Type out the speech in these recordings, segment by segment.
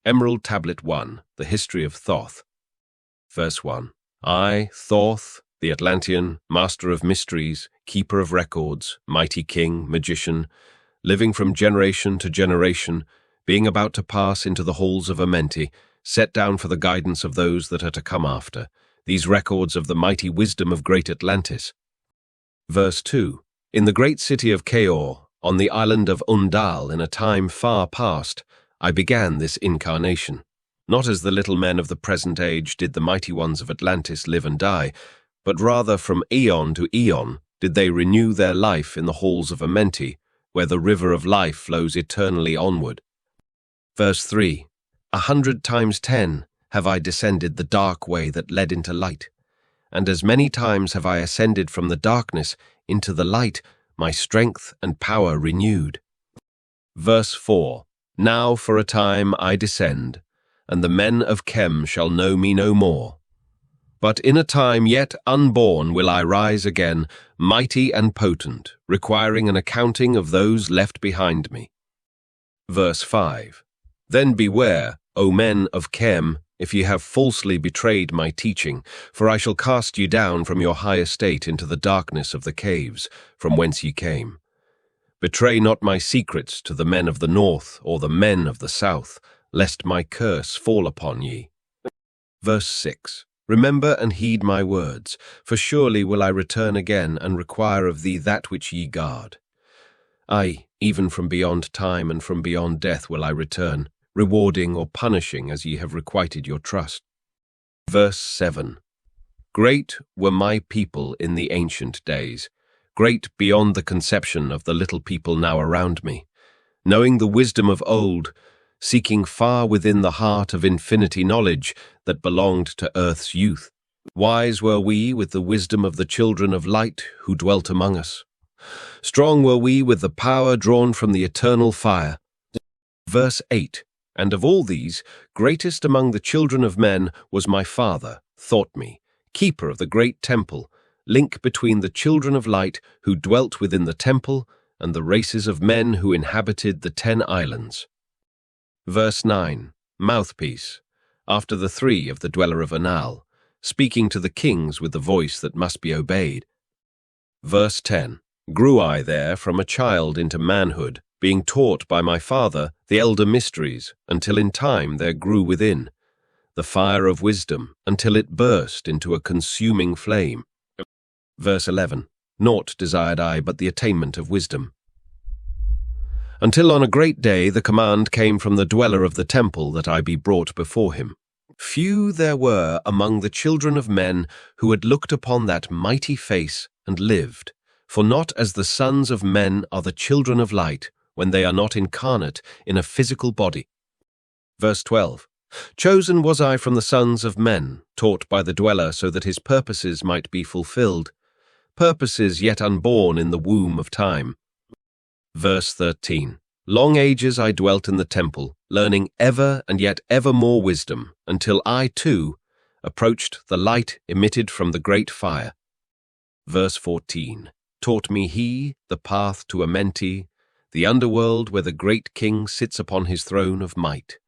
Emerald Tablet 1, The History of Thoth. Verse 1. I, Thoth, the Atlantean, master of mysteries, keeper of records, mighty king, magician, living from generation to generation, being about to pass into the halls of Amenti, set down for the guidance of those that are to come after, these records of the mighty wisdom of great Atlantis. Verse 2. In the great city of Caor, on the island of Unal, in a time far past, I began this incarnation. Not as the little men of the present age did the mighty ones of Atlantis live and die, but rather from eon to eon did they renew their life in the halls of Amenti, where the river of life flows eternally onward. Verse 3. 100 times 10 have I descended the dark way that led into light, and as many times have I ascended from the darkness into the light, my strength and power renewed. Verse 4. Now for a time I descend, and the men of Chem shall know me no more. But in a time yet unborn will I rise again, mighty and potent, requiring an accounting of those left behind me. Verse 5. Then beware, O men of Chem, if ye have falsely betrayed my teaching, for I shall cast you down from your high estate into the darkness of the caves, from whence ye came. Betray not my secrets to the men of the north or the men of the south, lest my curse fall upon ye. Verse 6. Remember and heed my words, for surely will I return again and require of thee that which ye guard. Aye, even from beyond time and from beyond death will I return, rewarding or punishing as ye have requited your trust. Verse 7. Great were my people in the ancient days, great beyond the conception of the little people now around me, knowing the wisdom of old, seeking far within the heart of infinity knowledge that belonged to earth's youth. Wise were we with the wisdom of the children of light who dwelt among us. Strong were we with the power drawn from the eternal fire. Verse 8. And of all these, greatest among the children of men was my father, Thoth, keeper of the great temple, link between the children of light who dwelt within the temple and the races of men who inhabited the 10 islands. Verse 9. Mouthpiece, after the 3 of the dweller of Unal, speaking to the kings with the voice that must be obeyed. Verse 10. Grew I there from a child into manhood, being taught by my father the elder mysteries, until in time there grew within the fire of wisdom, until it burst into a consuming flame. Verse 11. Naught desired I but the attainment of wisdom. Until on a great day the command came from the dweller of the temple that I be brought before him. Few there were among the children of men who had looked upon that mighty face and lived, for not as the sons of men are the children of light, when they are not incarnate in a physical body. Verse 12. Chosen was I from the sons of men, taught by the dweller so that his purposes might be fulfilled, purposes yet unborn in the womb of time. Verse 13. Long ages I dwelt in the temple, learning ever and yet ever more wisdom, until I, too, approached the light emitted from the great fire. Verse 14. Taught me he the path to Amenti, the underworld where the great king sits upon his throne of might.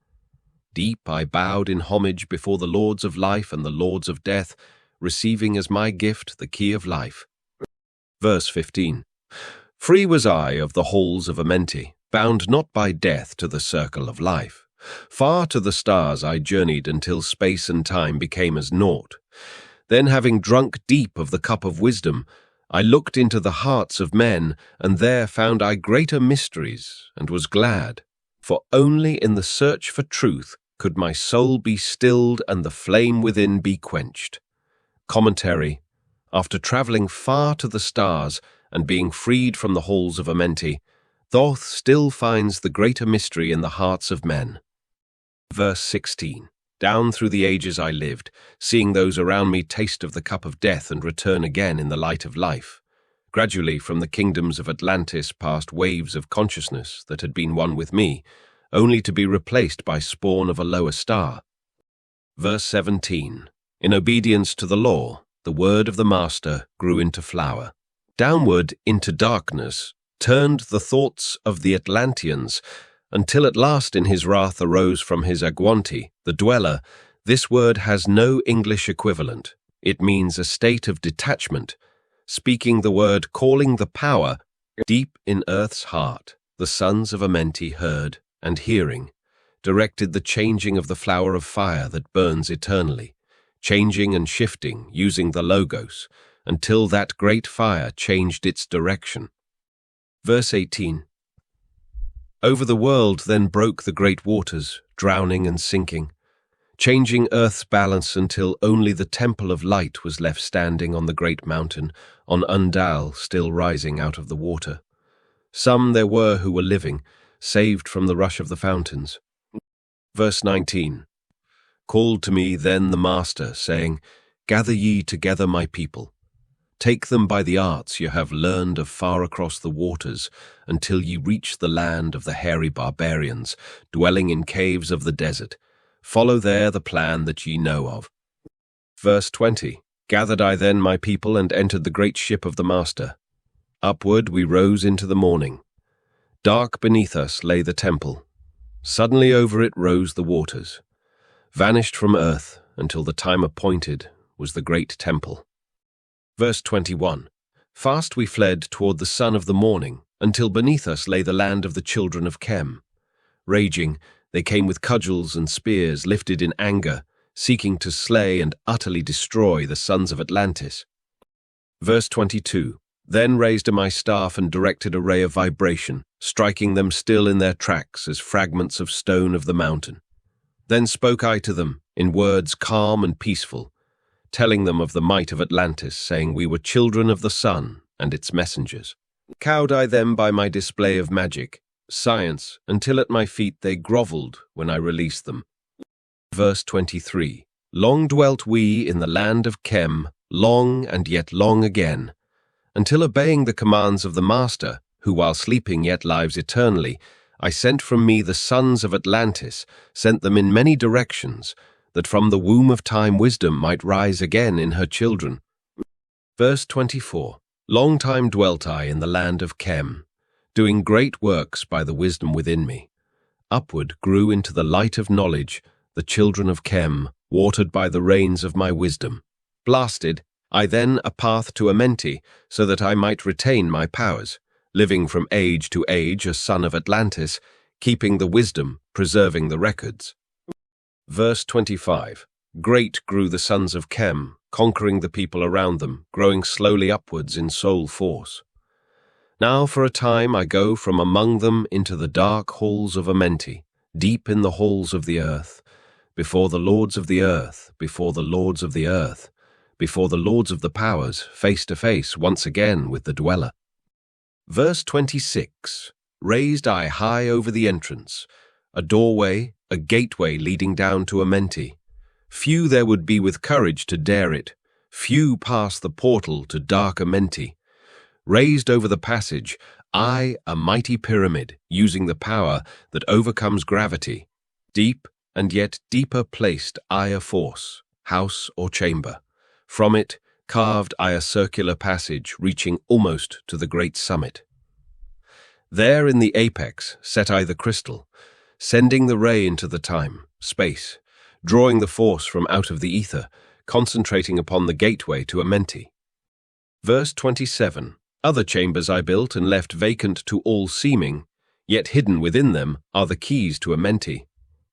Deep I bowed in homage before the lords of life and the lords of death, receiving as my gift the key of life. Verse 15. Free was I of the halls of Amenti, bound not by death to the circle of life. Far to the stars I journeyed until space and time became as naught. Then, having drunk deep of the cup of wisdom, I looked into the hearts of men, and there found I greater mysteries, and was glad, for only in the search for truth could my soul be stilled and the flame within be quenched. Commentary. After travelling far to the stars and being freed from the halls of Amenti, Thoth still finds the greater mystery in the hearts of men. Verse 16. Down through the ages I lived, seeing those around me taste of the cup of death and return again in the light of life. Gradually from the kingdoms of Atlantis passed waves of consciousness that had been one with me, only to be replaced by spawn of a lower star. Verse 17. In obedience to the law, the word of the master grew into flower. Downward into darkness turned the thoughts of the Atlanteans, until at last in his wrath arose from his Agwanti, the dweller. This word has no English equivalent. It means a state of detachment, speaking the word, calling the power. Deep in earth's heart, the sons of Amenti heard, and hearing, directed the changing of the flower of fire that burns eternally, changing and shifting using the Logos, until that great fire changed its direction. Verse 18. Over the world then broke the great waters, drowning and sinking, changing earth's balance until only the temple of light was left standing on the great mountain, on Unal still rising out of the water. Some there were who were living, saved from the rush of the fountains. Verse 19. Called to me then the Master, saying, Gather ye together my people. Take them by the arts ye have learned of far across the waters, until ye reach the land of the hairy barbarians, dwelling in caves of the desert. Follow there the plan that ye know of. Verse 20. Gathered I then my people, and entered the great ship of the Master. Upward we rose into the morning. Dark beneath us lay the temple. Suddenly over it rose the waters. Vanished from earth, until the time appointed was the great temple. Verse 21. Fast we fled toward the sun of the morning, until beneath us lay the land of the children of Chem. Raging, they came with cudgels and spears lifted in anger, seeking to slay and utterly destroy the sons of Atlantis. Verse 22. Then raised I my staff and directed a ray of vibration, striking them still in their tracks as fragments of stone of the mountain. Then spoke I to them in words calm and peaceful, telling them of the might of Atlantis, saying we were children of the sun and its messengers. Cowed I them by my display of magic, science, until at my feet they grovelled when I released them. Verse 23. Long dwelt we in the land of Chem, long and yet long again, until obeying the commands of the Master, who while sleeping yet lives eternally, I sent from me the sons of Atlantis, sent them in many directions, that from the womb of time wisdom might rise again in her children. Verse 24. Long time dwelt I in the land of Chem, doing great works by the wisdom within me. Upward grew into the light of knowledge the children of Chem, watered by the rains of my wisdom. Blasted, I then a path to Amenti, so that I might retain my powers, living from age to age a son of Atlantis, keeping the wisdom, preserving the records. Verse 25. Great grew the sons of Chem, conquering the people around them, growing slowly upwards in soul force. Now for a time I go from among them into the dark halls of Amenti, deep in the halls of the earth, before the lords of the earth, before the lords of the earth, before the lords of the powers, face to face once again with the dweller. Verse 26. Raised I high over the entrance, a doorway, a gateway leading down to Amenti. Few there would be with courage to dare it, few pass the portal to dark Amenti. Raised over the passage, I, a mighty pyramid, using the power that overcomes gravity. Deep and yet deeper placed I a force, house or chamber. From it carved I a circular passage reaching almost to the great summit. There in the apex set I the crystal, sending the ray into the time, space, drawing the force from out of the ether, concentrating upon the gateway to Amenti. Verse 27. Other chambers I built and left vacant to all seeming, yet hidden within them are the keys to Amenti.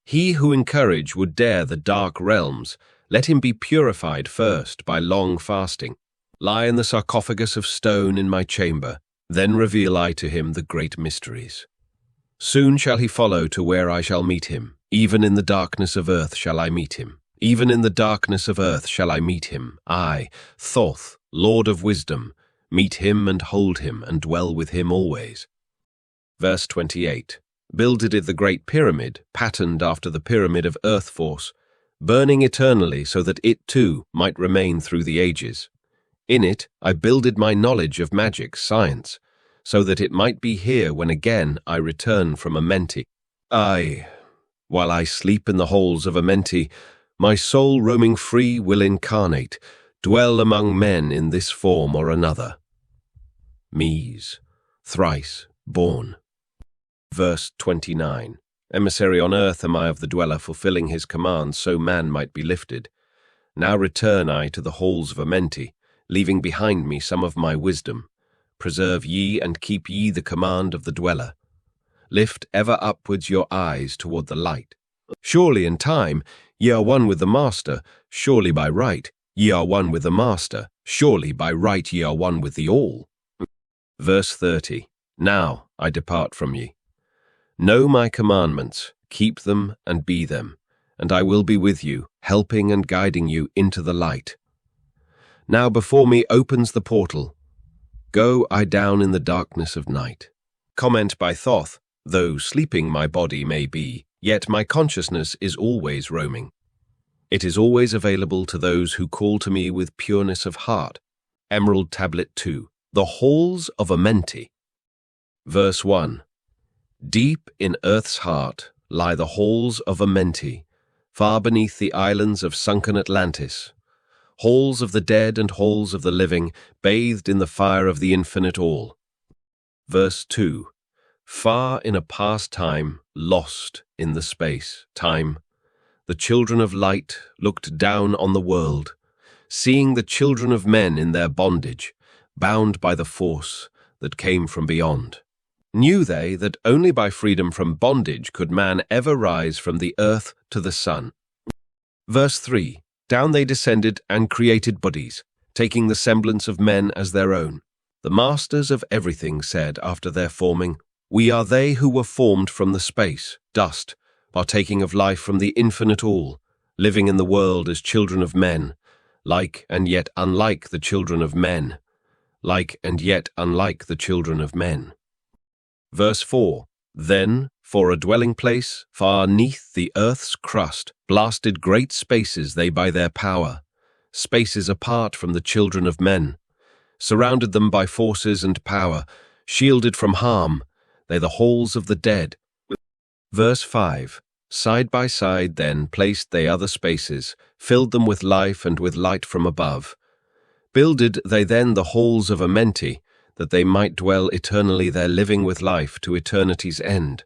He who in courage would dare the dark realms, let him be purified first by long fasting. Lie in the sarcophagus of stone in my chamber, then reveal I to him the great mysteries. Soon shall he follow to where I shall meet him. Even in the darkness of earth shall I meet him. Even in the darkness of earth shall I meet him. I, Thoth, Lord of wisdom, meet him and hold him and dwell with him always. Verse 28. Builded it the great pyramid, patterned after the pyramid of earth force, burning eternally so that it too might remain through the ages. In it I builded my knowledge of magic, science, so that it might be here when again I return from Amenti. Aye, while I sleep in the halls of Amenti, my soul roaming free will incarnate, dwell among men in this form or another. Mies, thrice born. Verse 29. Emissary on earth am I of the dweller, fulfilling his commands, so man might be lifted. Now return I to the halls of Amenti, leaving behind me some of my wisdom. Preserve ye and keep ye the command of the dweller. Lift ever upwards your eyes toward the light. Surely in time ye are one with the Master, surely by right ye are one with the Master, surely by right ye are one with the All. Verse 30. Now I depart from ye. Know my commandments, keep them and be them, and I will be with you, helping and guiding you into the light. Now before me opens the portal. Go I down in the darkness of night. Comment by Thoth. Though sleeping my body may be, yet my consciousness is always roaming. It is always available to those who call to me with pureness of heart. Emerald Tablet 2. The Halls of Amenti. Verse 1. Deep in earth's heart lie the halls of Amenti, far beneath the islands of sunken Atlantis. Halls of the dead and halls of the living, bathed in the fire of the infinite all. Verse 2. Far in a past time, lost in the space, time, the children of light looked down on the world, seeing the children of men in their bondage, bound by the force that came from beyond. Knew they that only by freedom from bondage could man ever rise from the earth to the sun. Verse 3. Down they descended and created bodies, taking the semblance of men as their own. The masters of everything said after their forming, We are they who were formed from the space, dust, partaking of life from the infinite all, living in the world as children of men, like and yet unlike the children of men, like and yet unlike the children of men. Verse 4. Then, for a dwelling place, far 'neath the earth's crust, blasted great spaces they by their power, spaces apart from the children of men, surrounded them by forces and power, shielded from harm, they the halls of the dead. Verse 5. Side by side then placed they other spaces, filled them with life and with light from above. Builded they then the halls of Amenti, that they might dwell eternally there, living with life to eternity's end.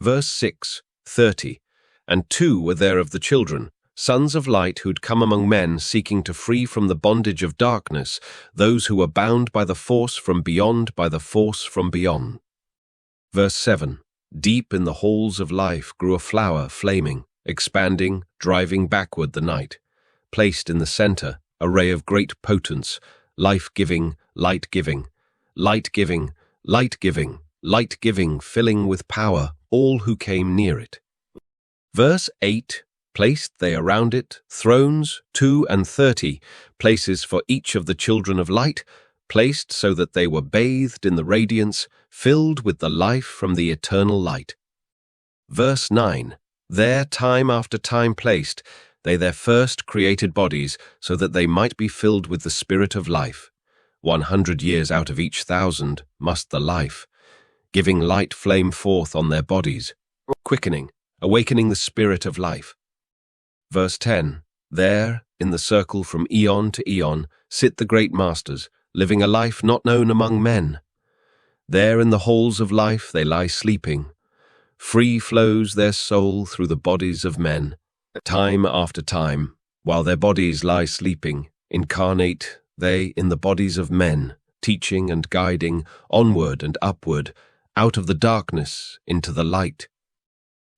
Verse 6, 30. And 2 were there of the children, sons of light, who'd come among men, seeking to free from the bondage of darkness those who were bound by the force from beyond, by the force from beyond. Verse 7. Deep in the halls of life grew a flower, flaming, expanding, driving backward the night. Placed in the center, a ray of great potence, life-giving, light-giving, light-giving, light-giving, light-giving, filling with power all who came near it. Verse 8. Placed they around it thrones, 32, places for each of the children of light, placed so that they were bathed in the radiance, filled with the life from the eternal light. Verse 9. There time after time placed, they their first created bodies, so that they might be filled with the spirit of life. 100 years out of each 1,000 must the life, giving light flame forth on their bodies, quickening, awakening the spirit of life. Verse 10. There, in the circle from eon to eon, sit the great masters, living a life not known among men. There in the halls of life they lie sleeping. Free flows their soul through the bodies of men. Time after time, while their bodies lie sleeping, incarnate they in the bodies of men, teaching and guiding onward and upward, out of the darkness into the light.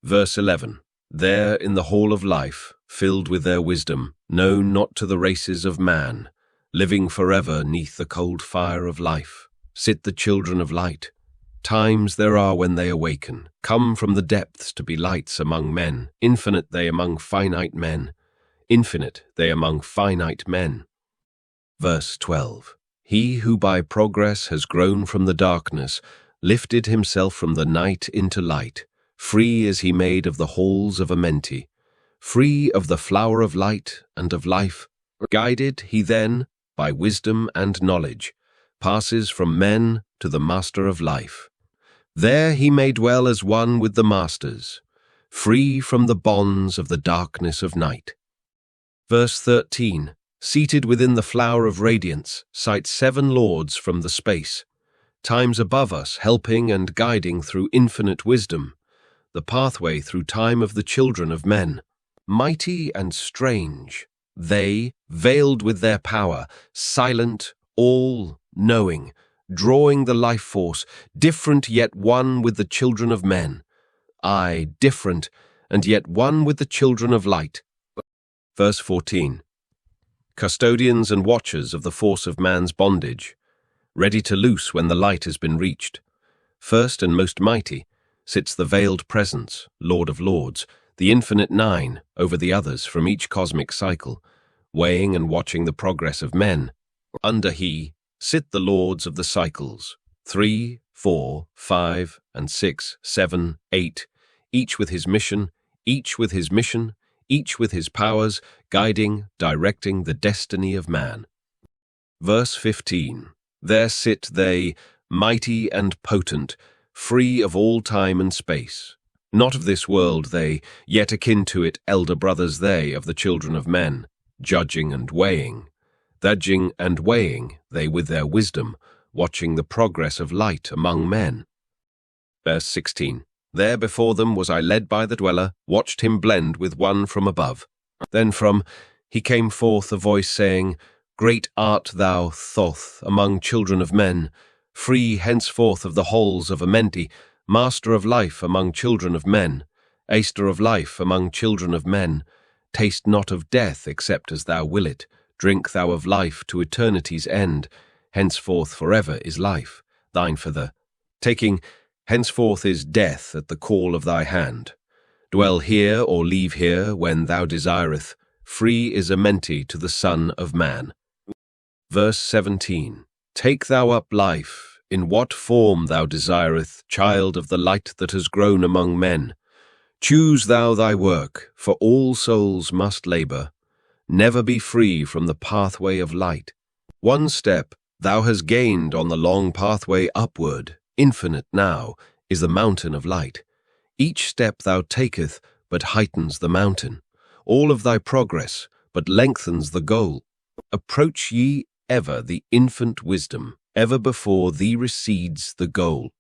Verse 11. There in the hall of life, filled with their wisdom, known not to the races of man, living forever neath the cold fire of life, sit the children of light. Times there are when they awaken, come from the depths to be lights among men, infinite they among finite men, infinite they among finite men. Verse 12. He who by progress has grown from the darkness, lifted himself from the night into light, free is he made of the halls of Amenti, free of the flower of light and of life. Guided he then, by wisdom and knowledge, passes from men to the Master of life. There he may dwell as one with the masters, free from the bonds of the darkness of night. Verse 13. Seated within the flower of radiance, sight 7 lords from the space. times above us, helping and guiding through infinite wisdom, the pathway through time of the children of men. Mighty and strange, they, veiled with their power, silent, all-knowing, drawing the life force, different yet one with the children of men. Aye, different, and yet one with the children of light. Verse 14. Custodians and watchers of the force of man's bondage, ready to loose when the light has been reached. First and most mighty sits the veiled presence, Lord of Lords, the infinite nine over the others from each cosmic cycle, weighing and watching the progress of men. Under he sit the lords of the cycles, 3, 4, 5, and 6, 7, 8, each with his mission, each with his mission, each with his powers, guiding, directing the destiny of man. Verse 15. There sit they, mighty and potent, free of all time and space. Not of this world they, yet akin to it, elder brothers they of the children of men, judging and weighing. Judging and weighing they with their wisdom, watching the progress of light among men. Verse 16. There before them was I led by the dweller, watched him blend with one from above. Then from he came forth a voice saying, Great art thou, Thoth, among children of men, free henceforth of the halls of Amenti, master of life among children of men, aster of life among children of men. Taste not of death except as thou will it, drink thou of life to eternity's end. Henceforth forever is life, thine for the taking. Henceforth is death at the call of thy hand. Dwell here or leave here when thou desireth. Free is Amenti to the Son of Man. Verse 17. Take thou up life, in what form thou desireth, child of the light that has grown among men. Choose thou thy work, for all souls must labor. Never be free from the pathway of light. One step thou hast gained on the long pathway upward. Infinite now is the mountain of light. Each step thou taketh but heightens the mountain. All of thy progress but lengthens the goal. Approach ye ever the infant wisdom, ever before thee recedes the goal.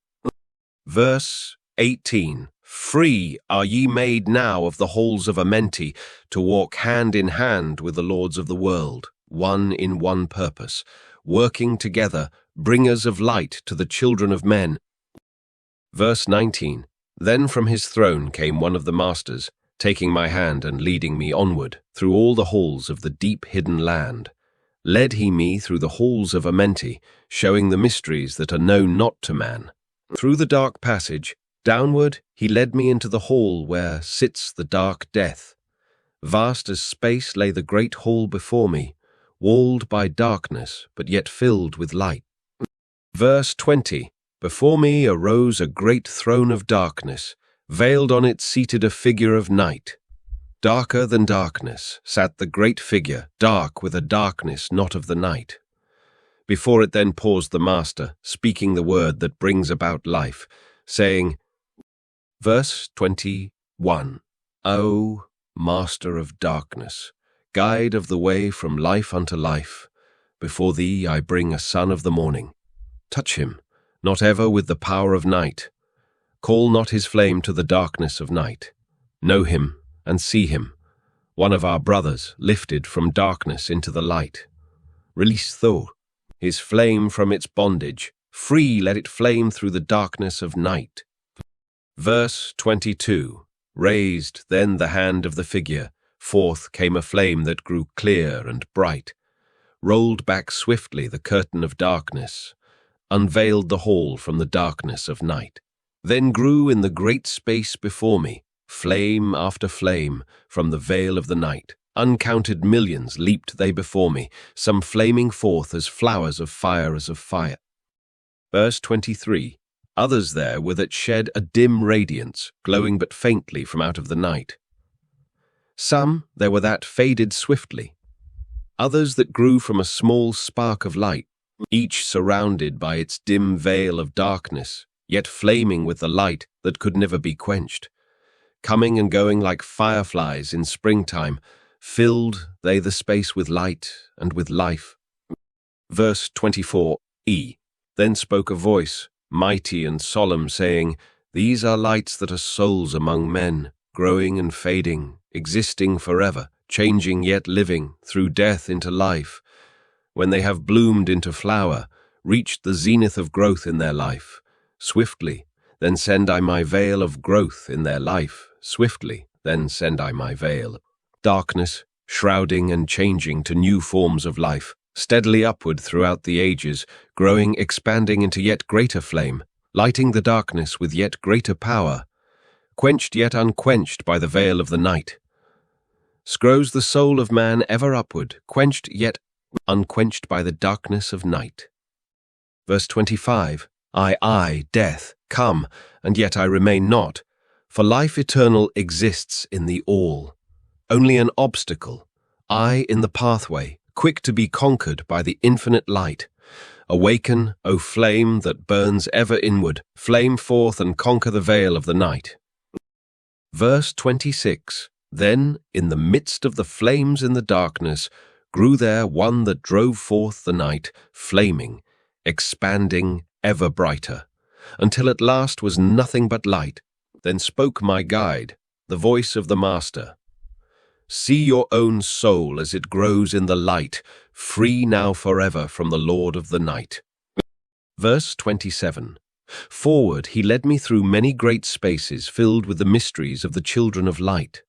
Verse 18. Free are ye made now of the halls of Amenti, to walk hand in hand with the lords of the world, one in one purpose, working together, bringers of light to the children of men. Verse 19. Then from his throne came one of the masters, taking my hand and leading me onward through all the halls of the deep hidden land. Led he me through the halls of Amenti, showing the mysteries that are known not to man. Through the dark passage, downward he led me into the hall where sits the dark death. Vast as space lay the great hall before me, walled by darkness, but yet filled with light. Verse 20. Before me arose a great throne of darkness, veiled on it seated a figure of night. Darker than darkness sat the great figure, dark with a darkness not of the night. Before it then paused the master, speaking the word that brings about life, saying, Verse 21. O Master of darkness, guide of the way from life unto life, before thee I bring a son of the morning. Touch him, not ever with the power of night. Call not his flame to the darkness of night. Know him and see him, one of our brothers lifted from darkness into the light. Release thou his flame from its bondage, free let it flame through the darkness of night. Verse 22. Raised then the hand of the figure, forth came a flame that grew clear and bright, rolled back swiftly the curtain of darkness, unveiled the hall from the darkness of night. Then grew in the great space before me, flame after flame, from the veil of the night. Uncounted millions leaped they before me, some flaming forth as flowers of fire as of fire. Verse 23. Others there were that shed a dim radiance, glowing but faintly from out of the night. Some there were that faded swiftly. Others that grew from a small spark of light, each surrounded by its dim veil of darkness, yet flaming with the light that could never be quenched. Coming and going like fireflies in springtime, filled they the space with light and with life. Verse 24e. Then spoke a voice, mighty and solemn, saying, "These are lights that are souls among men, growing and fading, existing forever, changing yet living, through death into life. When they have bloomed into flower, reached the zenith of growth in their life, swiftly, then send I my veil of growth in their life, swiftly, then send I my veil. Darkness, shrouding and changing to new forms of life, steadily upward throughout the ages, growing, expanding into yet greater flame, lighting the darkness with yet greater power, quenched yet unquenched by the veil of the night. Grows the soul of man ever upward, quenched yet unquenched by the darkness of night." Verse 25, I, death, come, and yet I remain not, for life eternal exists in the all. Only an obstacle, I in the pathway, quick to be conquered by the infinite light. Awaken, O flame that burns ever inward, flame forth and conquer the veil of the night. Verse 26, Then, in the midst of the flames in the darkness, grew there one that drove forth the night, flaming, expanding, ever brighter, until at last was nothing but light. Then spoke my guide, the voice of the Master. "See your own soul as it grows in the light, free now forever from the Lord of the night." Verse 27. Forward he led me through many great spaces filled with the mysteries of the children of light.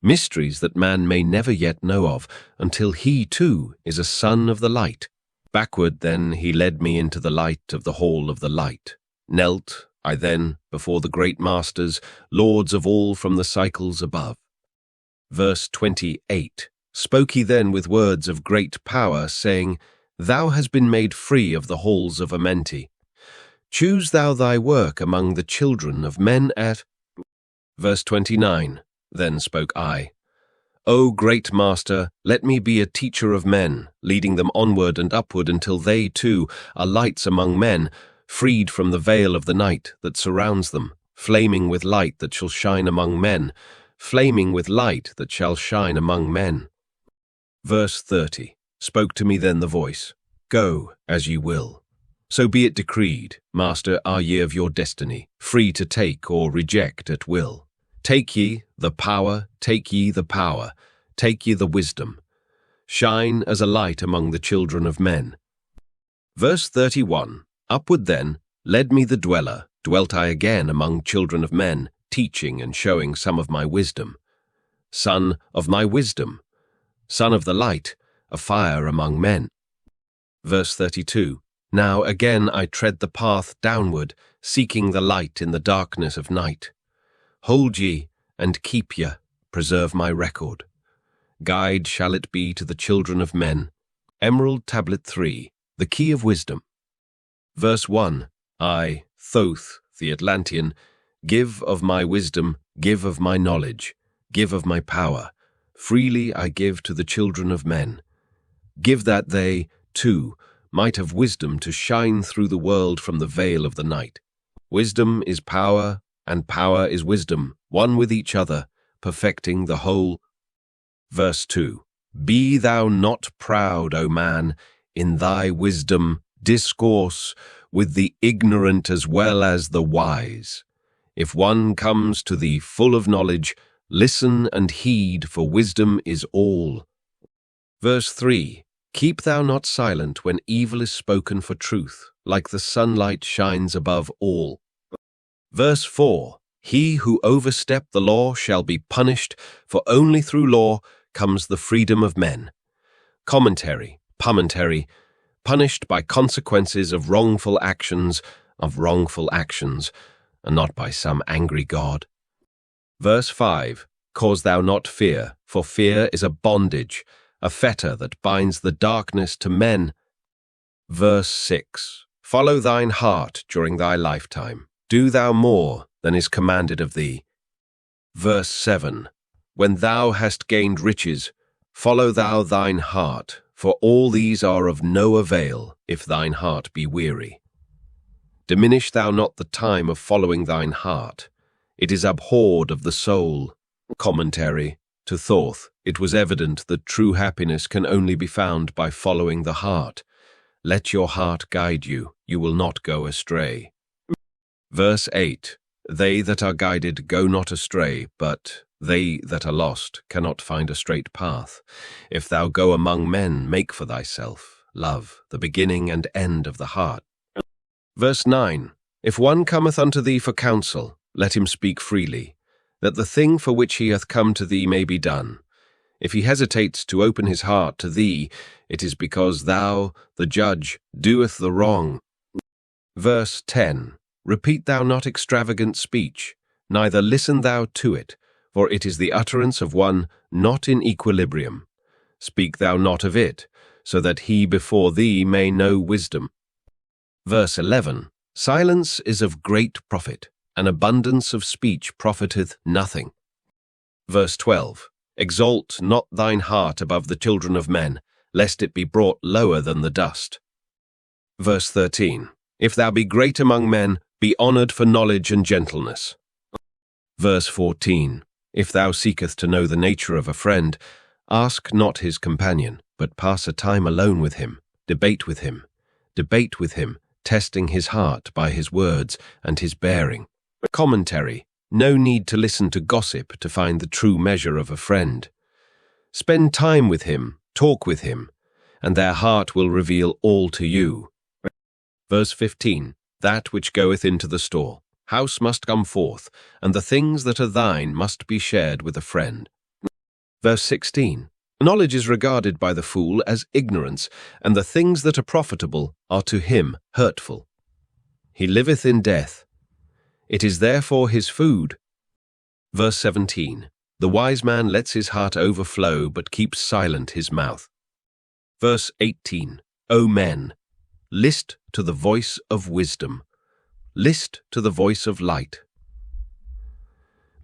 Mysteries that man may never yet know of, until he, too, is a son of the light. Backward, then, he led me into the light of the hall of the light. Knelt I then before the great masters, lords of all from the cycles above. Verse 28. Spoke he then with words of great power, saying, "Thou hast been made free of the halls of Amenti. Choose thou thy work among the children of men at..." Verse 29. Then spoke I, "O great Master, let me be a teacher of men, leading them onward and upward until they, too, are lights among men, freed from the veil of the night that surrounds them, flaming with light that shall shine among men, flaming with light that shall shine among men." Verse 30. Spoke to me then the voice, "Go, as ye will. So be it decreed, Master, are ye of your destiny, free to take or reject at will. Take ye the power, take ye the power, take ye the wisdom. Shine as a light among the children of men." Verse 31. Upward then led me the dweller, dwelt I again among children of men, teaching and showing some of my wisdom. Son of my wisdom, son of the light, a fire among men. Verse 32. Now again I tread the path downward, seeking the light in the darkness of night. Hold ye, and keep ye, preserve my record. Guide shall it be to the children of men. Emerald Tablet 3, the key of wisdom. Verse 1. I, Thoth, the Atlantean, give of my wisdom, give of my knowledge, give of my power. Freely I give to the children of men. Give that they, too, might have wisdom to shine through the world from the veil of the night. Wisdom is power, and power is wisdom, one with each other, perfecting the whole. Verse 2. Be thou not proud, O man, in thy wisdom, discourse with the ignorant as well as the wise. If one comes to thee full of knowledge, listen and heed, for wisdom is all. Verse 3. Keep thou not silent when evil is spoken for truth, like the sunlight shines above all. Verse 4. He who overstep the law shall be punished, for only through law comes the freedom of men. Commentary, punished by consequences of wrongful actions, and not by some angry God. Verse 5. Cause thou not fear, for fear is a bondage, a fetter that binds the darkness to men. Verse 6. Follow thine heart during thy lifetime. Do thou more than is commanded of thee. Verse 7. When thou hast gained riches, follow thou thine heart, for all these are of no avail if thine heart be weary. Diminish thou not the time of following thine heart. It is abhorred of the soul. Commentary. To Thoth, it was evident that true happiness can only be found by following the heart, Let your heart guide you, you will not go astray. Verse 8. They that are guided go not astray, but they that are lost cannot find a straight path. If thou go among men, make for thyself love, the beginning and end of the heart. Verse 9. If one cometh unto thee for counsel, let him speak freely, that the thing for which he hath come to thee may be done. If he hesitates to open his heart to thee, it is because thou, the judge, doeth the wrong. Verse 10. Repeat thou not extravagant speech, neither listen thou to it, for it is the utterance of one not in equilibrium. Speak thou not of it, so that he before thee may know wisdom. Verse 11. Silence is of great profit, an abundance of speech profiteth nothing. Verse 12. Exalt not thine heart above the children of men, lest it be brought lower than the dust. Verse 13. If thou be great among men, be honoured for knowledge and gentleness. Verse 14. If thou seekest to know the nature of a friend, ask not his companion, but pass a time alone with him, debate with him, testing his heart by his words and his bearing. Commentary. No need to listen to gossip to find the true measure of a friend. Spend time with him, talk with him, and their heart will reveal all to you. Verse 15. That which goeth into the store, house must come forth, and the things that are thine must be shared with a friend. Verse 16. Knowledge is regarded by the fool as ignorance, and the things that are profitable are to him hurtful. He liveth in death. It is therefore his food. Verse 17. The wise man lets his heart overflow, but keeps silent his mouth. Verse 18. O men, list to the voice of wisdom. List to the voice of light.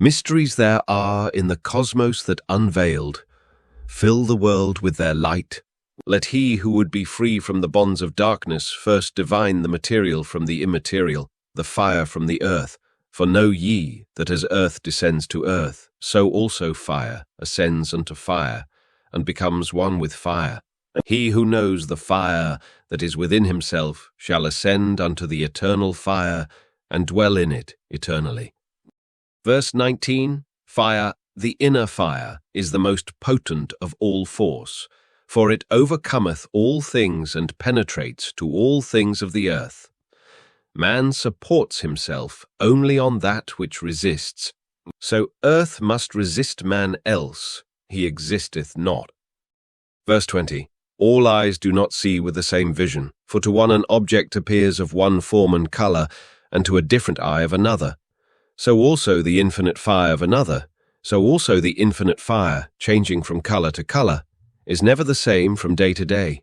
Mysteries there are in the cosmos that unveiled fill the world with their light. Let he who would be free from the bonds of darkness first divine the material from the immaterial, the fire from the earth. For know ye that as earth descends to earth, so also fire ascends unto fire, and becomes one with fire. He who knows the fire that is within himself shall ascend unto the eternal fire, and dwell in it eternally. Verse 19. Fire, the inner fire, is the most potent of all force, for it overcometh all things and penetrates to all things of the earth. Man supports himself only on that which resists. So earth must resist man, else he existeth not. Verse 20. All eyes do not see with the same vision, for to one an object appears of one form and colour, and to a different eye of another. So also the infinite fire of another, so also the infinite fire, changing from colour to colour, is never the same from day to day.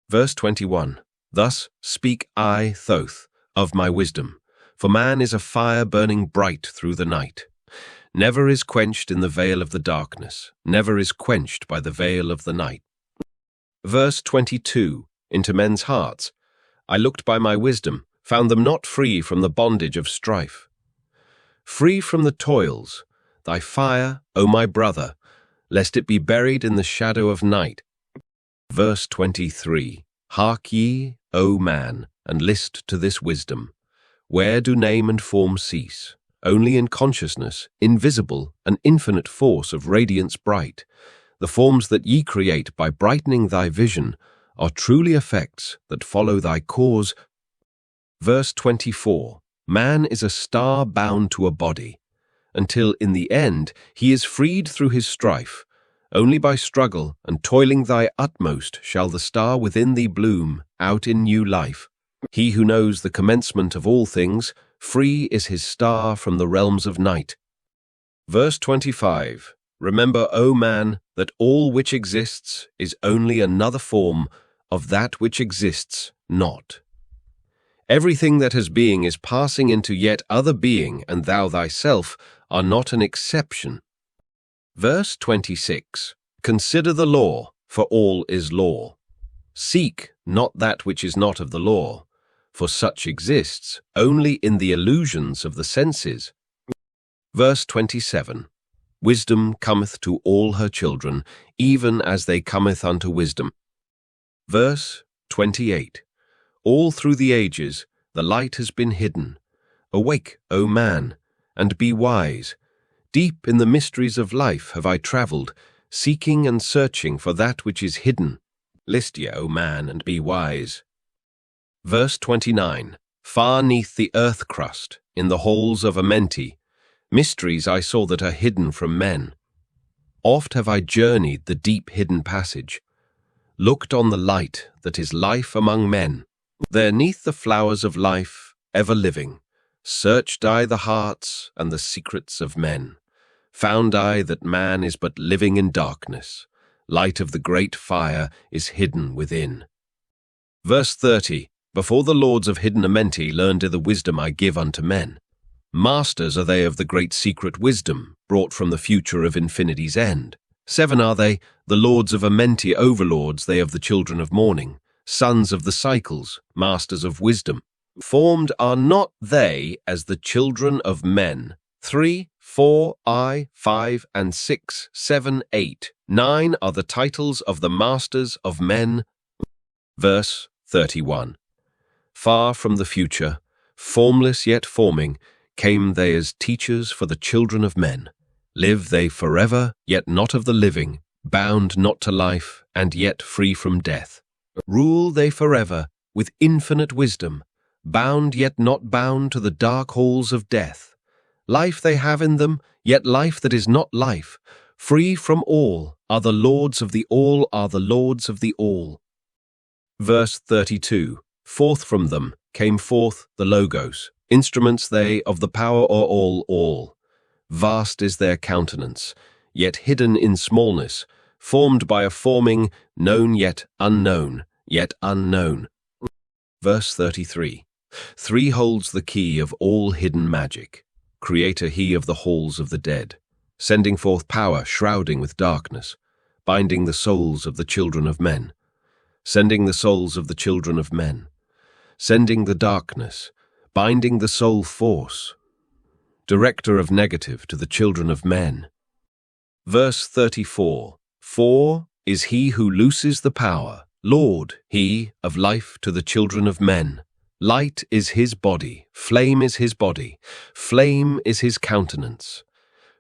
Verse 21. Thus speak I, Thoth, of my wisdom, for man is a fire burning bright through the night. Never is quenched in the veil of the darkness, never is quenched by the veil of the night. Verse 22. Into men's hearts. I looked by my wisdom, found them not free from the bondage of strife. Free from the toils, thy fire, O my brother, lest it be buried in the shadow of night. Verse 23. Hark ye, O man, and list to this wisdom. Where do name and form cease? Only in consciousness, invisible, an infinite force of radiance bright. The forms that ye create by brightening thy vision are truly effects that follow thy cause. Verse 24. Man is a star bound to a body, until in the end he is freed through his strife. Only by struggle and toiling thy utmost shall the star within thee bloom out in new life. He who knows the commencement of all things, free is his star from the realms of night. Verse 25. Remember, O man, that all which exists is only another form of that which exists not. Everything that has being is passing into yet other being, and thou thyself are not an exception. Verse 26. Consider the law, for all is law. Seek not that which is not of the law, for such exists only in the illusions of the senses. Verse 27. Wisdom cometh to all her children, even as they cometh unto wisdom. Verse 28. All through the ages, the light has been hidden. Awake, O man, and be wise. Deep in the mysteries of life have I travelled, seeking and searching for that which is hidden. List ye, O man, and be wise. Verse 29. Far neath the earth crust, in the halls of Amenti, mysteries I saw that are hidden from men. Oft have I journeyed the deep hidden passage, looked on the light that is life among men. There neath the flowers of life, ever living, searched I the hearts and the secrets of men. Found I that man is but living in darkness. Light of the great fire is hidden within. Verse 30. Before the lords of hidden Amenti learned the wisdom I give unto men. Masters are they of the great secret wisdom, brought from the future of infinity's end. 7 are they, the lords of Amenti, overlords they of the children of morning, sons of the cycles, masters of wisdom. Formed are not they as the children of men. 3, 4, 5, and 6, 7, 8, 9 are the titles of the masters of men. Verse 31. Far from the future, formless yet forming, came they as teachers for the children of men. Live they forever, yet not of the living, bound not to life, and yet free from death. Rule they forever, with infinite wisdom, bound yet not bound to the dark halls of death. Life they have in them, yet life that is not life. Free from all, are the lords of the all, are the lords of the all. Verse 32. Forth from them came forth the Logos, instruments they of the power o'er all. Vast is their countenance, yet hidden in smallness, formed by a forming, known yet unknown, yet unknown. Verse 33. 3 holds the key of all hidden magic, creator he of the halls of the dead, sending forth power shrouding with darkness, binding the souls of the children of men, sending the souls of the children of men, sending the darkness, binding the soul force, director of negative to the children of men. Verse 34. 4 is he who looses the power, Lord, he of life to the children of men. Light is his body, flame is his body, flame is his countenance,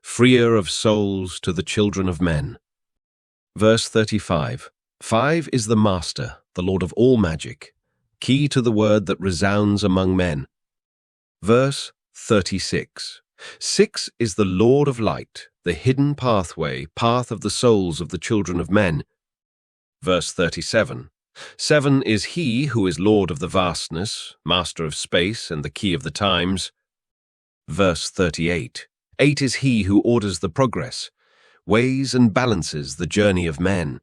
freer of souls to the children of men. Verse 35. 5 is the master, the Lord of all magic, key to the word that resounds among men. Verse 36. 6 is the Lord of light, the hidden pathway, path of the souls of the children of men. Verse 37. 7 is he who is Lord of the vastness, master of space and the key of the times. Verse 38. 8 is he who orders the progress, weighs and balances the journey of men.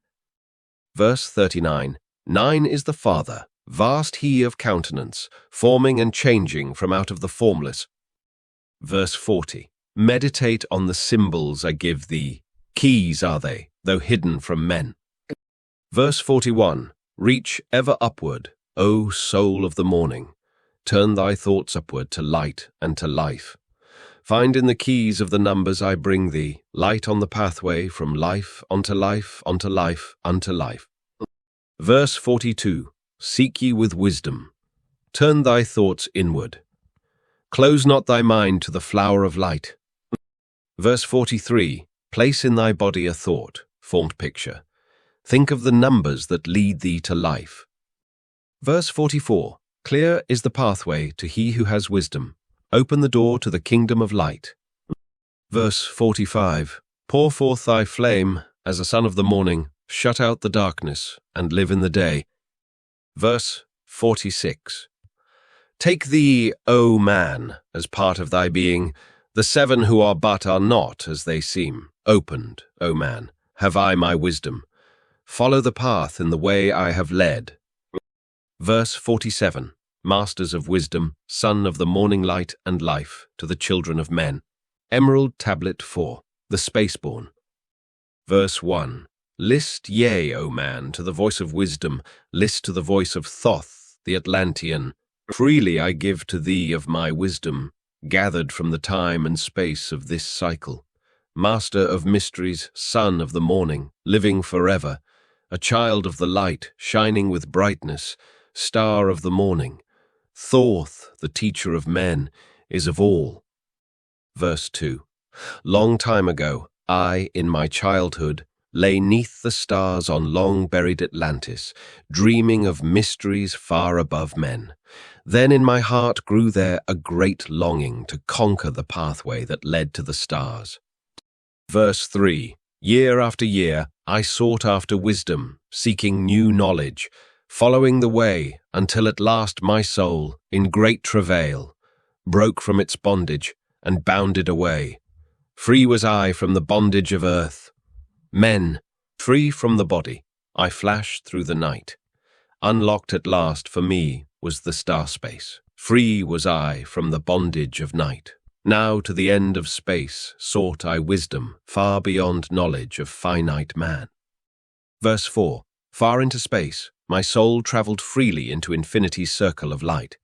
Verse 39. 9 is the Father, vast he of countenance, forming and changing from out of the formless. Verse 40. Meditate on the symbols I give thee. Keys are they, though hidden from men. Verse 41. Reach ever upward, O soul of the morning. Turn thy thoughts upward to light and to life. Find in the keys of the numbers I bring thee, light on the pathway from life unto life, unto life, unto life. Verse 42. Seek ye with wisdom. Turn thy thoughts inward. Close not thy mind to the flower of light. Verse 43. Place in thy body a thought, formed picture. Think of the numbers that lead thee to life. Verse 44. Clear is the pathway to he who has wisdom. Open the door to the kingdom of light. Verse 45. Pour forth thy flame as a son of the morning. Shut out the darkness and live in the day. Verse 46. Take thee, O man, as part of thy being. The 7 who are but are not as they seem. Opened, O man, have I my wisdom. Follow the path in the way I have led. Verse 47. Masters of wisdom, son of the morning light and life, to the children of men. Emerald Tablet 4. The Spaceborn. Verse 1. List yea, O man, to the voice of wisdom, list to the voice of Thoth, the Atlantean. Freely I give to thee of my wisdom, gathered from the time and space of this cycle. Master of mysteries, son of the morning, living forever, a child of the light, shining with brightness, star of the morning. Thoth, the teacher of men, is of all. Verse 2. Long time ago, I, in my childhood, lay 'neath the stars on long-buried Atlantis, dreaming of mysteries far above men. Then in my heart grew there a great longing to conquer the pathway that led to the stars. Verse 3. Year after year, I sought after wisdom, seeking new knowledge, following the way until at last my soul, in great travail, broke from its bondage and bounded away. Free was I from the bondage of earth. Men, free from the body, I flashed through the night. Unlocked at last for me was the star space. Free was I from the bondage of night. Now to the end of space sought I wisdom, far beyond knowledge of finite man. Verse 4. Far into space, my soul travelled freely into infinity's circle of light.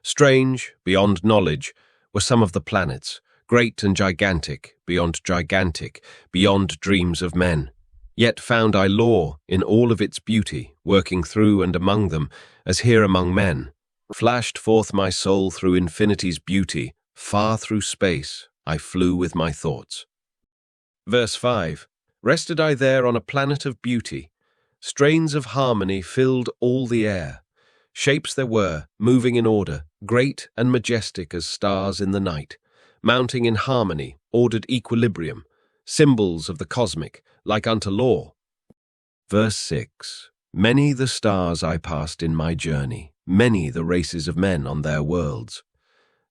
Strange, beyond knowledge, were some of the planets, great and gigantic, beyond dreams of men. Yet found I law in all of its beauty, working through and among them, as here among men. Flashed forth my soul through infinity's beauty, far through space I flew with my thoughts. Verse 5. Rested I there on a planet of beauty. Strains of harmony filled all the air. Shapes there were, moving in order, great and majestic as stars in the night, mounting in harmony, ordered equilibrium, symbols of the cosmic, like unto law. Verse 6. Many the stars I passed in my journey, many the races of men on their worlds.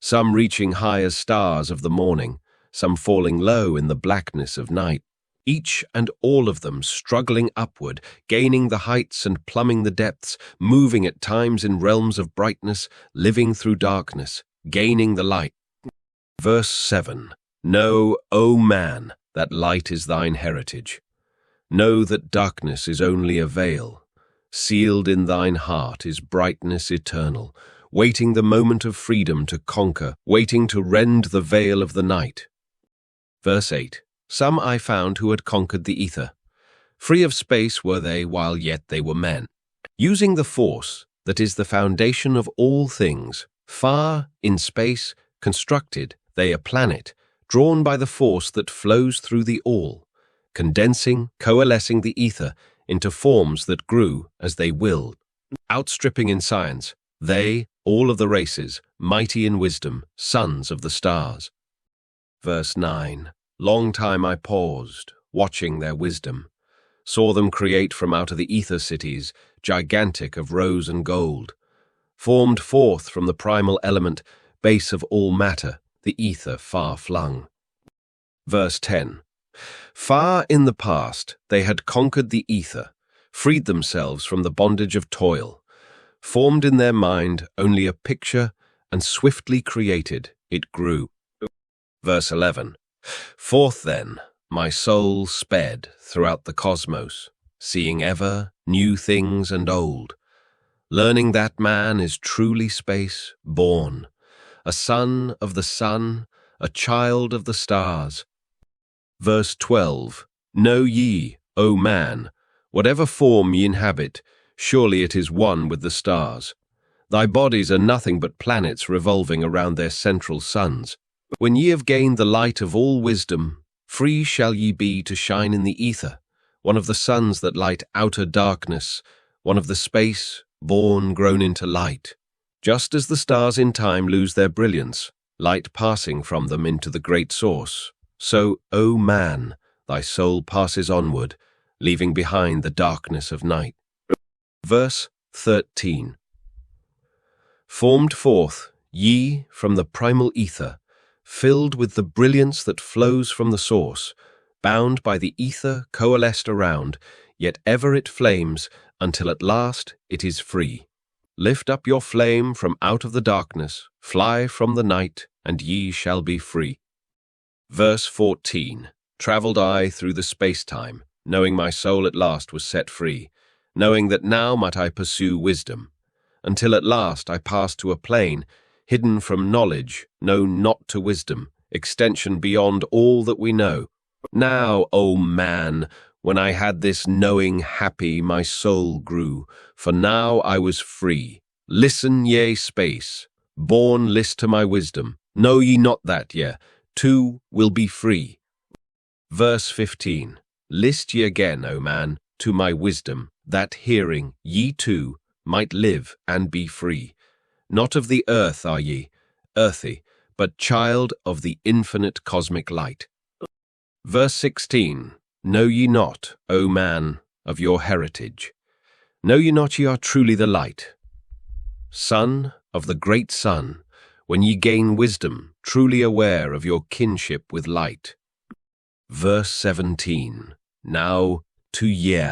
Some reaching high as stars of the morning, some falling low in the blackness of night, each and all of them struggling upward, gaining the heights and plumbing the depths, moving at times in realms of brightness, living through darkness, gaining the light. Verse 7. Know, O man, that light is thine heritage. Know that darkness is only a veil. Sealed in thine heart is brightness eternal, waiting the moment of freedom to conquer, waiting to rend the veil of the night. Verse 8. Some I found who had conquered the ether. Free of space were they while yet they were men. Using the force that is the foundation of all things, far in space, constructed they a planet, drawn by the force that flows through the all, condensing, coalescing the ether into forms that grew as they willed. Outstripping in science, they, all of the races, mighty in wisdom, sons of the stars. Verse 9. Long time I paused, watching their wisdom, saw them create from out of the ether cities, gigantic of rose and gold, formed forth from the primal element, base of all matter, the ether far flung. Verse 10. Far in the past they had conquered the ether, freed themselves from the bondage of toil, formed in their mind only a picture, and swiftly created, it grew. Verse 11. Forth then, my soul sped throughout the cosmos, seeing ever new things and old, learning that man is truly space born, a son of the sun, a child of the stars. Verse 12. Know ye, O man, whatever form ye inhabit, surely it is one with the stars. Thy bodies are nothing but planets revolving around their central suns. When ye have gained the light of all wisdom, free shall ye be to shine in the ether, one of the suns that light outer darkness, one of the space, born, grown into light. Just as the stars in time lose their brilliance, light passing from them into the great source, so, O man, thy soul passes onward, leaving behind the darkness of night. Verse 13. Formed forth, ye, from the primal ether, filled with the brilliance that flows from the source, bound by the ether coalesced around, yet ever it flames, until at last it is free. Lift up your flame from out of the darkness, fly from the night, and ye shall be free. Verse 14. Travelled I through the space-time, knowing my soul at last was set free, knowing that now might I pursue wisdom, until at last I passed to a plane, hidden from knowledge, known not to wisdom, extension beyond all that we know. Now, O man, When I had this knowing happy, my soul grew, for now I was free. Listen, ye space, born list to my wisdom. Know ye not that, ye, too, will be free. Verse 15. List ye again, O man, to my wisdom, that hearing ye too might live and be free. Not of the earth are ye, earthy, but child of the infinite cosmic light. Verse 16. Know ye not, O man, of your heritage? Know ye not ye are truly the light? Son of the great sun, when ye gain wisdom, truly aware of your kinship with light. Verse 17. Now to ye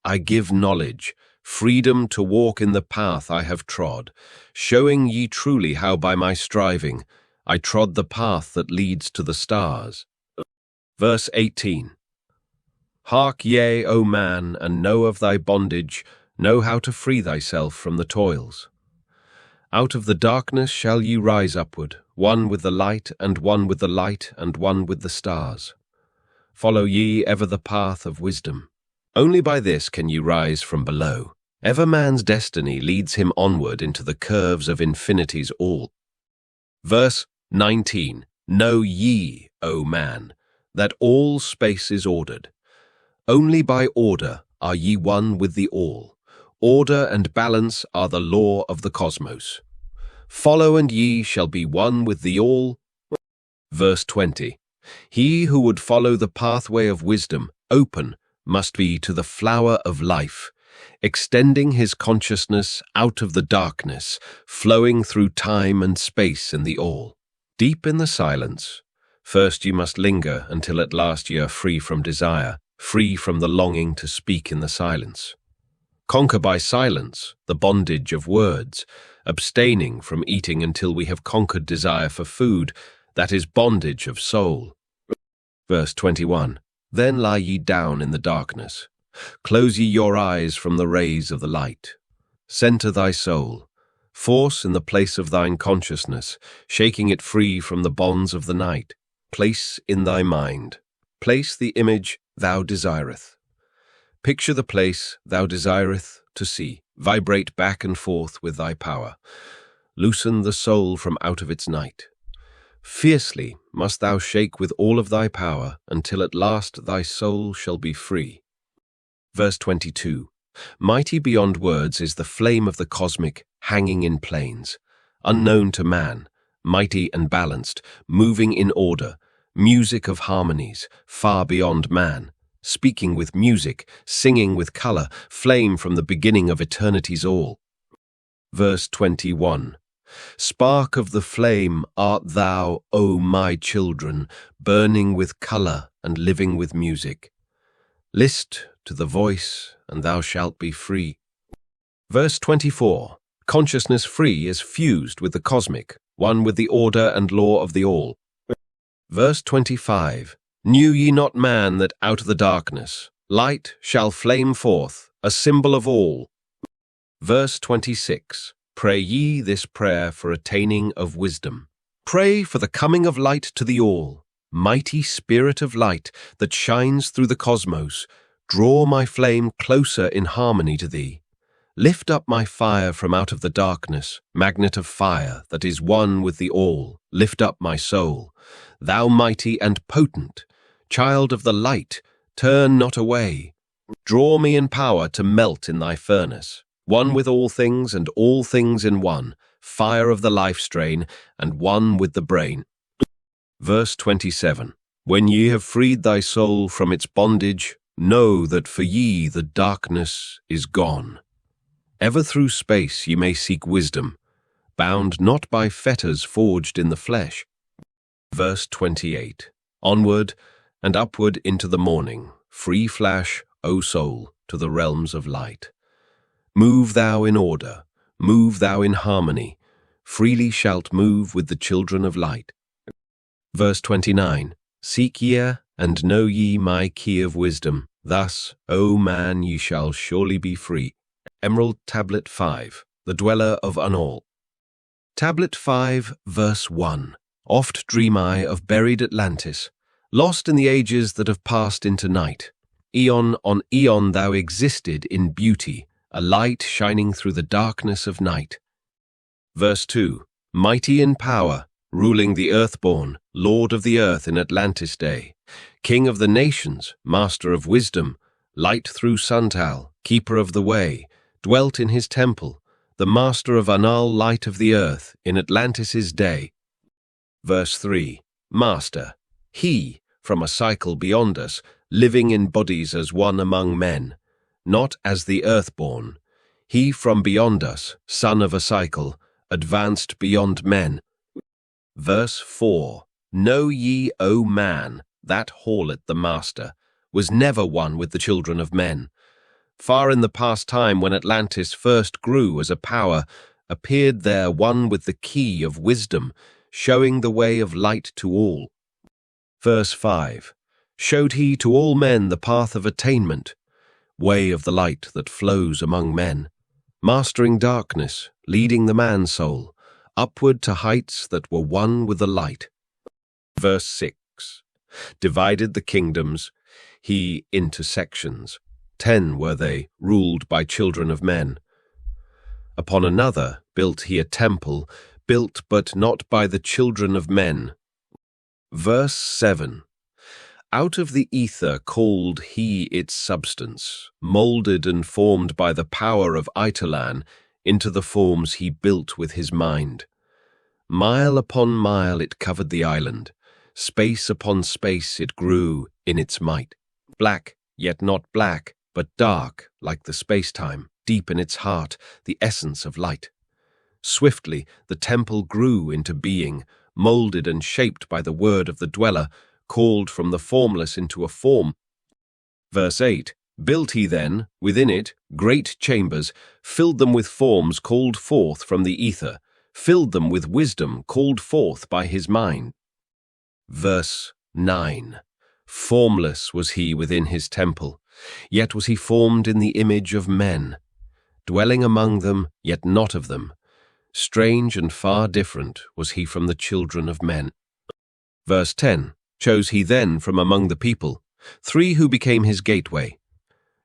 I give knowledge, freedom to walk in the path I have trod, showing ye truly how by my striving I trod the path that leads to the stars. Verse 18. Hark ye, O man, and know of thy bondage, know how to free thyself from the toils. Out of the darkness shall ye rise upward, one with the light, and one with the light, and one with the stars. Follow ye ever the path of wisdom. Only by this can ye rise from below. Ever man's destiny leads him onward into the curves of infinity's all. Verse 19. Know ye, O man, that all space is ordered. Only by order are ye one with the all. Order and balance are the law of the cosmos. Follow and ye shall be one with the all. Verse 20. He who would follow the pathway of wisdom, open, must be to the flower of life, extending his consciousness out of the darkness, flowing through time and space in the all. Deep in the silence, first you must linger until at last ye are free from desire, free from the longing to speak in the silence. Conquer by silence the bondage of words, abstaining from eating until we have conquered desire for food, that is bondage of soul. Verse 21. Then lie ye down in the darkness. Close ye your eyes from the rays of the light. Centre thy soul. Force in the place of thine consciousness, shaking it free from the bonds of the night. Place in thy mind. Place the image thou desireth. Picture the place thou desireth to see. Vibrate back and forth with thy power. Loosen the soul from out of its night. Fiercely must thou shake with all of thy power, until at last thy soul shall be free. Verse 22. Mighty beyond words is the flame of the cosmic, hanging in plains, unknown to man, mighty and balanced, moving in order, music of harmonies, far beyond man, speaking with music, singing with color, flame from the beginning of eternity's all. Verse 21. Spark of the flame art thou, O my children, burning with color and living with music. List to the voice, and thou shalt be free. Verse 24. Consciousness free is fused with the cosmic, one with the order and law of the all. Verse 25. Knew ye not, man, that out of the darkness light shall flame forth, a symbol of all? Verse 26. Pray ye this prayer for attaining of wisdom. Pray for the coming of light to the all. Mighty spirit of light that shines through the cosmos, draw my flame closer in harmony to thee. Lift up my fire from out of the darkness, magnet of fire that is one with the all. Lift up my soul. Thou mighty and potent, child of the light, turn not away. Draw me in power to melt in thy furnace. One with all things and all things in one, fire of the life strain, and one with the brain. Verse 27. When ye have freed thy soul from its bondage, know that for ye the darkness is gone. Ever through space ye may seek wisdom, bound not by fetters forged in the flesh. Verse 28. Onward and upward into the morning, free flash, O soul, to the realms of light. Move thou in order, move thou in harmony, freely shalt move with the children of light. Verse 29. Seek ye and know ye my key of wisdom, thus, O man, ye shall surely be free. Emerald Tablet 5, the dweller of Unal. Tablet 5, verse 1. Oft dream I of buried Atlantis, lost in the ages that have passed into night. Eon on eon thou existed in beauty, a light shining through the darkness of night. Verse 2. Mighty in power, ruling the earthborn, Lord of the earth in Atlantis day, King of the nations, master of wisdom, light through Suntal, keeper of the way, dwelt in his temple, the master of Unal, light of the earth in Atlantis' day. Verse 3. Master, he, from a cycle beyond us, living in bodies as one among men, not as the earthborn. He from beyond us, son of a cycle, advanced beyond men. Verse 4. Know ye, O man, that Hawlet the master was never one with the children of men. Far in the past time when Atlantis first grew as a power, appeared there one with the key of wisdom, showing the way of light to all. Verse 5. Showed he to all men the path of attainment, way of the light that flows among men, mastering darkness, leading the man-soul, upward to heights that were one with the light. Verse 6. Divided the kingdoms, he into sections. 10 were they, ruled by children of men. Upon another built he a temple, built but not by the children of men. Verse 7. Out of the ether called he its substance, moulded and formed by the power of Itelan into the forms he built with his mind. Mile upon mile it covered the island, space upon space it grew in its might. Black, yet not black, but dark, like the space-time, deep in its heart, the essence of light. Swiftly the temple grew into being, moulded and shaped by the word of the dweller, called from the formless into a form. Verse 8. Built he then, within it, great chambers, filled them with forms called forth from the ether, filled them with wisdom called forth by his mind. Verse 9. Formless was he within his temple, yet was he formed in the image of men, dwelling among them, yet not of them. Strange and far different was he from the children of men. Verse 10. Chose he then from among the people 3 who became his gateway.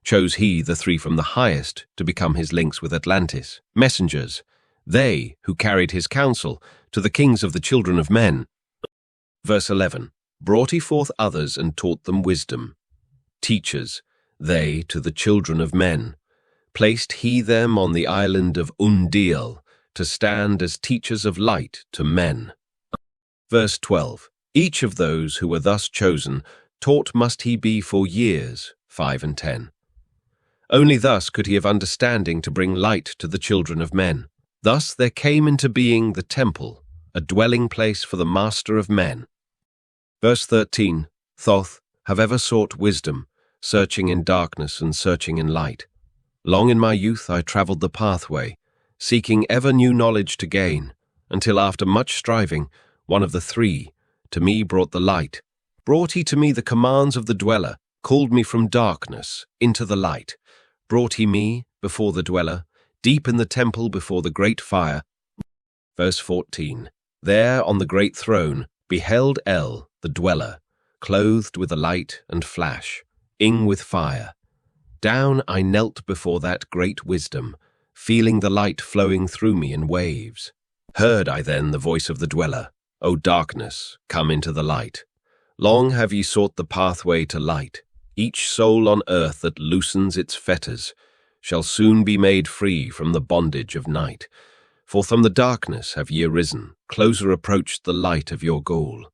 Chose he the 3 from the highest to become his links with Atlantis, messengers, they who carried his counsel to the kings of the children of men. Verse 11. Brought he forth others and taught them wisdom. Teachers, they to the children of men. Placed he them on the island of Undil to stand as teachers of light to men. Verse 12. Each of those who were thus chosen, taught must he be for years, 5 and 10. Only thus could he have understanding to bring light to the children of men. Thus there came into being the temple, a dwelling place for the master of men. Verse 13. Thoth have ever sought wisdom, searching in darkness and searching in light. Long in my youth I travelled the pathway, seeking ever new knowledge to gain, until after much striving, one of the 3 to me brought the light. Brought he to me the commands of the dweller, called me from darkness into the light. Brought he me before the dweller, deep in the temple before the great fire. Verse 14. There on the great throne beheld El, the dweller, clothed with a light and flash, ing with fire. Down I knelt before that great wisdom, feeling the light flowing through me in waves. Heard I then the voice of the dweller, O darkness, come into the light. Long have ye sought the pathway to light. Each soul on earth that loosens its fetters shall soon be made free from the bondage of night. For from the darkness have ye arisen, closer approached the light of your goal.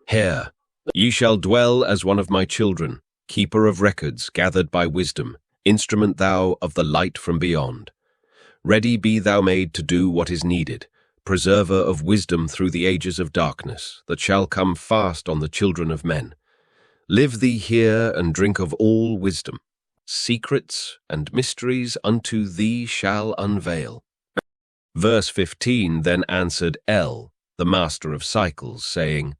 Here, ye shall dwell as one of my children, keeper of records gathered by wisdom, instrument thou of the light from beyond. Ready be thou made to do what is needed, preserver of wisdom through the ages of darkness, that shall come fast on the children of men. Live thee here and drink of all wisdom. Secrets and mysteries unto thee shall unveil. Verse 15 then answered El, the master of cycles, saying,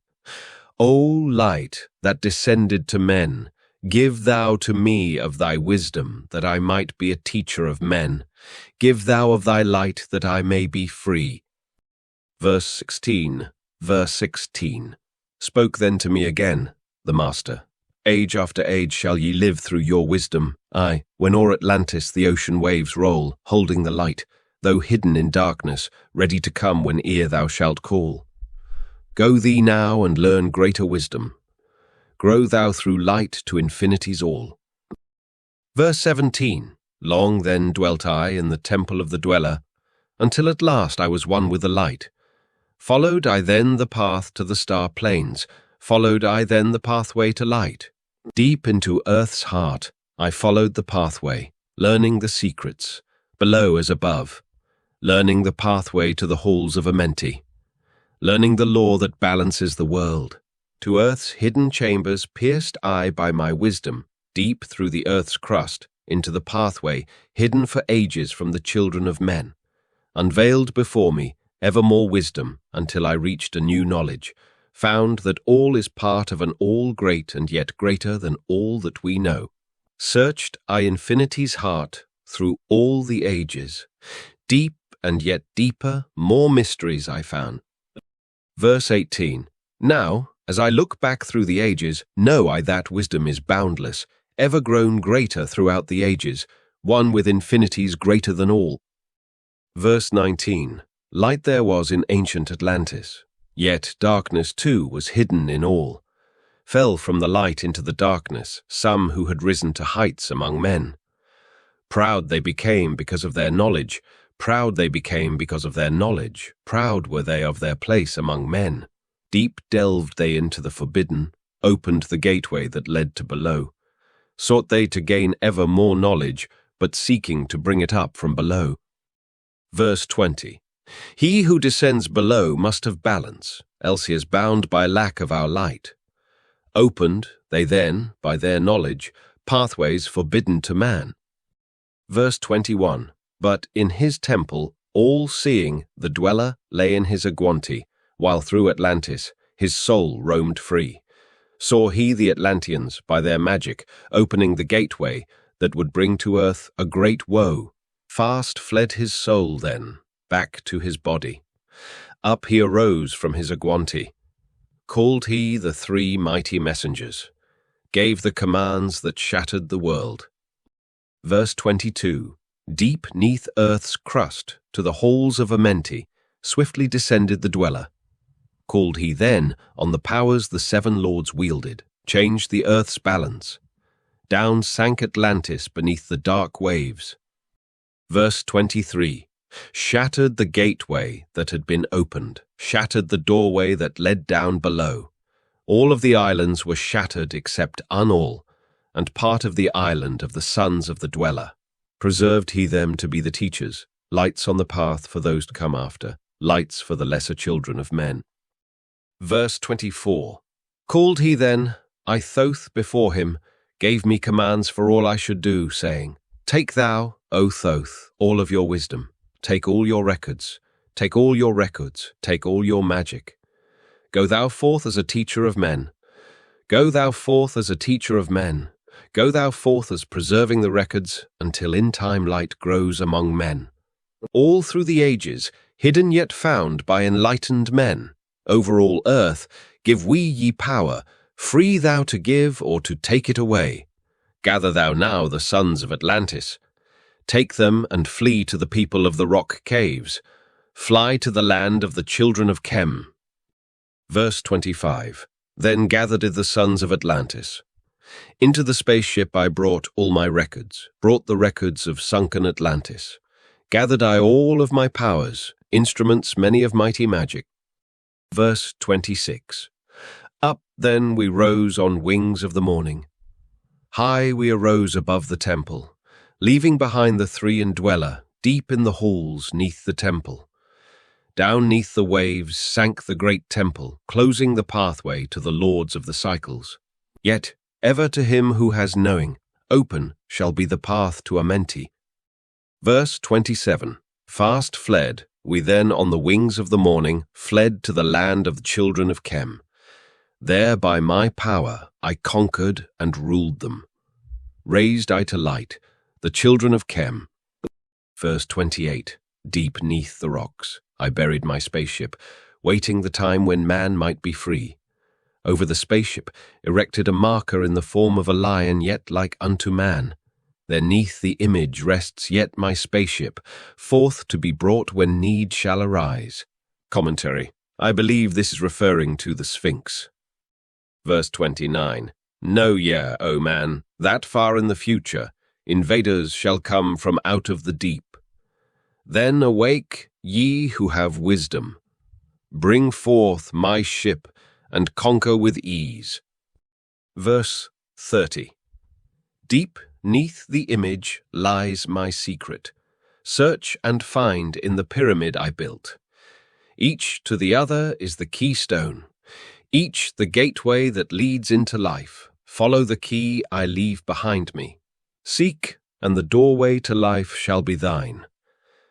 O light that descended to men, give thou to me of thy wisdom, that I might be a teacher of men. Give thou of thy light, that I may be free. Verse 16. Spoke then to me again, the master. Age after age shall ye live through your wisdom, aye, when o'er Atlantis the ocean waves roll, holding the light, though hidden in darkness, ready to come whene'er thou shalt call. Go thee now and learn greater wisdom. Grow thou through light to infinity's all. Verse 17. Long then dwelt I in the temple of the dweller, until at last I was one with the light. Followed I then the path to the star plains, followed I then the pathway to light. Deep into earth's heart I followed the pathway, learning the secrets, below as above, learning the pathway to the halls of Amenti, learning the law that balances the world. To earth's hidden chambers pierced I by my wisdom, deep through the earth's crust, into the pathway hidden for ages from the children of men. Unveiled before me ever more wisdom until I reached a new knowledge, found that all is part of an all great and yet greater than all that we know. Searched I infinity's heart through all the ages. Deep and yet deeper, more mysteries I found. Verse 18. Now, as I look back through the ages, know I that wisdom is boundless, ever grown greater throughout the ages, one with infinities greater than all. Verse 19. Light there was in ancient Atlantis, yet darkness too was hidden in all. Fell from the light into the darkness some who had risen to heights among men. Proud they became because of their knowledge, proud they became because of their knowledge, proud were they of their place among men. Deep delved they into the forbidden, opened the gateway that led to below. Sought they to gain ever more knowledge, but seeking to bring it up from below. Verse 20. He who descends below must have balance, else he is bound by lack of our light. Opened they then, by their knowledge, pathways forbidden to man. Verse 21. But in his temple, all-seeing, the dweller lay in his Aguanti, while through Atlantis his soul roamed free. Saw he the Atlanteans, by their magic, opening the gateway that would bring to earth a great woe. Fast fled his soul then, back to his body. Up he arose from his Aguanti. Called he the three mighty messengers, gave the commands that shattered the world. Verse 22. Deep neath earth's crust, to the halls of Amenti, swiftly descended the dweller. Called he then on the powers the seven lords wielded, changed the earth's balance. Down sank Atlantis beneath the dark waves. Verse 23. Shattered the gateway that had been opened, shattered the doorway that led down below. All of the islands were shattered except Unal, and part of the island of the sons of the dweller. Preserved he them to be the teachers, lights on the path for those to come after, lights for the lesser children of men. Verse 24. Called he then, I Thoth before him, gave me commands for all I should do, saying, Take thou, O Thoth, all of your wisdom, take all your records, take all your records, take all your magic. Go thou forth as a teacher of men. Go thou forth as a teacher of men. Go thou forth as preserving the records, until in time light grows among men. All through the ages, hidden yet found by enlightened men, over all earth, give we ye power, free thou to give or to take it away. Gather thou now the sons of Atlantis. Take them and flee to the people of the rock caves. Fly to the land of the children of Chem. Verse 25. Then gathered the sons of Atlantis. Into the spaceship I brought all my records, brought the records of sunken Atlantis. Gathered I all of my powers, instruments many of mighty magic. Verse 26. Up then we rose on wings of the morning. High we arose above the temple, leaving behind the three indweller, deep in the halls neath the temple. Down neath the waves sank the great temple, closing the pathway to the lords of the cycles. Yet, ever to him who has knowing, open shall be the path to Amenti. Verse 27. Fast fled, we then on the wings of the morning, fled to the land of the children of Chem. There by my power I conquered and ruled them. Raised I to light, the children of Chem. Verse 28. Deep neath the rocks, I buried my spaceship, waiting the time when man might be free. over the spaceship, erected a marker in the form of a lion, yet like unto man. Thereneath the image rests yet my spaceship, forth to be brought when need shall arise. Commentary. I believe this is referring to the Sphinx. Verse 29. Know ye, O man, that far in the future, invaders shall come from out of the deep. Then awake, ye who have wisdom. Bring forth my ship, and conquer with ease. Verse 30. Deep 'neath the image lies my secret. Search and find in the pyramid I built. Each to the other is the keystone, each the gateway that leads into life. Follow the key I leave behind me. Seek, and the doorway to life shall be thine.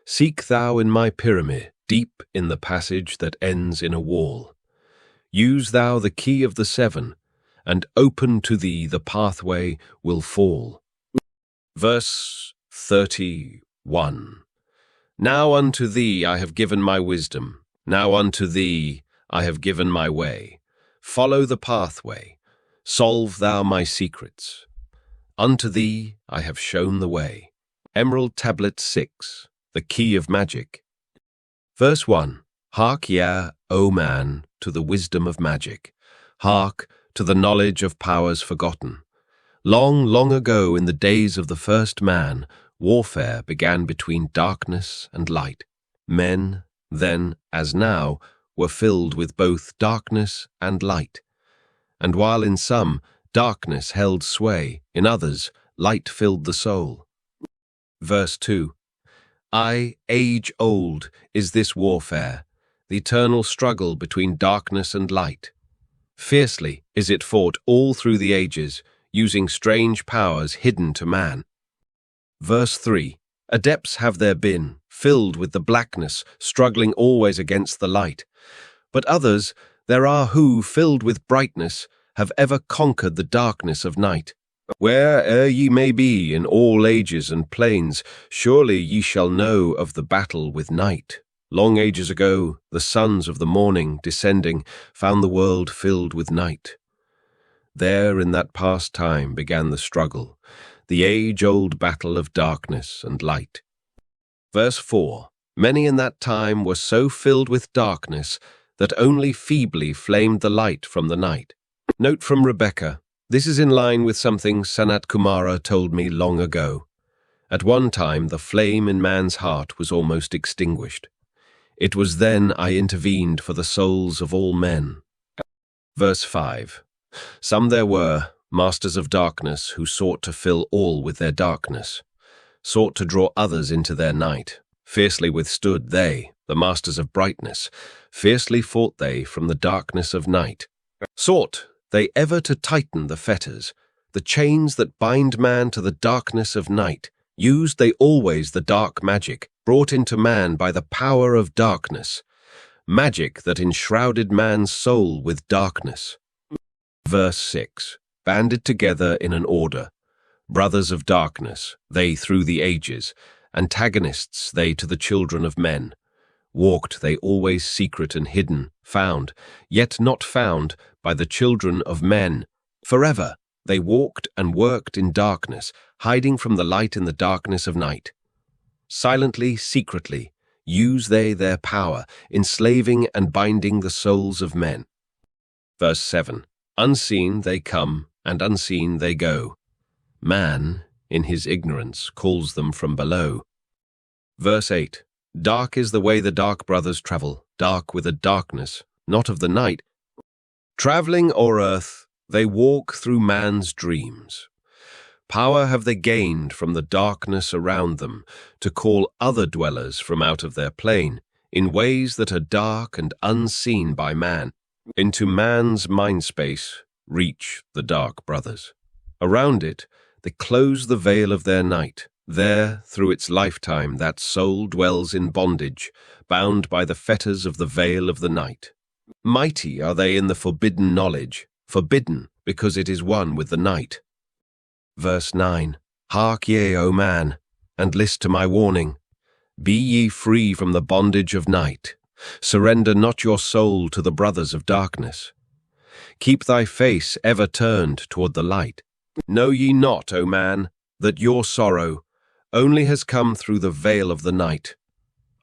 Seek thou in my pyramid, deep in the passage that ends in a wall. Use thou the key of the seven, and open to thee the pathway will fall. Verse 31. Now unto thee I have given my wisdom, now unto thee I have given my way. Follow the pathway, solve thou my secrets. Unto thee I have shown the way. Emerald Tablet 6, the Key of Magic. Verse 1. Hark ye, O man, to the wisdom of magic. Hark to the knowledge of powers forgotten. Long, long ago, in the days of the first man, warfare began between darkness and light. Men, then, as now, were filled with both darkness and light. And while in some, darkness held sway, in others, light filled the soul. Verse 2. Age-old is this warfare, the eternal struggle between darkness and light. Fiercely is it fought all through the ages, using strange powers hidden to man. Verse 3. Adepts have there been, filled with the blackness, struggling always against the light. But others there are who, filled with brightness, have ever conquered the darkness of night. Where'er ye may be in all ages and planes, surely ye shall know of the battle with night. Long ages ago, the sons of the morning, descending, found the world filled with night. There in that past time began the struggle, the age-old battle of darkness and light. Verse 4. Many in that time were so filled with darkness that only feebly flamed the light from the night. Note from Rebecca. This is in line with something Sanat Kumara told me long ago. At one time, the flame in man's heart was almost extinguished. It was then I intervened for the souls of all men. Verse 5. Some there were, masters of darkness, who sought to fill all with their darkness, sought to draw others into their night. Fiercely withstood they, the masters of brightness, fiercely fought they from the darkness of night. Sought they ever to tighten the fetters, the chains that bind man to the darkness of night. Used they always the dark magic, brought into man by the power of darkness, magic that enshrouded man's soul with darkness. Verse 6. Banded together in an order, brothers of darkness, they through the ages, antagonists they to the children of men. Walked they always secret and hidden, found, yet not found, by the children of men. Forever they walked and worked in darkness, hiding from the light in the darkness of night. Silently, secretly, use they their power, enslaving and binding the souls of men. Verse 7. Unseen they come, and unseen they go. Man, in his ignorance, calls them from below. Verse 8. Dark is the way the dark brothers travel, dark with a darkness, not of the night. Travelling o'er earth, they walk through man's dreams. Power have they gained from the darkness around them, to call other dwellers from out of their plane, in ways that are dark and unseen by man. Into man's mind space reach the dark brothers. Around it, they close the veil of their night. There, through its lifetime, that soul dwells in bondage, bound by the fetters of the veil of the night. Mighty are they in the forbidden knowledge, forbidden because it is one with the night. Verse 9. Hark ye, O man, and list to my warning. Be ye free from the bondage of night. Surrender not your soul to the brothers of darkness. Keep thy face ever turned toward the light. Know ye not, O man, that your sorrow only has come through the veil of the night?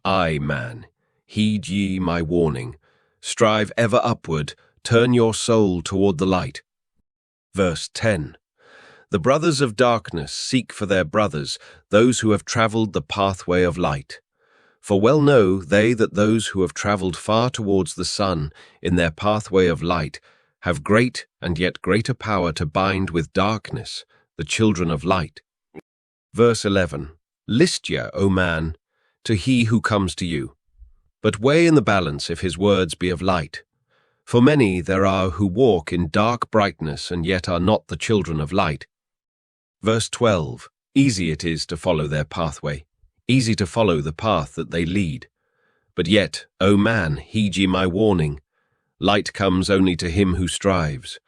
Ay, man, heed ye my warning. Strive ever upward, turn your soul toward the light. Verse 10. The brothers of darkness seek for their brothers, those who have travelled the pathway of light. For well know they that those who have travelled far towards the sun in their pathway of light have great and yet greater power to bind with darkness the children of light. Verse 11. List ye, O man, to he who comes to you, but weigh in the balance if his words be of light. For many there are who walk in dark brightness and yet are not the children of light. Verse 12. Easy it is to follow their pathway, easy to follow the path that they lead. But yet, O man, heed ye my warning. Light comes only to him who strives.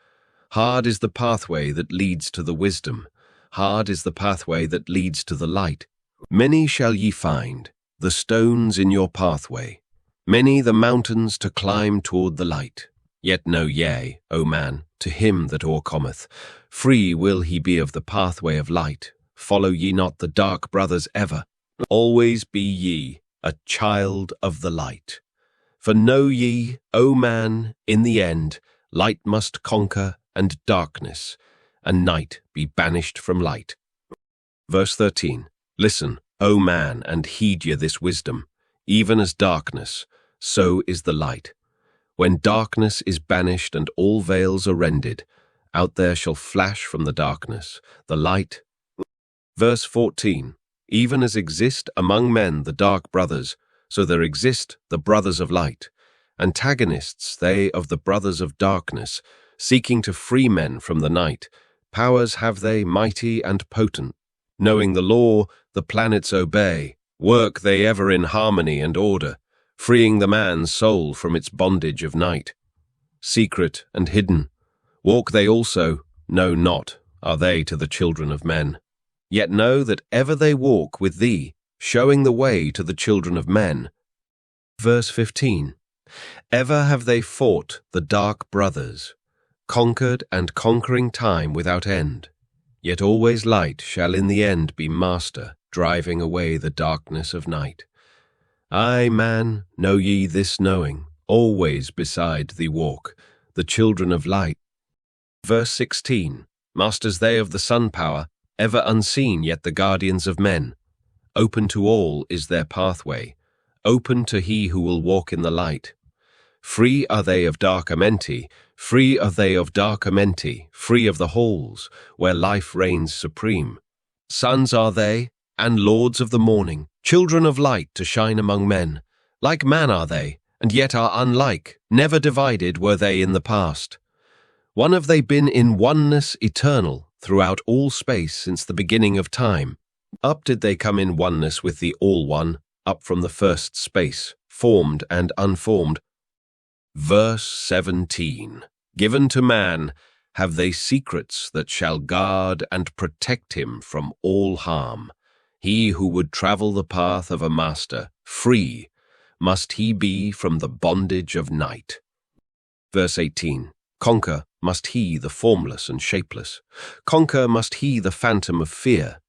Hard is the pathway that leads to the wisdom. Hard is the pathway that leads to the light. Many shall ye find, the stones in your pathway, many the mountains to climb toward the light. Yet know ye, O man, to him that o'ercometh, free will he be of the pathway of light. Follow ye not the dark brothers ever. Always be ye a child of the light. For know ye, O man, in the end, light must conquer and darkness, and night be banished from light. Verse 13. Listen, O man, and heed ye this wisdom. Even as darkness, so is the light. When darkness is banished and all veils are rended, out there shall flash from the darkness the light. Verse 14. Even as exist among men the dark brothers, so there exist the brothers of light. Antagonists they of the brothers of darkness, seeking to free men from the night. Powers have they mighty and potent. Knowing the law, the planets obey. Work they ever in harmony and order, freeing the man's soul from its bondage of night. Secret and hidden, walk they also, know not, are they to the children of men. Yet know that ever they walk with thee, showing the way to the children of men. Verse 15. Ever have they fought the dark brothers, conquered and conquering time without end. Yet always light shall in the end be master, driving away the darkness of night. Ay, man, know ye this knowing, always beside thee walk, the children of light. Verse 16. Masters they of the sun power, ever unseen yet the guardians of men. Open to all is their pathway, open to he who will walk in the light. Free are they of dark Amenti, free are they of dark Amenti, free of the halls, where life reigns supreme. Sons are they, and lords of the morning, children of light to shine among men. Like man are they, and yet are unlike, never divided were they in the past. One have they been in oneness eternal, throughout all space since the beginning of time. Up did they come in oneness with the All-One, up from the first space, formed and unformed. Verse 17. Given to man have they secrets that shall guard and protect him from all harm. He who would travel the path of a master, free, must he be from the bondage of night. Verse 18. Conquer must he the formless and shapeless. Conquer must he the phantom of fear.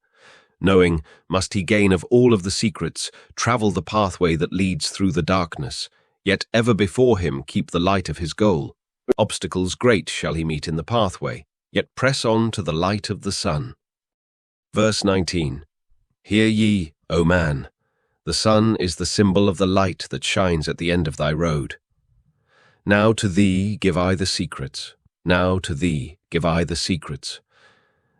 Knowing must he gain of all of the secrets, travel the pathway that leads through the darkness, yet ever before him keep the light of his goal. Obstacles great shall he meet in the pathway, yet press on to the light of the sun. Verse 19. Hear ye, O man, the sun is the symbol of the light that shines at the end of thy road. Now to thee give I the secrets, now to thee give I the secrets.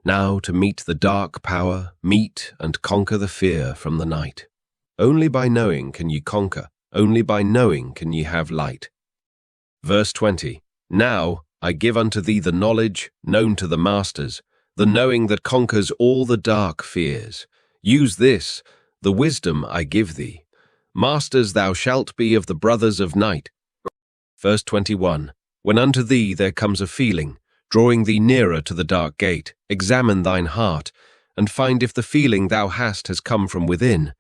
Now to meet the dark power, meet and conquer the fear from the night. Only by knowing can ye conquer, only by knowing can ye have light. Verse 20. Now I give unto thee the knowledge known to the masters, the knowing that conquers all the dark fears. Use this, the wisdom I give thee. Masters thou shalt be of the brothers of night. Verse 21. When unto thee there comes a feeling, drawing thee nearer to the dark gate, examine thine heart, and find if the feeling thou hast has come from within.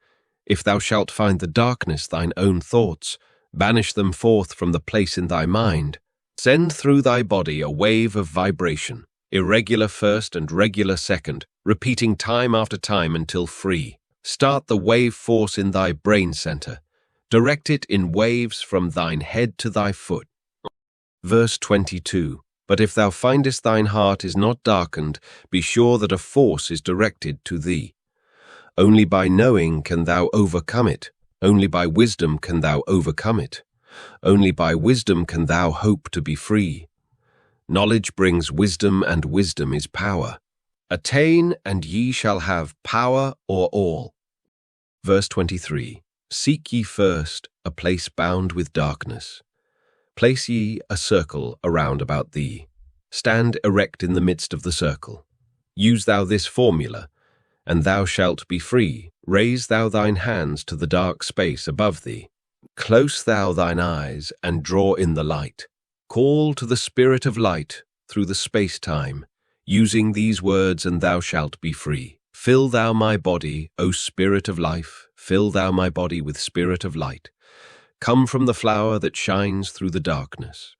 If thou shalt find the darkness thine own thoughts, banish them forth from the place in thy mind. Send through thy body a wave of vibration, irregular first and regular second, repeating time after time until free. Start the wave force in thy brain center. Direct it in waves from thine head to thy foot. Verse 22. But if thou findest thine heart is not darkened, be sure that a force is directed to thee. Only by knowing can thou overcome it. Only by wisdom can thou overcome it. Only by wisdom can thou hope to be free. Knowledge brings wisdom, and wisdom is power. Attain, and ye shall have power o'er all. Verse 23. Seek ye first a place bound with darkness. Place ye a circle around about thee. Stand erect in the midst of the circle. Use thou this formula, and thou shalt be free. Raise thou thine hands to the dark space above thee. Close thou thine eyes, and draw in the light. Call to the spirit of light through the space-time, using these words, and thou shalt be free. Fill thou my body, O spirit of life, fill thou my body with spirit of light. Come from the flower that shines through the darkness.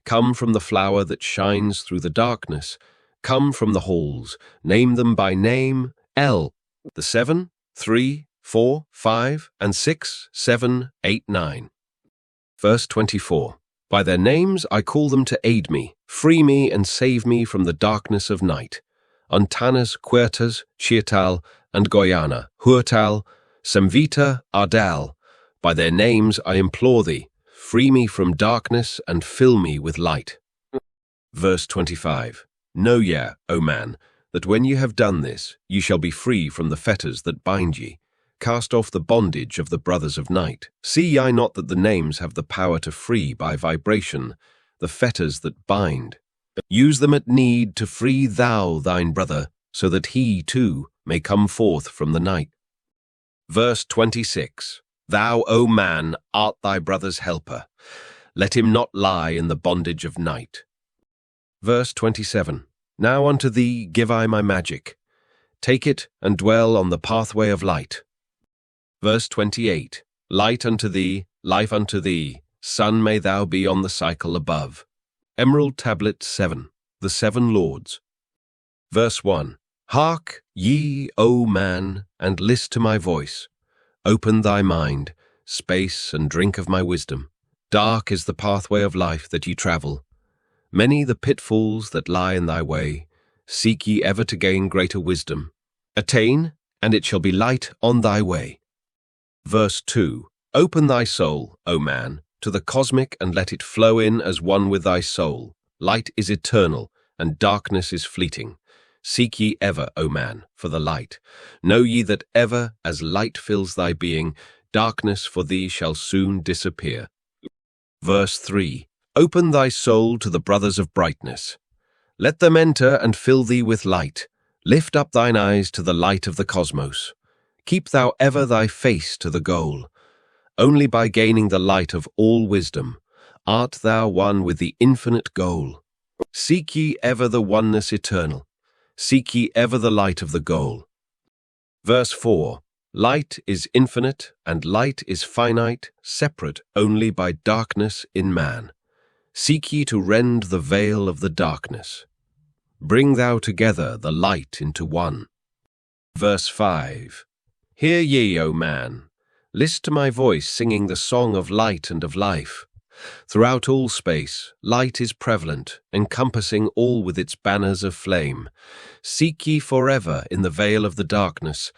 Come from the flower that shines through the darkness. Come from the halls, name them by name, L. The 7, 3, 4, 5, and 6, 7, 8, 9. Verse 24. By their names I call them to aid me, free me and save me from the darkness of night. Untanas, Quertas, Chiatal, and Goyana, Hurtal, Semvita, Ardal. By their names I implore thee, free me from darkness and fill me with light. Verse 25. Know ye, O man, that when ye have done this, ye shall be free from the fetters that bind ye. Cast off the bondage of the brothers of night. See ye not that the names have the power to free by vibration the fetters that bind? Use them at need to free thou thine brother, so that he, too, may come forth from the night. Verse 26. Thou, O man, art thy brother's helper. Let him not lie in the bondage of night. Verse 27. Now unto thee give I my magic. Take it and dwell on the pathway of light. Verse 28. Light unto thee, life unto thee, sun may thou be on the cycle above. Emerald Tablets 7, the 7 Lords. Verse 1. Hark, ye, O man, and list to my voice. Open thy mind, space, and drink of my wisdom. Dark is the pathway of life that ye travel. Many the pitfalls that lie in thy way. Seek ye ever to gain greater wisdom. Attain, and it shall be light on thy way. Verse 2. Open thy soul, O man, to the cosmic, and let it flow in as one with thy soul. Light is eternal, and darkness is fleeting. Seek ye ever, O man, for the light. Know ye that ever, as light fills thy being, darkness for thee shall soon disappear. Verse 3. Open thy soul to the brothers of brightness. Let them enter and fill thee with light. Lift up thine eyes to the light of the cosmos. Keep thou ever thy face to the goal. Only by gaining the light of all wisdom art thou one with the infinite goal. Seek ye ever the oneness eternal. Seek ye ever the light of the goal. Verse 4. Light is infinite, and light is finite, separate only by darkness in man. Seek ye to rend the veil of the darkness. Bring thou together the light into one. Verse 5. Hear ye, O man, list to my voice singing the song of light and of life. Throughout all space, light is prevalent, encompassing all with its banners of flame. Seek ye forever in the veil of the darkness.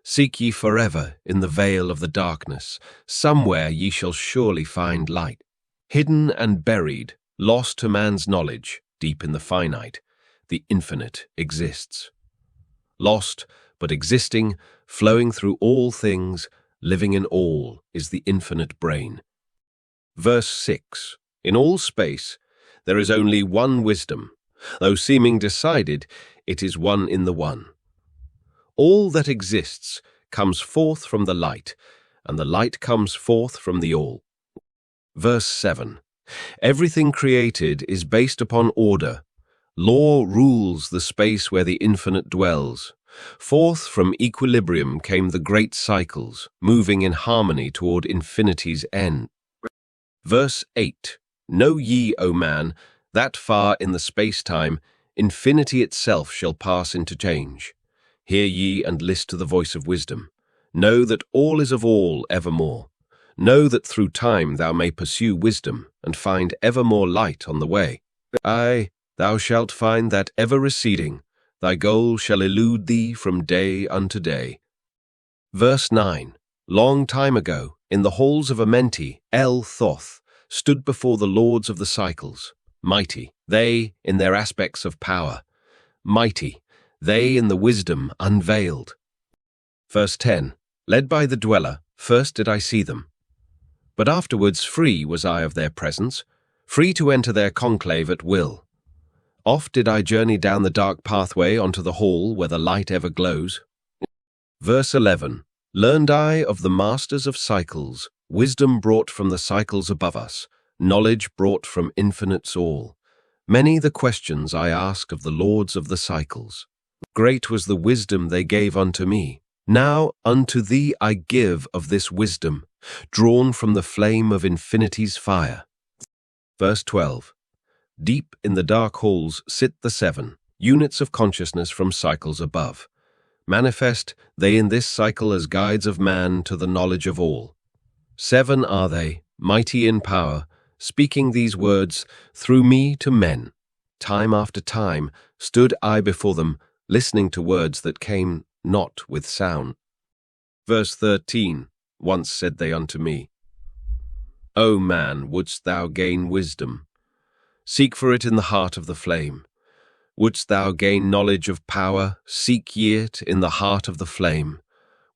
Seek ye forever in the veil of the darkness. Somewhere ye shall surely find light. Hidden and buried, lost to man's knowledge, deep in the finite, the infinite exists. Lost, but existing, flowing through all things, living in all, is the infinite brain. Verse 6. In all space, there is only one wisdom. Though seeming decided, it is one in the one. All that exists comes forth from the light, and the light comes forth from the all. Verse 7. Everything created is based upon order. Law rules the space where the infinite dwells. Forth from equilibrium came the great cycles, moving in harmony toward infinity's end. Verse 8. Know ye, O man, that far in the space-time, infinity itself shall pass into change. Hear ye and list to the voice of wisdom. Know that all is of all evermore. Know that through time thou may pursue wisdom, and find ever more light on the way. Aye, thou shalt find that ever receding, thy goal shall elude thee from day unto day. Verse 9. Long time ago, in the halls of Amenti, Thoth stood before the lords of the cycles, mighty, they in their aspects of power, mighty, they in the wisdom unveiled. Verse 10. Led by the dweller, first did I see them. But afterwards free was I of their presence, free to enter their conclave at will. Oft did I journey down the dark pathway onto the hall where the light ever glows. Verse 11. Learned I of the masters of cycles, wisdom brought from the cycles above us, knowledge brought from infinites all. Many the questions I ask of the lords of the cycles. Great was the wisdom they gave unto me. Now unto thee I give of this wisdom, drawn from the flame of infinity's fire. Verse 12. Deep in the dark halls sit the seven, units of consciousness from cycles above. Manifest they in this cycle as guides of man to the knowledge of all. Seven are they, mighty in power, speaking these words through me to men. Time after time stood I before them, listening to words that came not with sound. Verse 13. Once said they unto me, O man, wouldst thou gain wisdom? Seek for it in the heart of the flame. Wouldst thou gain knowledge of power? Seek ye it in the heart of the flame.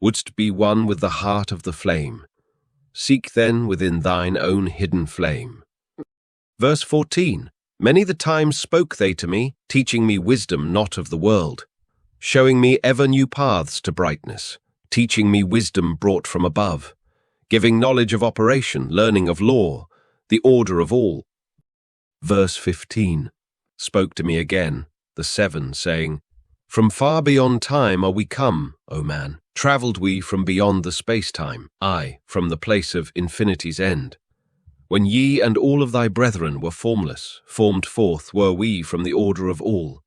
Wouldst be one with the heart of the flame? Seek then within thine own hidden flame. Verse 14. Many the times spoke they to me, teaching me wisdom not of the world, showing me ever new paths to brightness, teaching me wisdom brought from above, giving knowledge of operation, learning of law, the order of all. Verse 15. Spoke to me again, the seven, saying, From far beyond time are we come, O man. Travelled we from beyond the space-time, aye, from the place of infinity's end. When ye and all of thy brethren were formless, formed forth were we from the order of all.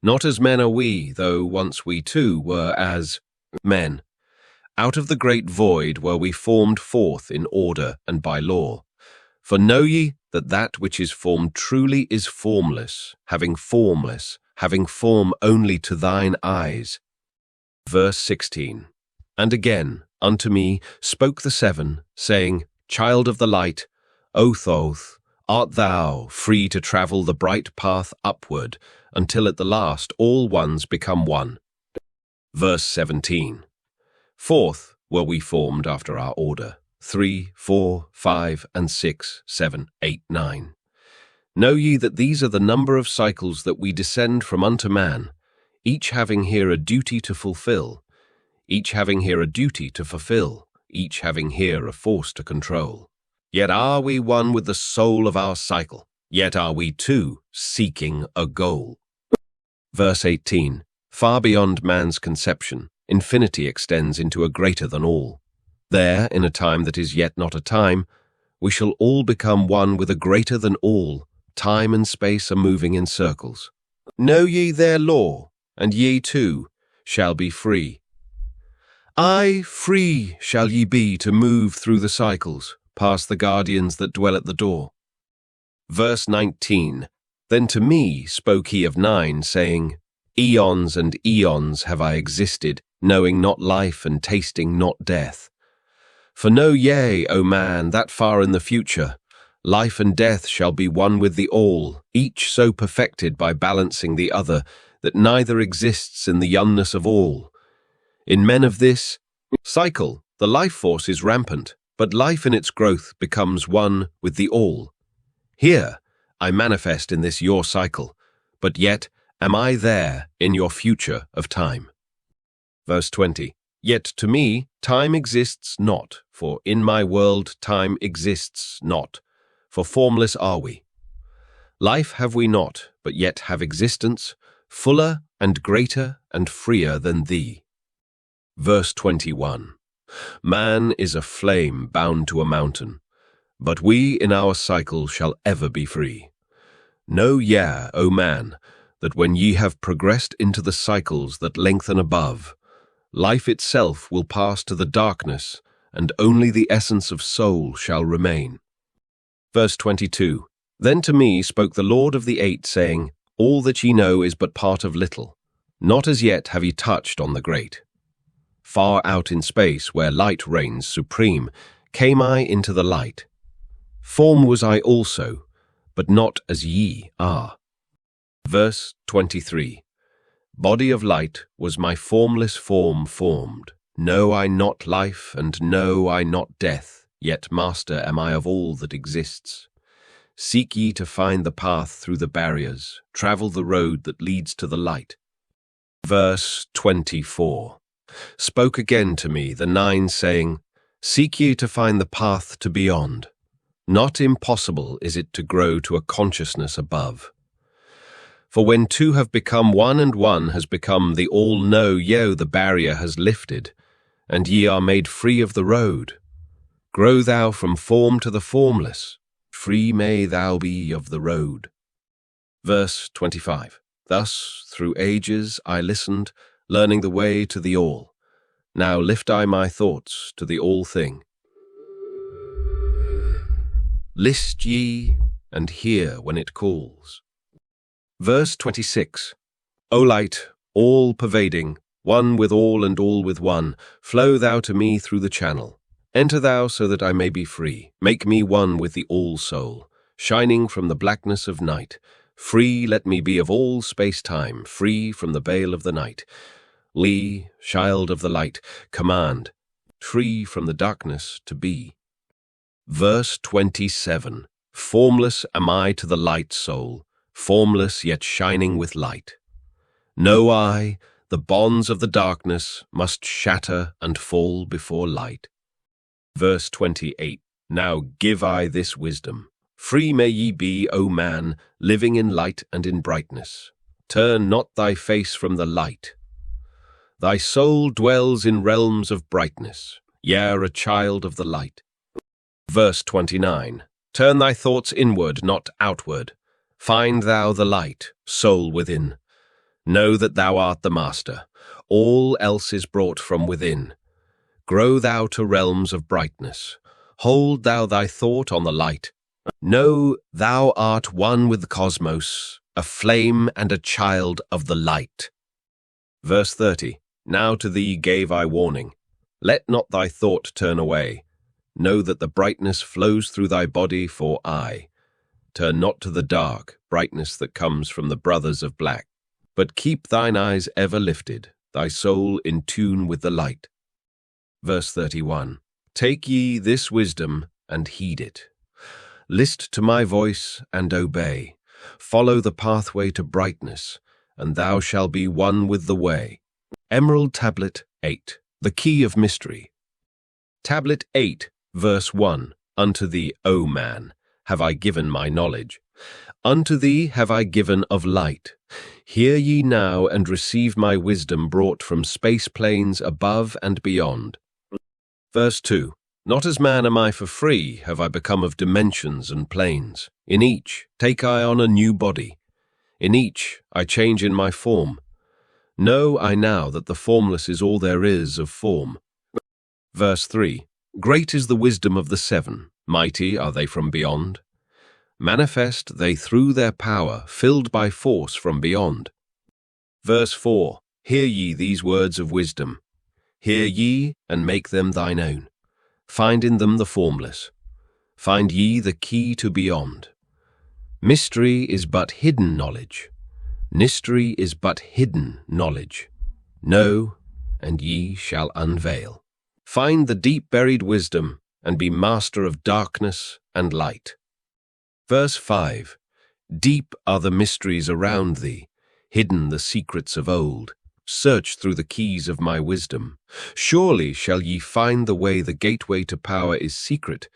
Not as men are we, though once we too were as men. Out of the great void were we formed forth in order and by law. For know ye that that which is formed truly is formless, having form only to thine eyes. Verse 16. And again unto me spoke the seven, saying, Child of the light, O Thoth, art thou free to travel the bright path upward, until at the last all ones become one. Verse 17. Fourth were we formed after our order, 3, 4, 5, and 6, 7, 8, 9. Know ye that these are the number of cycles that we descend from unto man, each having here a duty to fulfill, each having here a duty to fulfill, each having here a force to control. Yet are we one with the soul of our cycle, yet are we too seeking a goal. Verse 18. Far beyond man's conception, infinity extends into a greater than all. There, in a time that is yet not a time, we shall all become one with a greater than all. Time and space are moving in circles. Know ye their law, and ye too shall be free. Aye, free shall ye be to move through the cycles, past the guardians that dwell at the door. Verse 19. Then to me spoke he of 9, saying, Eons and eons have I existed, knowing not life and tasting not death. For know ye, O man, that far in the future, life and death shall be one with the all, each so perfected by balancing the other, that neither exists in the oneness of all. In men of this cycle, the life force is rampant, but life in its growth becomes one with the all. Here I manifest in this your cycle, but yet am I there in your future of time. Verse 20. Yet to me time exists not, for in my world time exists not, for formless are we. Life have we not, but yet have existence, fuller and greater and freer than thee. Verse 21. Man is a flame bound to a mountain, but we in our cycle shall ever be free. Know ye, O man, that when ye have progressed into the cycles that lengthen above, life itself will pass to the darkness, and only the essence of soul shall remain. Verse 22. Then to me spoke the Lord of the Eight, saying, All that ye know is but part of little. Not as yet have ye touched on the great. Far out in space, where light reigns supreme, came I into the light. Form was I also, but not as ye are. Verse 23. Body of light was my formless form formed. Know I not life, and know I not death, yet master am I of all that exists. Seek ye to find the path through the barriers, travel the road that leads to the light. Verse 24. Spoke again to me the nine, saying, Seek ye to find the path to beyond. Not impossible is it to grow to a consciousness above. For when two have become one and one has become the all-know, the barrier has lifted, and ye are made free of the road. Grow thou from form to the formless, free may thou be of the road. Verse 25. Thus through ages I listened, learning the way to the all. Now lift I my thoughts to the all-thing. List ye, and hear when it calls. Verse 26. O light, all-pervading, one with all and all with one, flow thou to me through the channel. Enter thou so that I may be free. Make me one with the all-soul, shining from the blackness of night. Free let me be of all space-time, free from the veil of the night. Lee, child of the light, command, free from the darkness to be. Verse 27. Formless am I to the light soul, formless yet shining with light. Know I, the bonds of the darkness must shatter and fall before light. Verse 28. Now give I this wisdom. Free may ye be, O man, living in light and in brightness. Turn not thy face from the light. Thy soul dwells in realms of brightness. Ye are a child of the light. Verse 29. Turn thy thoughts inward, not outward. Find thou the light, soul within. Know that thou art the master. All else is brought from within. Grow thou to realms of brightness. Hold thou thy thought on the light. Know thou art one with the cosmos, a flame and a child of the light. Verse 30. Now to thee gave I warning. Let not thy thought turn away. Know that the brightness flows through thy body, for I. Turn not to the dark, brightness that comes from the brothers of black. But keep thine eyes ever lifted, thy soul in tune with the light. Verse 31. Take ye this wisdom and heed it. List to my voice and obey. Follow the pathway to brightness, and thou shalt be one with the way. Emerald Tablet 8. The Key of Mystery. Tablet 8, verse 1. Unto thee, O man, have I given my knowledge. Unto thee have I given of light. Hear ye now and receive my wisdom brought from space planes above and beyond. Verse 2. Not as man am I for free, have I become of dimensions and planes. In each take I on a new body. In each I change in my form. Know I now that the formless is all there is of form. Verse 3. Great is the wisdom of the seven, mighty are they from beyond. Manifest they through their power, filled by force from beyond. Verse 4. Hear ye these words of wisdom. Hear ye, and make them thine own. Find in them the formless. Find ye the key to beyond. Mystery is but hidden knowledge. Mystery is but hidden knowledge. Know, and ye shall unveil. Find the deep-buried wisdom, and be master of darkness and light. Verse 5. Deep are the mysteries around thee, hidden the secrets of old. Search through the keys of my wisdom. Surely shall ye find the way. The gateway to power is secret,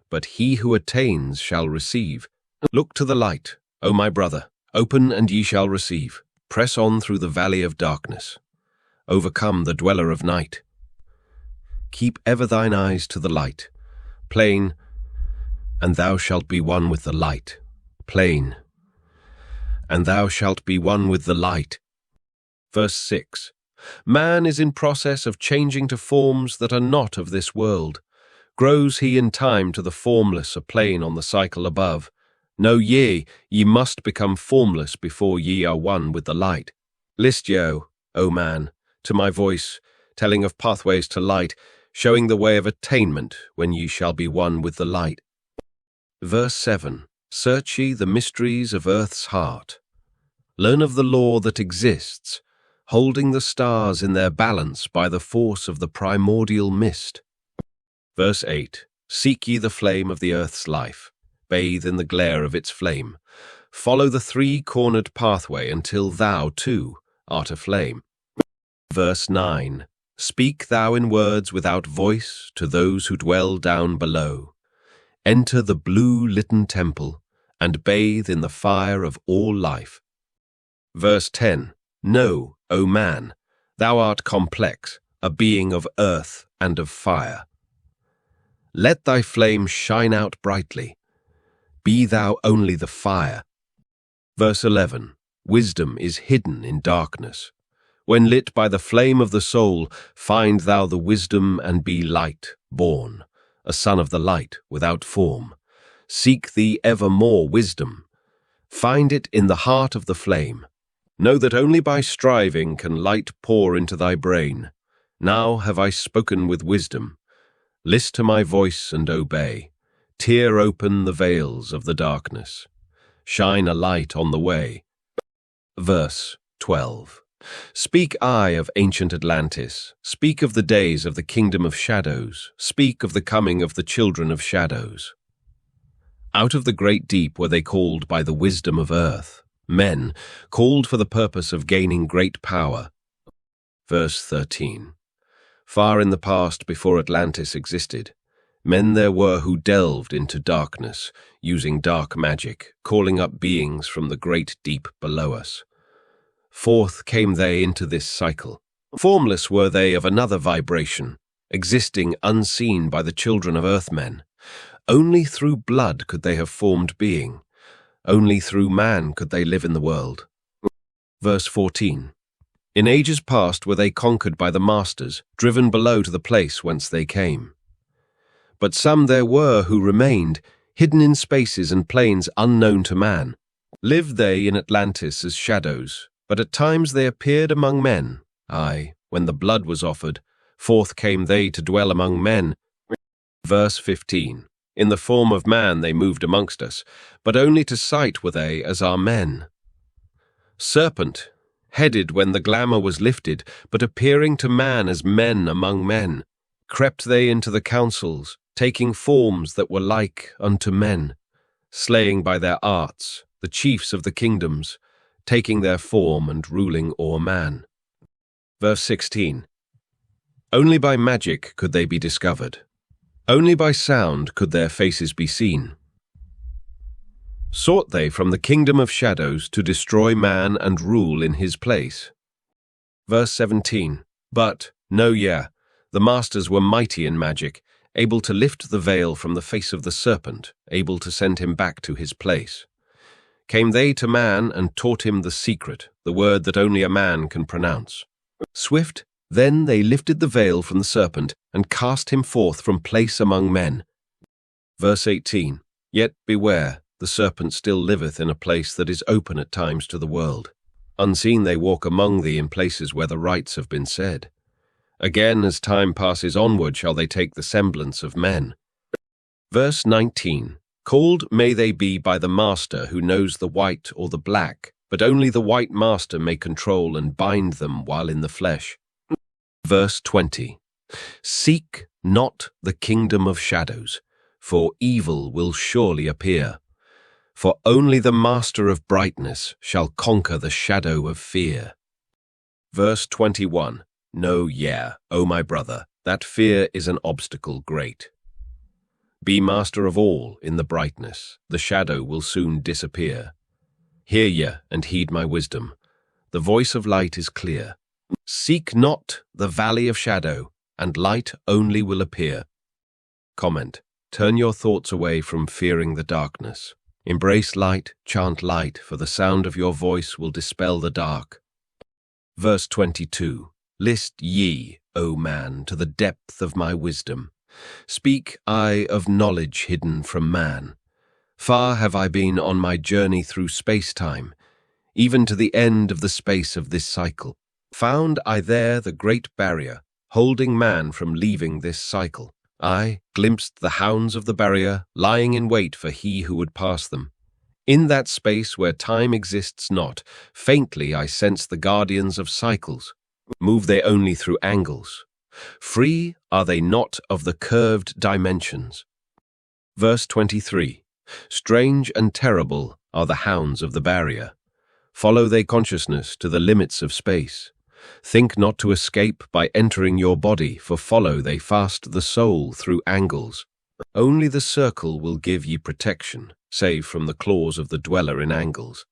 but he who attains shall receive. Look to the light, O my brother. Open, and ye shall receive. Press on through the valley of darkness. Overcome the dweller of night. Keep ever thine eyes to the light. Plain, and thou shalt be one with the light. Plain. And thou shalt be one with the light. Verse 6. Man is in process of changing to forms that are not of this world. Grows he in time to the formless a plane on the cycle above. Know ye must become formless before ye are one with the light. List yo, O man, to my voice, telling of pathways to light, showing the way of attainment when ye shall be one with the light. Verse 7. Search ye the mysteries of earth's heart. Learn of the law that exists, holding the stars in their balance by the force of the primordial mist. Verse 8. Seek ye the flame of the earth's life. Bathe in the glare of its flame. Follow the three-cornered pathway until thou, too, art aflame. Verse 9. Speak thou in words without voice to those who dwell down below. Enter the blue-litten temple and bathe in the fire of all life. Verse 10. Know, O man, thou art complex, a being of earth and of fire. Let thy flame shine out brightly. Be thou only the fire. Verse 11. Wisdom is hidden in darkness. When lit by the flame of the soul, find thou the wisdom and be light, born, a son of the light without form. Seek thee ever more wisdom. Find it in the heart of the flame. Know that only by striving can light pour into thy brain. Now have I spoken with wisdom. List to my voice and obey. Tear open the veils of the darkness. Shine a light on the way. Verse 12. Speak I of ancient Atlantis. Speak of the days of the kingdom of shadows. Speak of the coming of the children of shadows. Out of the great deep were they called by the wisdom of earth. Men, called for the purpose of gaining great power. Verse 13. Far in the past, before Atlantis existed, men there were who delved into darkness, using dark magic, calling up beings from the great deep below us. Forth came they into this cycle. Formless were they of another vibration, existing unseen by the children of earthmen. Only through blood could they have formed being. Only through man could they live in the world. Verse 14. In ages past were they conquered by the masters, driven below to the place whence they came. But some there were who remained, hidden in spaces and planes unknown to man. Lived they in Atlantis as shadows, but at times they appeared among men. Aye, when the blood was offered, forth came they to dwell among men. Verse 15. In the form of man they moved amongst us, but only to sight were they as our men. Serpent, headed when the glamour was lifted, but appearing to man as men among men, crept they into the councils, taking forms that were like unto men, slaying by their arts the chiefs of the kingdoms, taking their form and ruling o'er man. Verse 16. Only by magic could they be discovered. Only by sound could their faces be seen. Sought they from the kingdom of shadows to destroy man and rule in his place. Verse 17. But, know ye, the masters were mighty in magic, able to lift the veil from the face of the serpent, able to send him back to his place. Came they to man and taught him the secret, the word that only a man can pronounce. Swift, then they lifted the veil from the serpent and cast him forth from place among men. Verse 18. Yet beware, the serpent still liveth in a place that is open at times to the world. Unseen they walk among thee in places where the rites have been said. Again, as time passes onward, shall they take the semblance of men. Verse 19. Called may they be by the master who knows the white or the black, but only the white master may control and bind them while in the flesh. Verse 20. Seek not the kingdom of shadows, for evil will surely appear. For only the master of brightness shall conquer the shadow of fear. Verse 21. Know ye, O my brother, that fear is an obstacle great. Be master of all in the brightness, the shadow will soon disappear. Hear ye and heed my wisdom. The voice of light is clear. Seek not the valley of shadow, and light only will appear. Comment. turn your thoughts away from fearing the darkness. Embrace light, chant light, for the sound of your voice will dispel the dark. Verse 22. List ye, O man, to the depth of my wisdom. Speak I of knowledge hidden from man. Far have I been on my journey through space-time, even to the end of the space of this cycle. Found I there the great barrier, holding man from leaving this cycle. I glimpsed the hounds of the barrier, lying in wait for he who would pass them. In that space where time exists not, faintly I sense the guardians of cycles. Move they only through angles? Free are they not of the curved dimensions? Verse 23. Strange and terrible are the hounds of the barrier. Follow they consciousness to the limits of space. Think not to escape by entering your body, for follow they fast the soul through angles. Only the circle will give ye protection, save from the claws of the dweller in angles.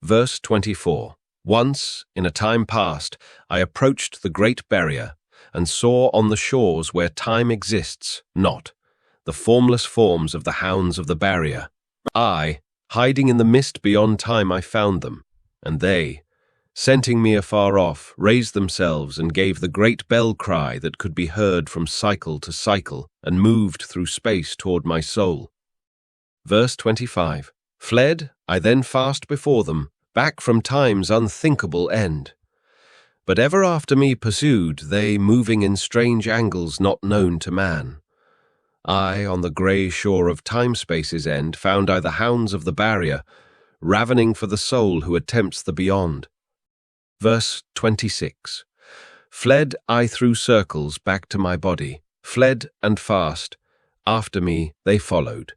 Verse 24. Once, in a time past, I approached the great barrier, and saw on the shores where time exists not, the formless forms of the hounds of the barrier. I, hiding in the mist beyond time, I found them, and they, scenting me afar off, raised themselves and gave the great bell cry that could be heard from cycle to cycle and moved through space toward my soul. Verse 25. Fled I then fast before them, back from time's unthinkable end. But ever after me pursued they, moving in strange angles not known to man. I, on the grey shore of time-space's end, found I the hounds of the barrier, ravening for the soul who attempts the beyond. Verse 26. Fled I through circles back to my body, fled and fast, after me they followed.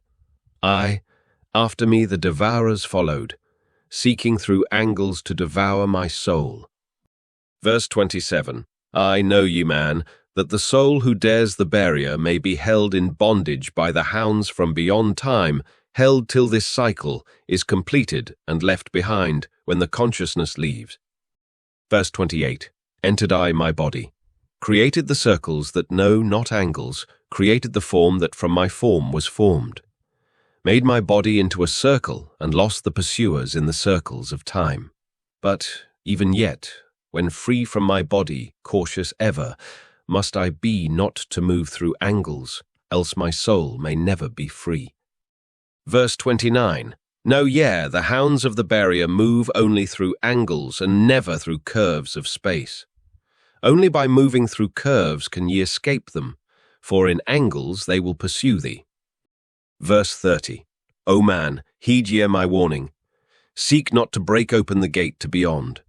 I, after me the devourers followed, seeking through angles to devour my soul. Verse 27. I know ye, man, that the soul who dares the barrier may be held in bondage by the hounds from beyond time, held till this cycle is completed and left behind when the consciousness leaves. Verse 28. Entered I my body, created the circles that know not angles, created the form that from my form was formed, made my body into a circle and lost the pursuers in the circles of time. But even yet, when free from my body, cautious ever, must I be not to move through angles, else my soul may never be free. Verse 29. Know ye, the hounds of the barrier move only through angles and never through curves of space. Only by moving through curves can ye escape them, for in angles they will pursue thee. Verse 30. O man, heed ye my warning. Seek not to break open the gate to beyond.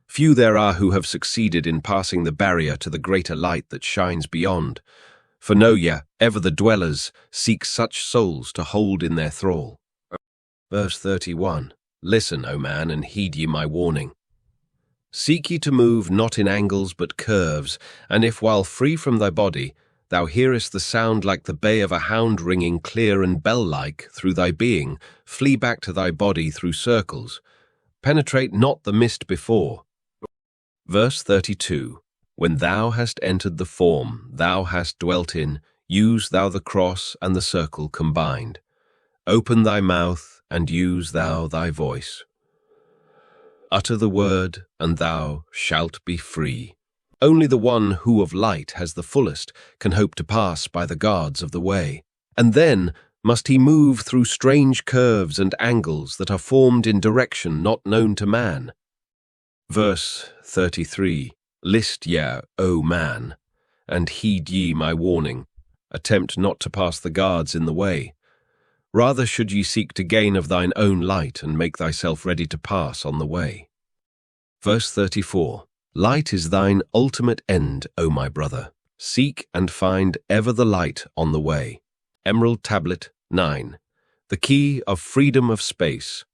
Few there are who have succeeded in passing the barrier to the greater light that shines beyond. For know ye, ever the dwellers seek such souls to hold in their thrall. Verse 31. Listen, O man, and heed ye my warning. Seek ye to move not in angles but curves, and if while free from thy body, thou hearest the sound like the bay of a hound ringing clear and bell-like through thy being, flee back to thy body through circles. Penetrate not the mist before. Verse 32. When thou hast entered the form thou hast dwelt in, use thou the cross and the circle combined. Open thy mouth and use thou thy voice. Utter the word, and thou shalt be free. Only the one who of light has the fullest can hope to pass by the guards of the way. And then must he move through strange curves and angles that are formed in direction not known to man. Verse 33. List ye, O man, and heed ye my warning. Attempt not to pass the guards in the way. Rather should ye seek to gain of thine own light and make thyself ready to pass on the way. Verse 34. Light is thine ultimate end, O my brother. Seek and find ever the light on the way. Emerald Tablet 9. The key of freedom of space.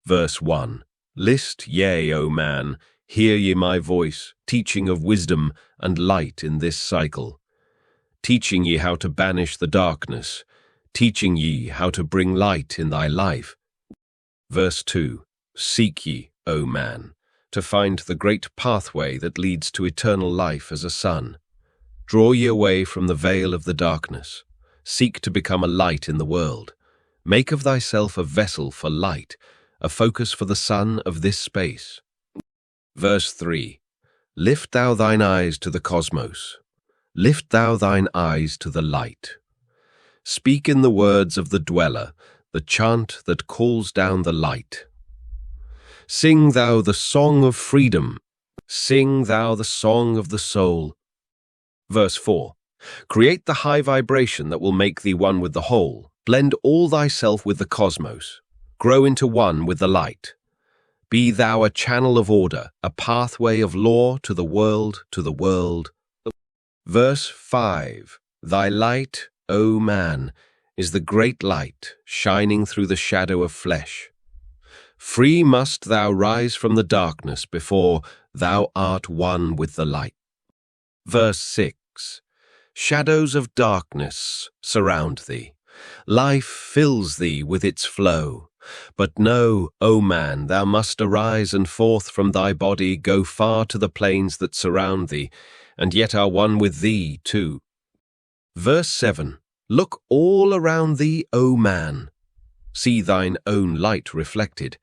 Verse 1. List ye, O man, hear ye my voice, teaching of wisdom and light in this cycle. Teaching ye how to banish the darkness, teaching ye how to bring light in thy life. Verse 2. Seek ye, O man, to find the great pathway that leads to eternal life as a son. Draw ye away from the veil of the darkness. Seek to become a light in the world. Make of thyself a vessel for light, a focus for the sun of this space. Verse 3. Lift thou thine eyes to the cosmos. Lift thou thine eyes to the light. Speak in the words of the dweller, the chant that calls down the light. Sing thou the song of freedom. Sing thou the song of the soul. Verse 4. Create the high vibration that will make thee one with the whole. Blend all thyself with the cosmos. Grow into one with the light. Be thou a channel of order, a pathway of law to the world, to the world. Verse 5. Thy light, O man, is the great light, shining through the shadow of flesh. Free must thou rise from the darkness before thou art one with the light. Verse 6. Shadows of darkness surround thee. Life fills thee with its flow. But know, O man, thou must arise and forth from thy body go far to the plains that surround thee, and yet are one with thee too. Verse 7. Look all around thee, O man. See thine own light reflected.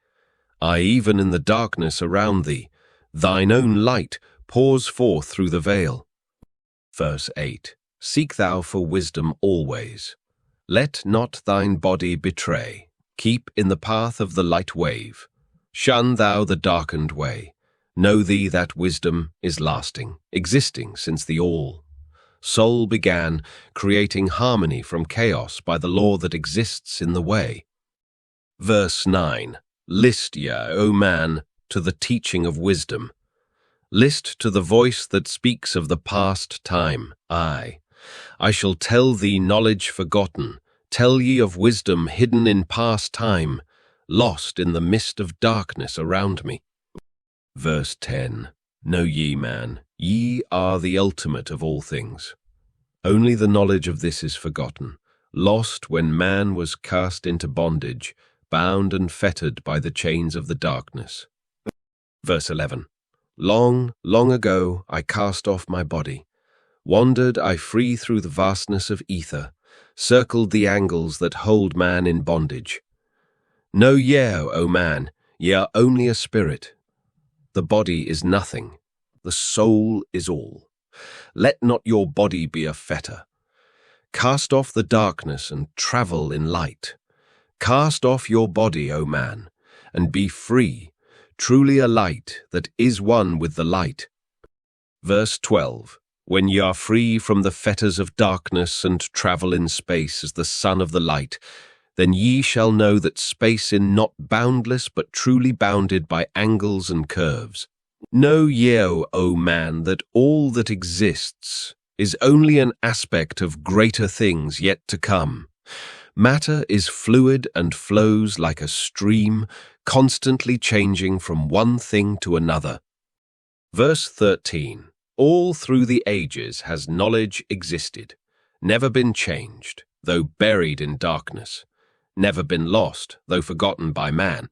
Aye, even in the darkness around thee, thine own light pours forth through the veil. Verse 8. Seek thou for wisdom always. Let not thine body betray. Keep in the path of the light wave. Shun thou the darkened way. Know thee that wisdom is lasting, existing since the all. Soul began, creating harmony from chaos by the law that exists in the way. Verse 9. List ye, O man, to the teaching of wisdom. List to the voice that speaks of the past time. Aye, I shall tell thee knowledge forgotten, tell ye of wisdom hidden in past time, lost in the mist of darkness around me. Verse 10. Know ye, man, ye are the ultimate of all things. Only the knowledge of this is forgotten, lost when man was cast into bondage, bound and fettered by the chains of the darkness. Verse 11. Long, long ago I cast off my body. Wandered I free through the vastness of ether, circled the angles that hold man in bondage. Know ye, O man, ye are only a spirit. The body is nothing, the soul is all. Let not your body be a fetter. Cast off the darkness and travel in light. Cast off your body, O man, and be free, truly a light that is one with the light. Verse 12. When ye are free from the fetters of darkness and travel in space as the son of the light, then ye shall know that space is not boundless but truly bounded by angles and curves. Know ye, O man, that all that exists is only an aspect of greater things yet to come. Matter is fluid and flows like a stream, constantly changing from one thing to another. Verse 13. All through the ages has knowledge existed, never been changed, though buried in darkness, never been lost, though forgotten by man.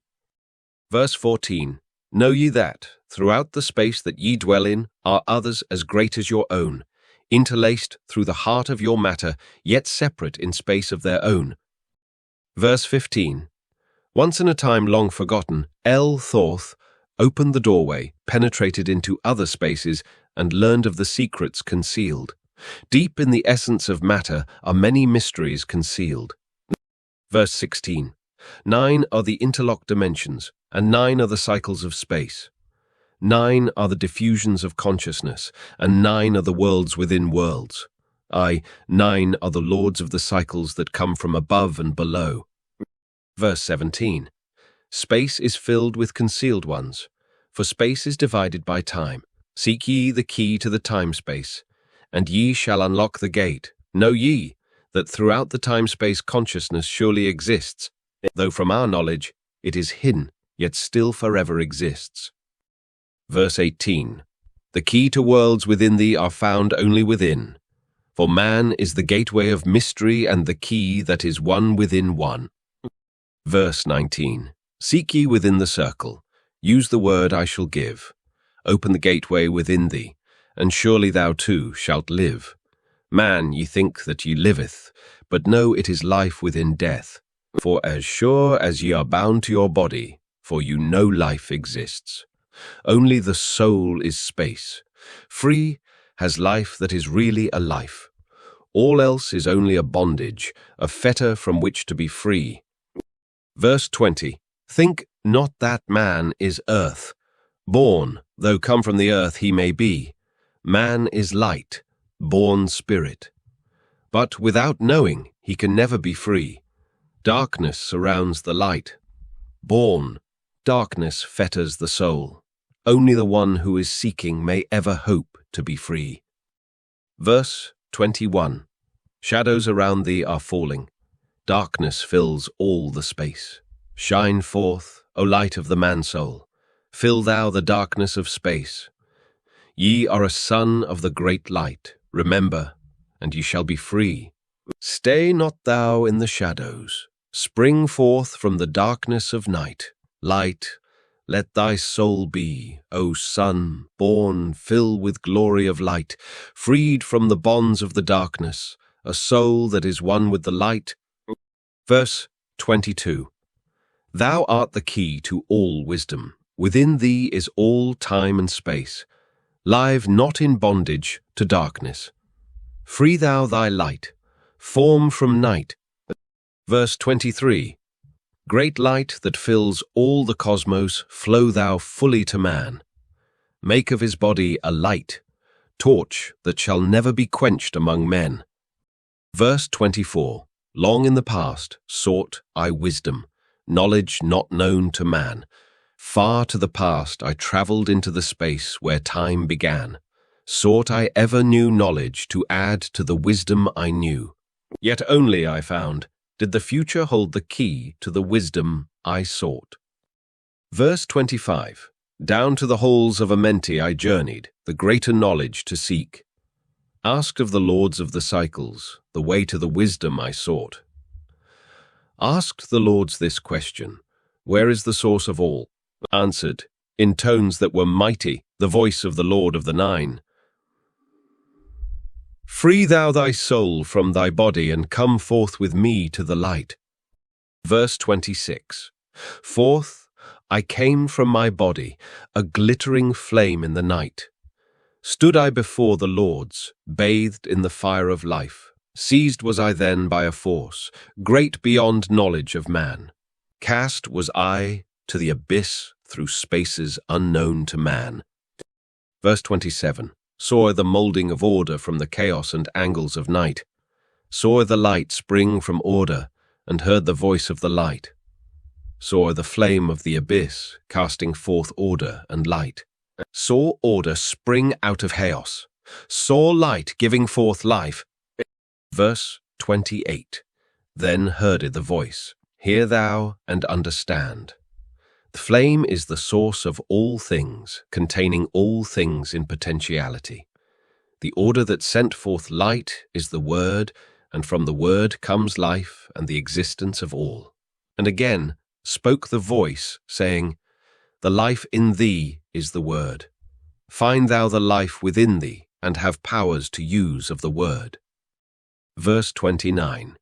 Verse 14. Know ye that, throughout the space that ye dwell in, are others as great as your own, interlaced through the heart of your matter, yet separate in space of their own. Verse 15. Once in a time long forgotten, Thoth opened the doorway, penetrated into other spaces, and learned of the secrets concealed. Deep in the essence of matter are many mysteries concealed. Verse 16. 9 are the interlocked dimensions, and 9 are the cycles of space. 9 are the diffusions of consciousness, and 9 are the worlds within worlds. Aye, 9 are the lords of the cycles that come from above and below. Verse 17. Space is filled with concealed ones, for space is divided by time. Seek ye the key to the time-space, and ye shall unlock the gate. Know ye that throughout the time-space consciousness surely exists, though from our knowledge it is hidden, yet still forever exists. Verse 18. The key to worlds within thee are found only within, for man is the gateway of mystery and the key that is one within one. Verse 19. Seek ye within the circle, use the word I shall give. Open the gateway within thee, and surely thou too shalt live. Man, ye think that ye liveth, but know it is life within death. For as sure as ye are bound to your body, for you know life exists. Only the soul is space. Free has life that is really a life. All else is only a bondage, a fetter from which to be free. Verse 20. Think not that man is earth. Born, though come from the earth he may be. Man is light, born spirit. But without knowing, he can never be free. Darkness surrounds the light. Born, darkness fetters the soul. Only the one who is seeking may ever hope to be free. Verse 21. Shadows around thee are falling. Darkness fills all the space. Shine forth, O light of the man-soul. Fill thou the darkness of space. Ye are a son of the great light. Remember, and ye shall be free. Stay not thou in the shadows. Spring forth from the darkness of night. Light, let thy soul be, O sun, born, fill with glory of light, freed from the bonds of the darkness, a soul that is one with the light. Verse 22. Thou art the key to all wisdom. Within thee is all time and space. Live not in bondage to darkness. Free thou thy light. Form from night. Verse 23. Great light that fills all the cosmos, flow thou fully to man. Make of his body a light, torch that shall never be quenched among men. Verse 24. Long in the past sought I wisdom, knowledge not known to man. Far to the past I travelled into the space where time began. Sought I ever new knowledge to add to the wisdom I knew. Yet only, I found, did the future hold the key to the wisdom I sought. Verse 25. Down to the halls of Amenti I journeyed, the greater knowledge to seek. Asked of the lords of the cycles, the way to the wisdom I sought. Asked the lords this question, where is the source of all? Answered, in tones that were mighty, the voice of the Lord of the Nine. Free thou thy soul from thy body and come forth with me to the light. Verse 26. Forth I came from my body, a glittering flame in the night. Stood I before the lords, bathed in the fire of life. Seized was I then by a force, great beyond knowledge of man. Cast was I to the abyss through spaces unknown to man. Verse 27. Saw the moulding of order from the chaos and angles of night. Saw the light spring from order, and heard the voice of the light. Saw the flame of the abyss, casting forth order and light. Saw order spring out of chaos. Saw light giving forth life. Verse 28. Then hearded the voice, hear thou and understand. The flame is the source of all things, containing all things in potentiality. The order that sent forth light is the Word, and from the Word comes life and the existence of all. And again spoke the voice, saying, the life in thee is the Word. Find thou the life within thee, and have powers to use of the Word. Verse 29.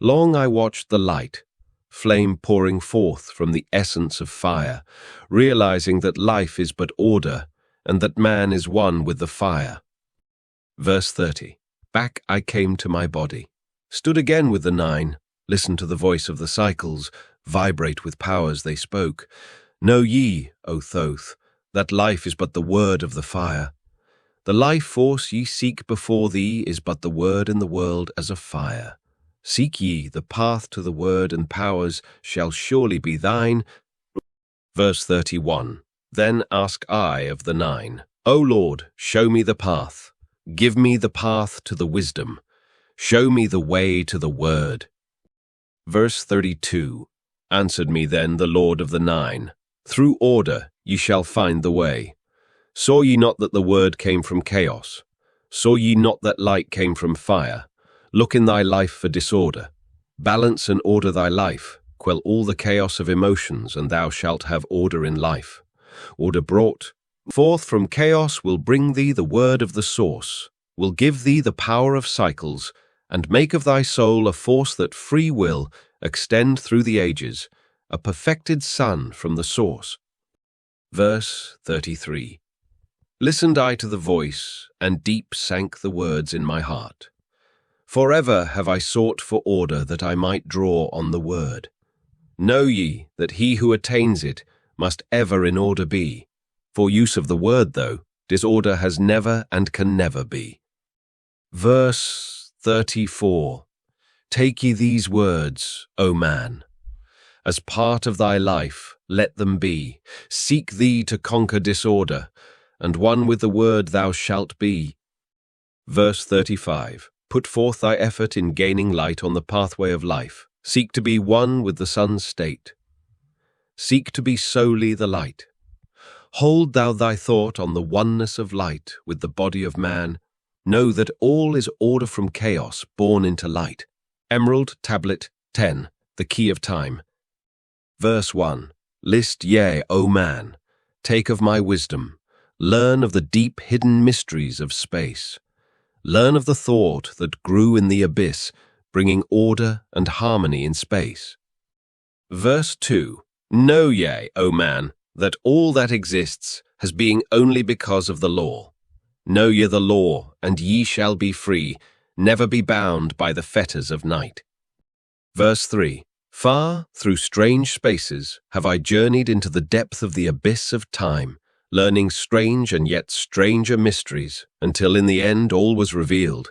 Long I watched the light, flame pouring forth from the essence of fire, realizing that life is but order, and that man is one with the fire. Verse 30. Back I came to my body, stood again with the Nine, listened to the voice of the cycles, vibrate with powers they spoke. Know ye, O Thoth, that life is but the word of the fire. The life force ye seek before thee is but the word in the world as a fire. Seek ye the path to the word, and powers shall surely be thine. Verse 31. Then ask I of the Nine, O Lord, show me the path. Give me the path to the wisdom. Show me the way to the word. Verse 32. Answered me then the Lord of the Nine, through order ye shall find the way. Saw ye not that the word came from chaos? Saw ye not that light came from fire? Look in thy life for disorder. Balance and order thy life. Quell all the chaos of emotions, and thou shalt have order in life. Order brought forth from chaos will bring thee the word of the source, will give thee the power of cycles, and make of thy soul a force that free will extend through the ages, a perfected sun from the source. Verse 33. Listened I to the voice, and deep sank the words in my heart. Forever have I sought for order that I might draw on the word. Know ye that he who attains it must ever in order be. For use of the word, though, disorder has never and can never be. Verse 34. Take ye these words, O man. As part of thy life, let them be. Seek thee to conquer disorder, and one with the word thou shalt be. Verse 35. Put forth thy effort in gaining light on the pathway of life. Seek to be one with the sun's state. Seek to be solely the light. Hold thou thy thought on the oneness of light with the body of man. Know that all is order from chaos born into light. Emerald Tablet 10, the key of time. Verse 1. List ye, O man, take of my wisdom, learn of the deep hidden mysteries of space. Learn of the thought that grew in the abyss, bringing order and harmony in space. Verse 2. Know ye, O man, that all that exists has being only because of the law. Know ye the law, and ye shall be free, never be bound by the fetters of night. Verse 3. Far, through strange spaces, have I journeyed into the depth of the abyss of time, learning strange and yet stranger mysteries, until in the end all was revealed.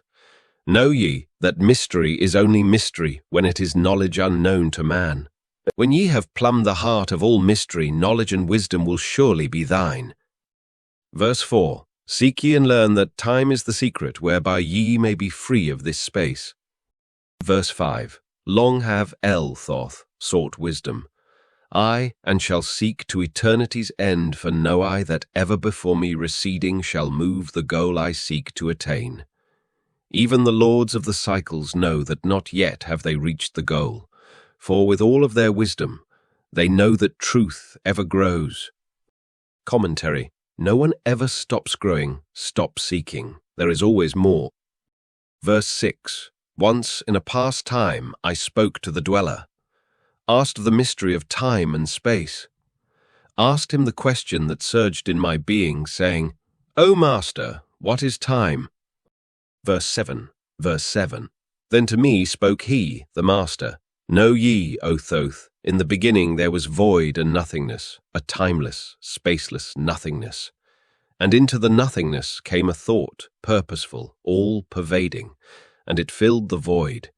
Know ye that mystery is only mystery when it is knowledge unknown to man. When ye have plumbed the heart of all mystery, knowledge and wisdom will surely be thine. Verse 4. Seek ye and learn that time is the secret whereby ye may be free of this space. Verse 5. Long have Thoth sought wisdom. I, and shall seek to eternity's end, for know I that ever before me receding shall move the goal I seek to attain. Even the lords of the cycles know that not yet have they reached the goal, for with all of their wisdom, they know that truth ever grows. Commentary. No one ever stops growing, stops seeking. There is always more. Verse 6. Once in a past time I spoke to the dweller, asked the mystery of time and space, asked him the question that surged in my being, saying, O Master, what is time? Verse 7. Then to me spoke he, the Master, Know ye, O Thoth, in the beginning there was void and nothingness, a timeless, spaceless nothingness. And into the nothingness came a thought, purposeful, all-pervading, and it filled the void.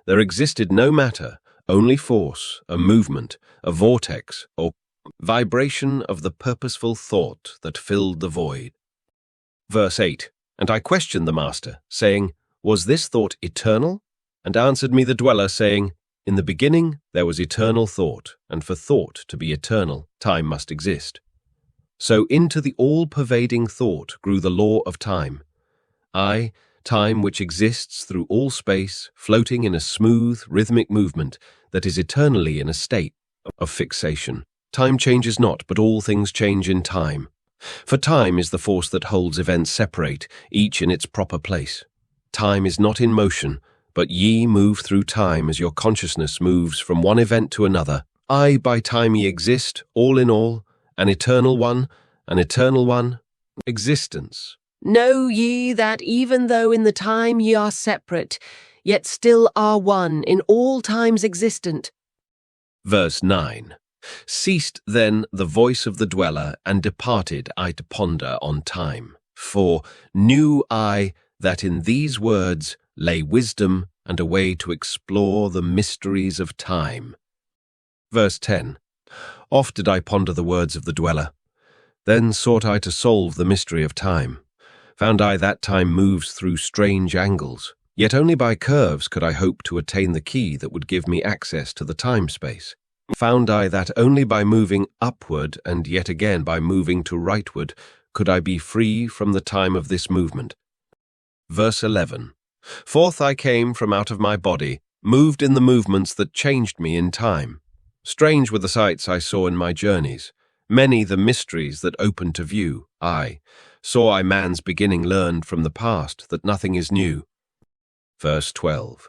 There existed no matter, only force, a movement, a vortex, or vibration of the purposeful thought that filled the void. Verse 8. And I questioned the Master, saying, Was this thought eternal? And answered me the dweller, saying, In the beginning there was eternal thought, and for thought to be eternal, time must exist. So into the all-pervading thought grew the law of time. Time which exists through all space, floating in a smooth, rhythmic movement that is eternally in a state of fixation. Time changes not, but all things change in time. For time is the force that holds events separate, each in its proper place. Time is not in motion, but ye move through time as your consciousness moves from one event to another. By time ye exist, all in all, an eternal one, existence. Know ye that even though in the time ye are separate, yet still are one in all times existent. Verse 9. Ceased then the voice of the dweller, and departed I to ponder on time. For knew I that in these words lay wisdom and a way to explore the mysteries of time. Verse 10. Oft did I ponder the words of the dweller. Then sought I to solve the mystery of time. Found I that time moves through strange angles, yet only by curves could I hope to attain the key that would give me access to the time-space. Found I that only by moving upward and yet again by moving to rightward could I be free from the time of this movement. Verse 11. Forth I came from out of my body, moved in the movements that changed me in time. Strange were the sights I saw in my journeys, many the mysteries that opened to view. Saw I man's beginning learned from the past that nothing is new. Verse 12.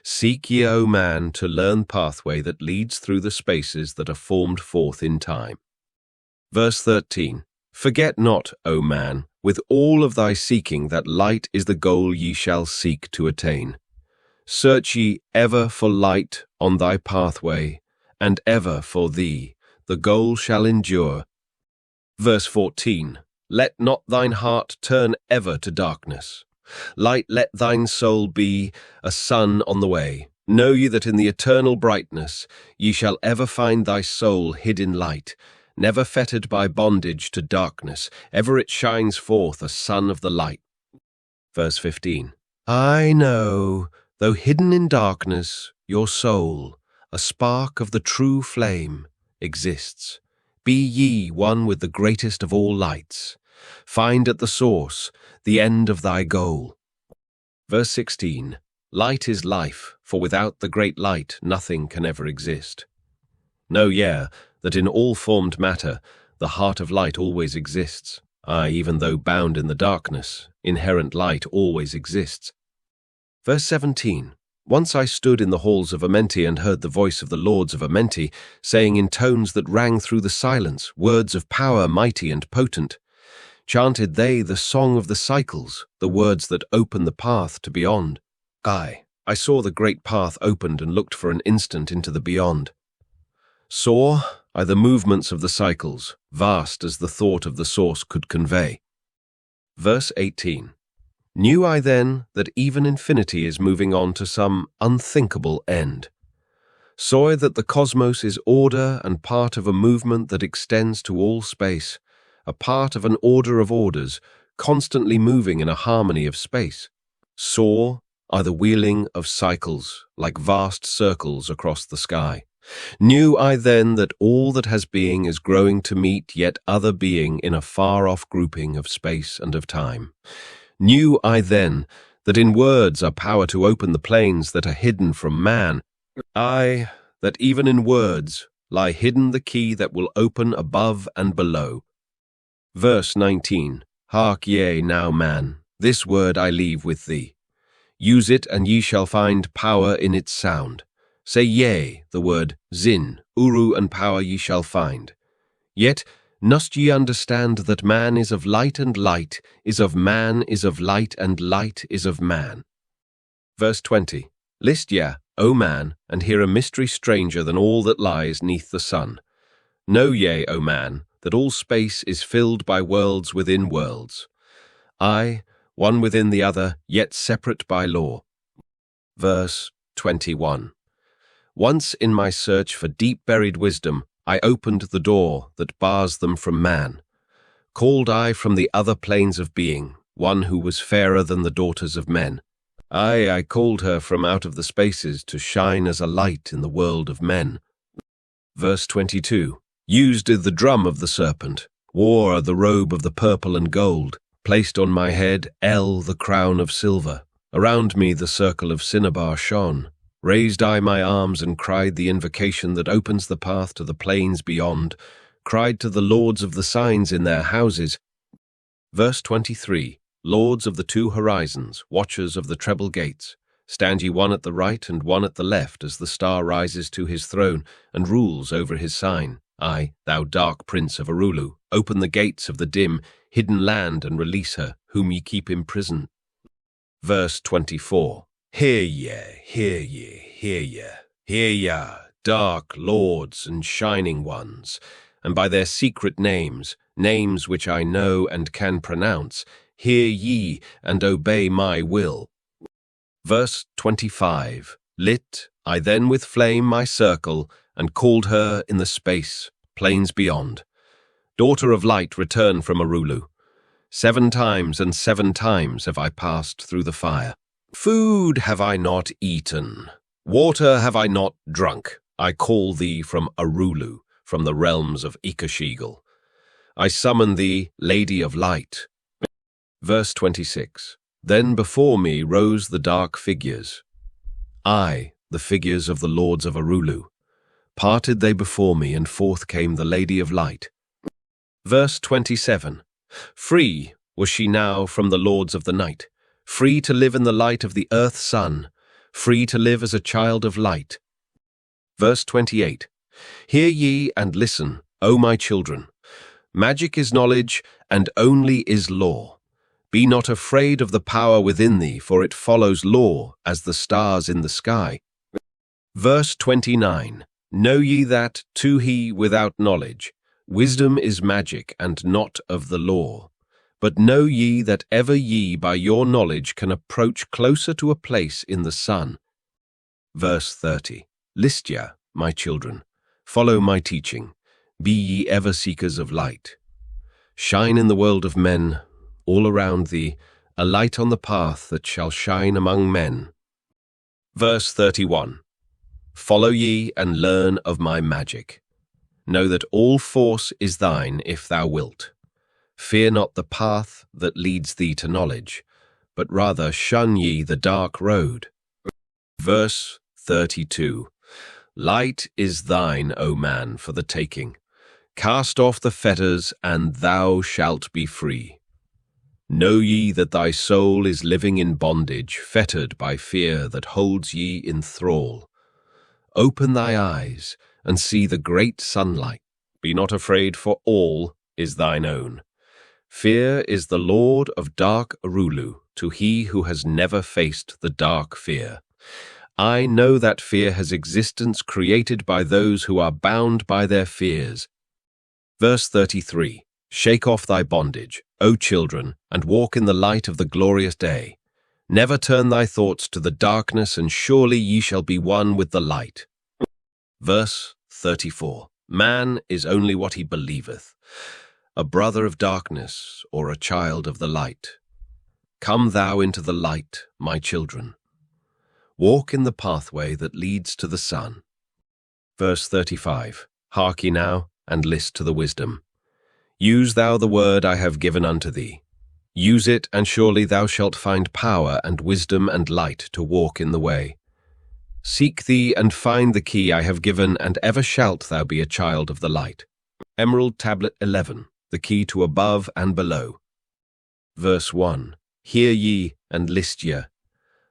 Seek ye, O man, to learn pathway that leads through the spaces that are formed forth in time. Verse 13. Forget not, O man, with all of thy seeking that light is the goal ye shall seek to attain. Search ye ever for light on thy pathway, and ever for thee the goal shall endure. Verse 14. Let not thine heart turn ever to darkness. Light let thine soul be, a sun on the way. Know ye that in the eternal brightness ye shall ever find thy soul hid in light, never fettered by bondage to darkness, ever it shines forth a sun of the light. Verse 15. I know, though hidden in darkness, your soul, a spark of the true flame, exists. Be ye one with the greatest of all lights. Find at the source the end of thy goal. Verse 16. Light is life, for without the great light nothing can ever exist. Know ye that in all formed matter the heart of light always exists. Aye, even though bound in the darkness, inherent light always exists. Verse 17. Once I stood in the halls of Amenti and heard the voice of the lords of Amenti, saying in tones that rang through the silence, words of power mighty and potent. Chanted they the song of the cycles, the words that open the path to beyond. Aye, I saw the great path opened and looked for an instant into the beyond. Saw I the movements of the cycles, vast as the thought of the source could convey. Verse 18. Knew I then that even infinity is moving on to some unthinkable end. Saw I that the cosmos is order and part of a movement that extends to all space, a part of an order of orders, constantly moving in a harmony of space. Saw I the wheeling of cycles, like vast circles across the sky. Knew I then that all that has being is growing to meet yet other being in a far-off grouping of space and of time. Knew I then that in words are power to open the planes that are hidden from man. Aye, that even in words lie hidden the key that will open above and below. Verse 19. Hark ye now, man, this word I leave with thee. Use it, and ye shall find power in its sound. Say yea, the word zin, uru, and power ye shall find. Yet must ye understand that man is of light, and light is of man, is of light, and light is of man. Verse 20. List ye, O man, and hear a mystery stranger than all that lies neath the sun. Know ye, O man, that all space is filled by worlds within worlds. Aye, one within the other, yet separate by law. Verse 21. Once in my search for deep-buried wisdom, I opened the door that bars them from man. Called I from the other planes of being, one who was fairer than the daughters of men. Aye, I called her from out of the spaces to shine as a light in the world of men. Verse 22. Used the drum of the serpent, wore the robe of the purple and gold, placed on my head the crown of silver. Around me the circle of cinnabar shone. Raised I my arms and cried the invocation that opens the path to the plains beyond, cried to the lords of the signs in their houses. Verse 23. Lords of the two horizons, watchers of the treble gates, stand ye one at the right and one at the left as the star rises to his throne and rules over his sign. Aye, thou dark prince of Arulu, open the gates of the dim, hidden land and release her, whom ye keep imprisoned. Verse 24. Hear ye, hear ye, hear ye, hear ye, dark lords and shining ones, and by their secret names, names which I know and can pronounce, hear ye and obey my will. Verse 25. Lit I then with flame my circle, and called her in the space, plains beyond. Daughter of light, return from Arulu. 7 times and 7 times have I passed through the fire. Food have I not eaten, water have I not drunk. I call thee from Arulu, from the realms of Ikashigal. I summon thee, Lady of Light. Verse 26. Then before me rose the dark figures. I, the figures of the lords of Arulu. Parted they before me, and forth came the Lady of Light. Verse 27. Free was she now from the lords of the night. free to live in the light of the earth sun, free to live as a child of light. Verse 28. Hear ye and listen, O my children. Magic is knowledge, and only is law. Be not afraid of the power within thee, for it follows law as the stars in the sky. Verse 29. Know ye that, to he without knowledge, wisdom is magic and not of the law. But know ye that ever ye by your knowledge can approach closer to a place in the sun. Verse 30. List ye, my children, follow my teaching, be ye ever seekers of light. Shine in the world of men, all around thee, a light on the path that shall shine among men. Verse 31. Follow ye and learn of my magic. Know that all force is thine if thou wilt. Fear not the path that leads thee to knowledge, but rather shun ye the dark road. Verse 32. Light is thine, O man, for the taking. Cast off the fetters, and thou shalt be free. Know ye that thy soul is living in bondage, fettered by fear that holds ye in thrall. Open thy eyes, and see the great sunlight. Be not afraid, for all is thine own. Fear is the lord of dark Arulu, to he who has never faced the dark fear. I know that fear has existence created by those who are bound by their fears. Verse 33. Shake off thy bondage, O children, and walk in the light of the glorious day. Never turn thy thoughts to the darkness, and surely ye shall be one with the light. Verse 34. Man is only what he believeth, a brother of darkness, or a child of the light. Come thou into the light, my children. Walk in the pathway that leads to the sun. Verse 35. Hark ye now, and list to the wisdom. Use thou the word I have given unto thee. Use it, and surely thou shalt find power and wisdom and light to walk in the way. Seek thee and find the key I have given, and ever shalt thou be a child of the light. Emerald Tablet 11, the key to above and below. Verse 1. Hear ye and list ye,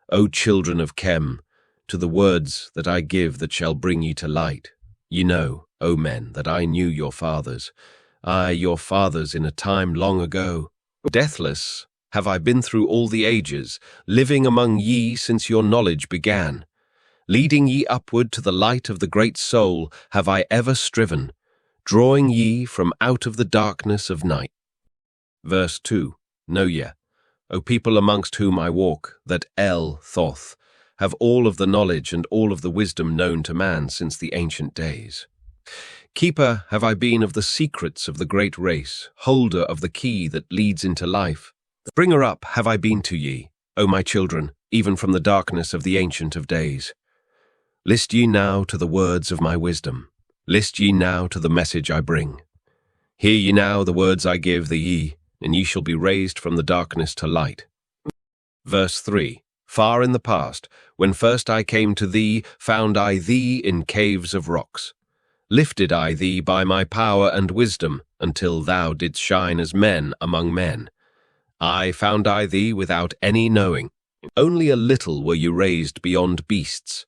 O children of Chem, to the words that I give that shall bring ye to light. Ye know, O men, that I knew your fathers, I, your fathers in a time long ago. Deathless have I been through all the ages, living among ye since your knowledge began. Leading ye upward to the light of the great soul have I ever striven, drawing ye from out of the darkness of night. Verse 2. Know ye, O people amongst whom I walk, that Thoth have all of the knowledge and all of the wisdom known to man since the ancient days. Keeper have I been of the secrets of the great race, holder of the key that leads into life. Bringer up have I been to ye, O my children, even from the darkness of the ancient of days. List ye now to the words of my wisdom. List ye now to the message I bring. Hear ye now the words I give thee ye, and ye shall be raised from the darkness to light. Verse 3. Far in the past, when first I came to thee, found I thee in caves of rocks. Lifted I thee by my power and wisdom, until thou didst shine as men among men. I found I thee without any knowing. Only a little were you raised beyond beasts.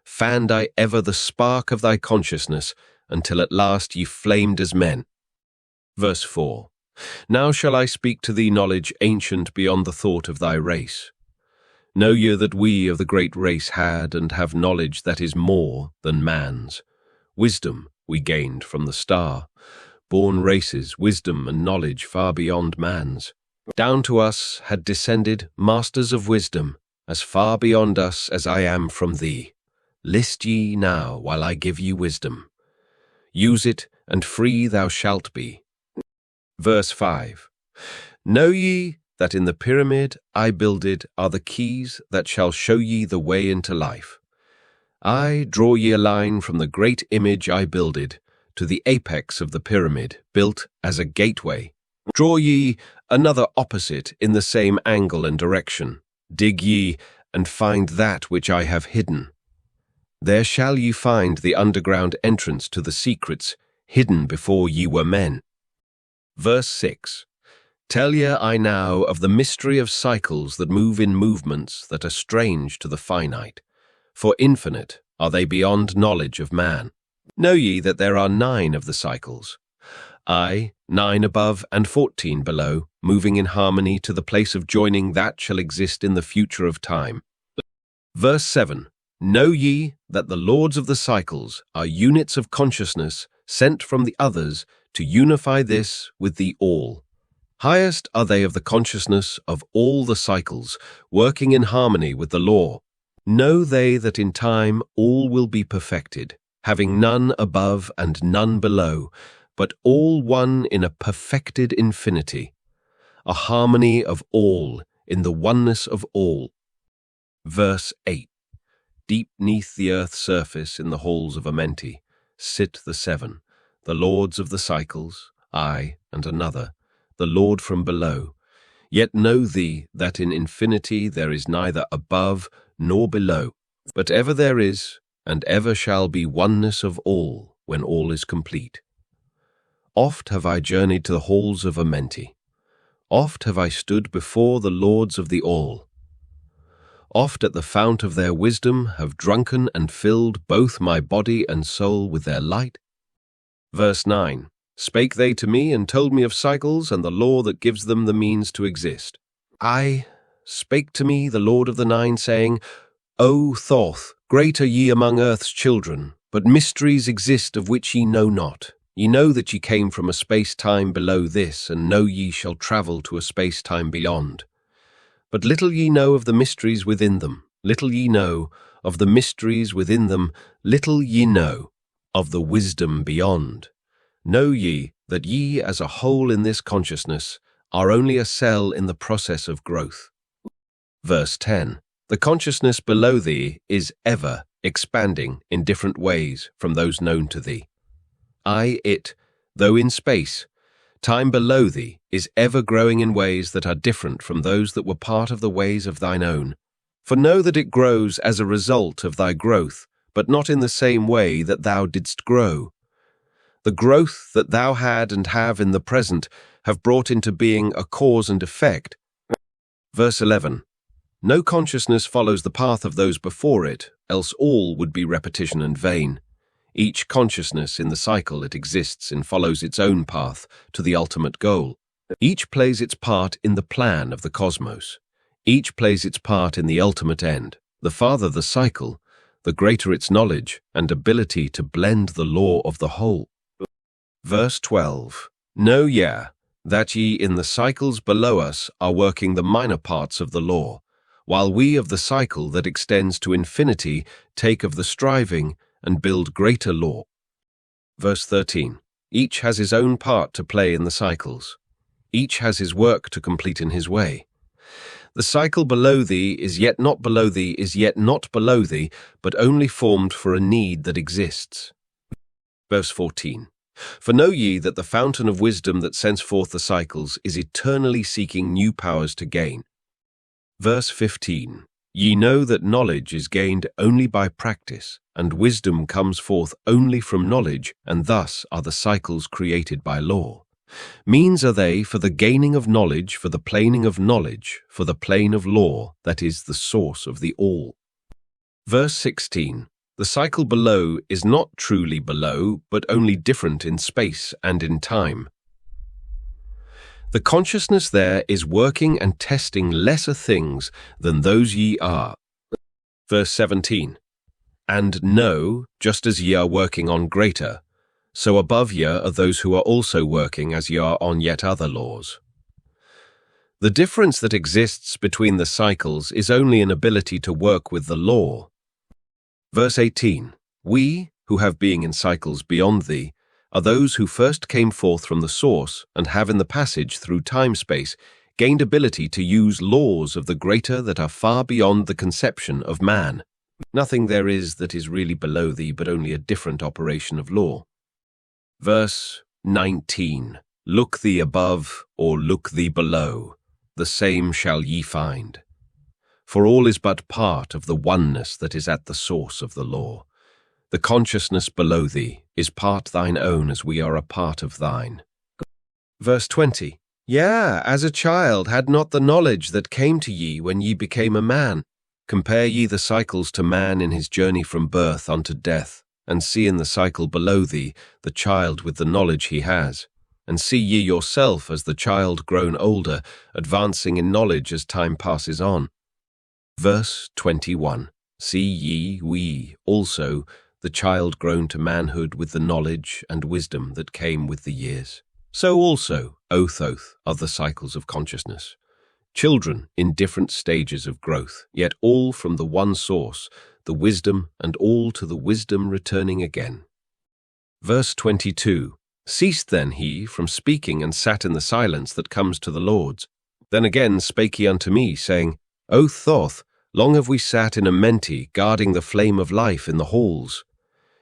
Fanned I ever the spark of thy consciousness, until at last ye flamed as men. Verse 4. Now shall I speak to thee knowledge ancient beyond the thought of thy race. Know ye that we of the great race had and have knowledge that is more than man's. Wisdom we gained from the star. Born races, wisdom and knowledge far beyond man's. Down to us had descended masters of wisdom, as far beyond us as I am from thee. List ye now while I give you wisdom. Use it, and free thou shalt be. Verse 5. Know ye that in the pyramid I builded are the keys that shall show ye the way into life. I draw ye a line from the great image I builded to the apex of the pyramid, built as a gateway. Draw ye another opposite in the same angle and direction. Dig ye and find that which I have hidden. There shall ye find the underground entrance to the secrets hidden before ye were men. Verse 6. Tell ye I now of the mystery of cycles that move in movements that are strange to the finite, for infinite are they beyond knowledge of man. Know ye that there are 9 of the cycles, 9 above and 14 below, moving in harmony to the place of joining that shall exist in the future of time. Verse 7. Know ye that the lords of the cycles are units of consciousness sent from the others to unify this with the all. Highest are they of the consciousness of all the cycles, working in harmony with the law. Know they that in time all will be perfected, having none above and none below, but all one in a perfected infinity, a harmony of all in the oneness of all. Verse 8. Deep neath the earth's surface in the halls of Amenti sit the 7, the lords of the cycles, I and another, the Lord from below. Yet know thee that in infinity there is neither above nor below, but ever there is, and ever shall be oneness of all when all is complete. Oft have I journeyed to the halls of Amenti. Oft have I stood before the lords of the all. Oft at the fount of their wisdom have drunken and filled both my body and soul with their light. Verse 9. Spake they to me and told me of cycles and the law that gives them the means to exist. I spake to me the Lord of the 9, saying, O Thoth, great are ye among earth's children, but mysteries exist of which ye know not. Ye know that ye came from a space-time below this, and know ye shall travel to a space-time beyond. But little ye know of the mysteries within them, little ye know of the mysteries within them, little ye know of the wisdom beyond. Know ye that ye as a whole in this consciousness are only a cell in the process of growth. Verse 10. The consciousness below thee is ever expanding in different ways from those known to thee. It, though in space, time below thee is ever growing in ways that are different from those that were part of the ways of thine own. For know that it grows as a result of thy growth, but not in the same way that thou didst grow. The growth that thou had and have in the present have brought into being a cause and effect. Verse 11. No consciousness follows the path of those before it, else all would be repetition and vain. Each consciousness in the cycle it exists in follows its own path to the ultimate goal. Each plays its part in the plan of the cosmos. Each plays its part in the ultimate end. The farther the cycle, the greater its knowledge and ability to blend the law of the whole. Verse 12. Know ye that ye in the cycles below us are working the minor parts of the law, while we of the cycle that extends to infinity take of the striving and build greater law. Verse 13. Each has his own part to play in the cycles. Each has his work to complete in his way. The cycle below thee is yet not below thee, is yet not below thee, but only formed for a need that exists. Verse 14. For know ye that the fountain of wisdom that sends forth the cycles is eternally seeking new powers to gain. Verse 15. Ye know that knowledge is gained only by practice, and wisdom comes forth only from knowledge, and thus are the cycles created by law. Means are they for the gaining of knowledge, for the planing of knowledge, for the plane of law, that is the source of the all. Verse 16. The cycle below is not truly below, but only different in space and in time. The consciousness there is working and testing lesser things than those ye are. Verse 17. And know, just as ye are working on greater, so above ye are those who are also working as ye are on yet other laws. The difference that exists between the cycles is only an ability to work with the law. Verse 18. We, who have being in cycles beyond thee, are those who first came forth from the source and have in the passage through time-space gained ability to use laws of the greater that are far beyond the conception of man. Nothing there is that is really below thee, but only a different operation of law. Verse 19. Look thee above, or look thee below, the same shall ye find. For all is but part of the oneness that is at the source of the law. The consciousness below thee is part thine own as we are a part of thine. Verse 20. Yea, as a child had not the knowledge that came to ye when ye became a man. Compare ye the cycles to man in his journey from birth unto death, and see in the cycle below thee the child with the knowledge he has. And see ye yourself as the child grown older, advancing in knowledge as time passes on. Verse 21. See ye, we, also, the child grown to manhood with the knowledge and wisdom that came with the years. So also, O Thoth, are the cycles of consciousness. Children in different stages of growth, yet all from the one source, the wisdom, and all to the wisdom returning again. Verse 22. Ceased then he from speaking and sat in the silence that comes to the Lords. Then again spake he unto me, saying, O Thoth, long have we sat in Amenti, guarding the flame of life in the halls.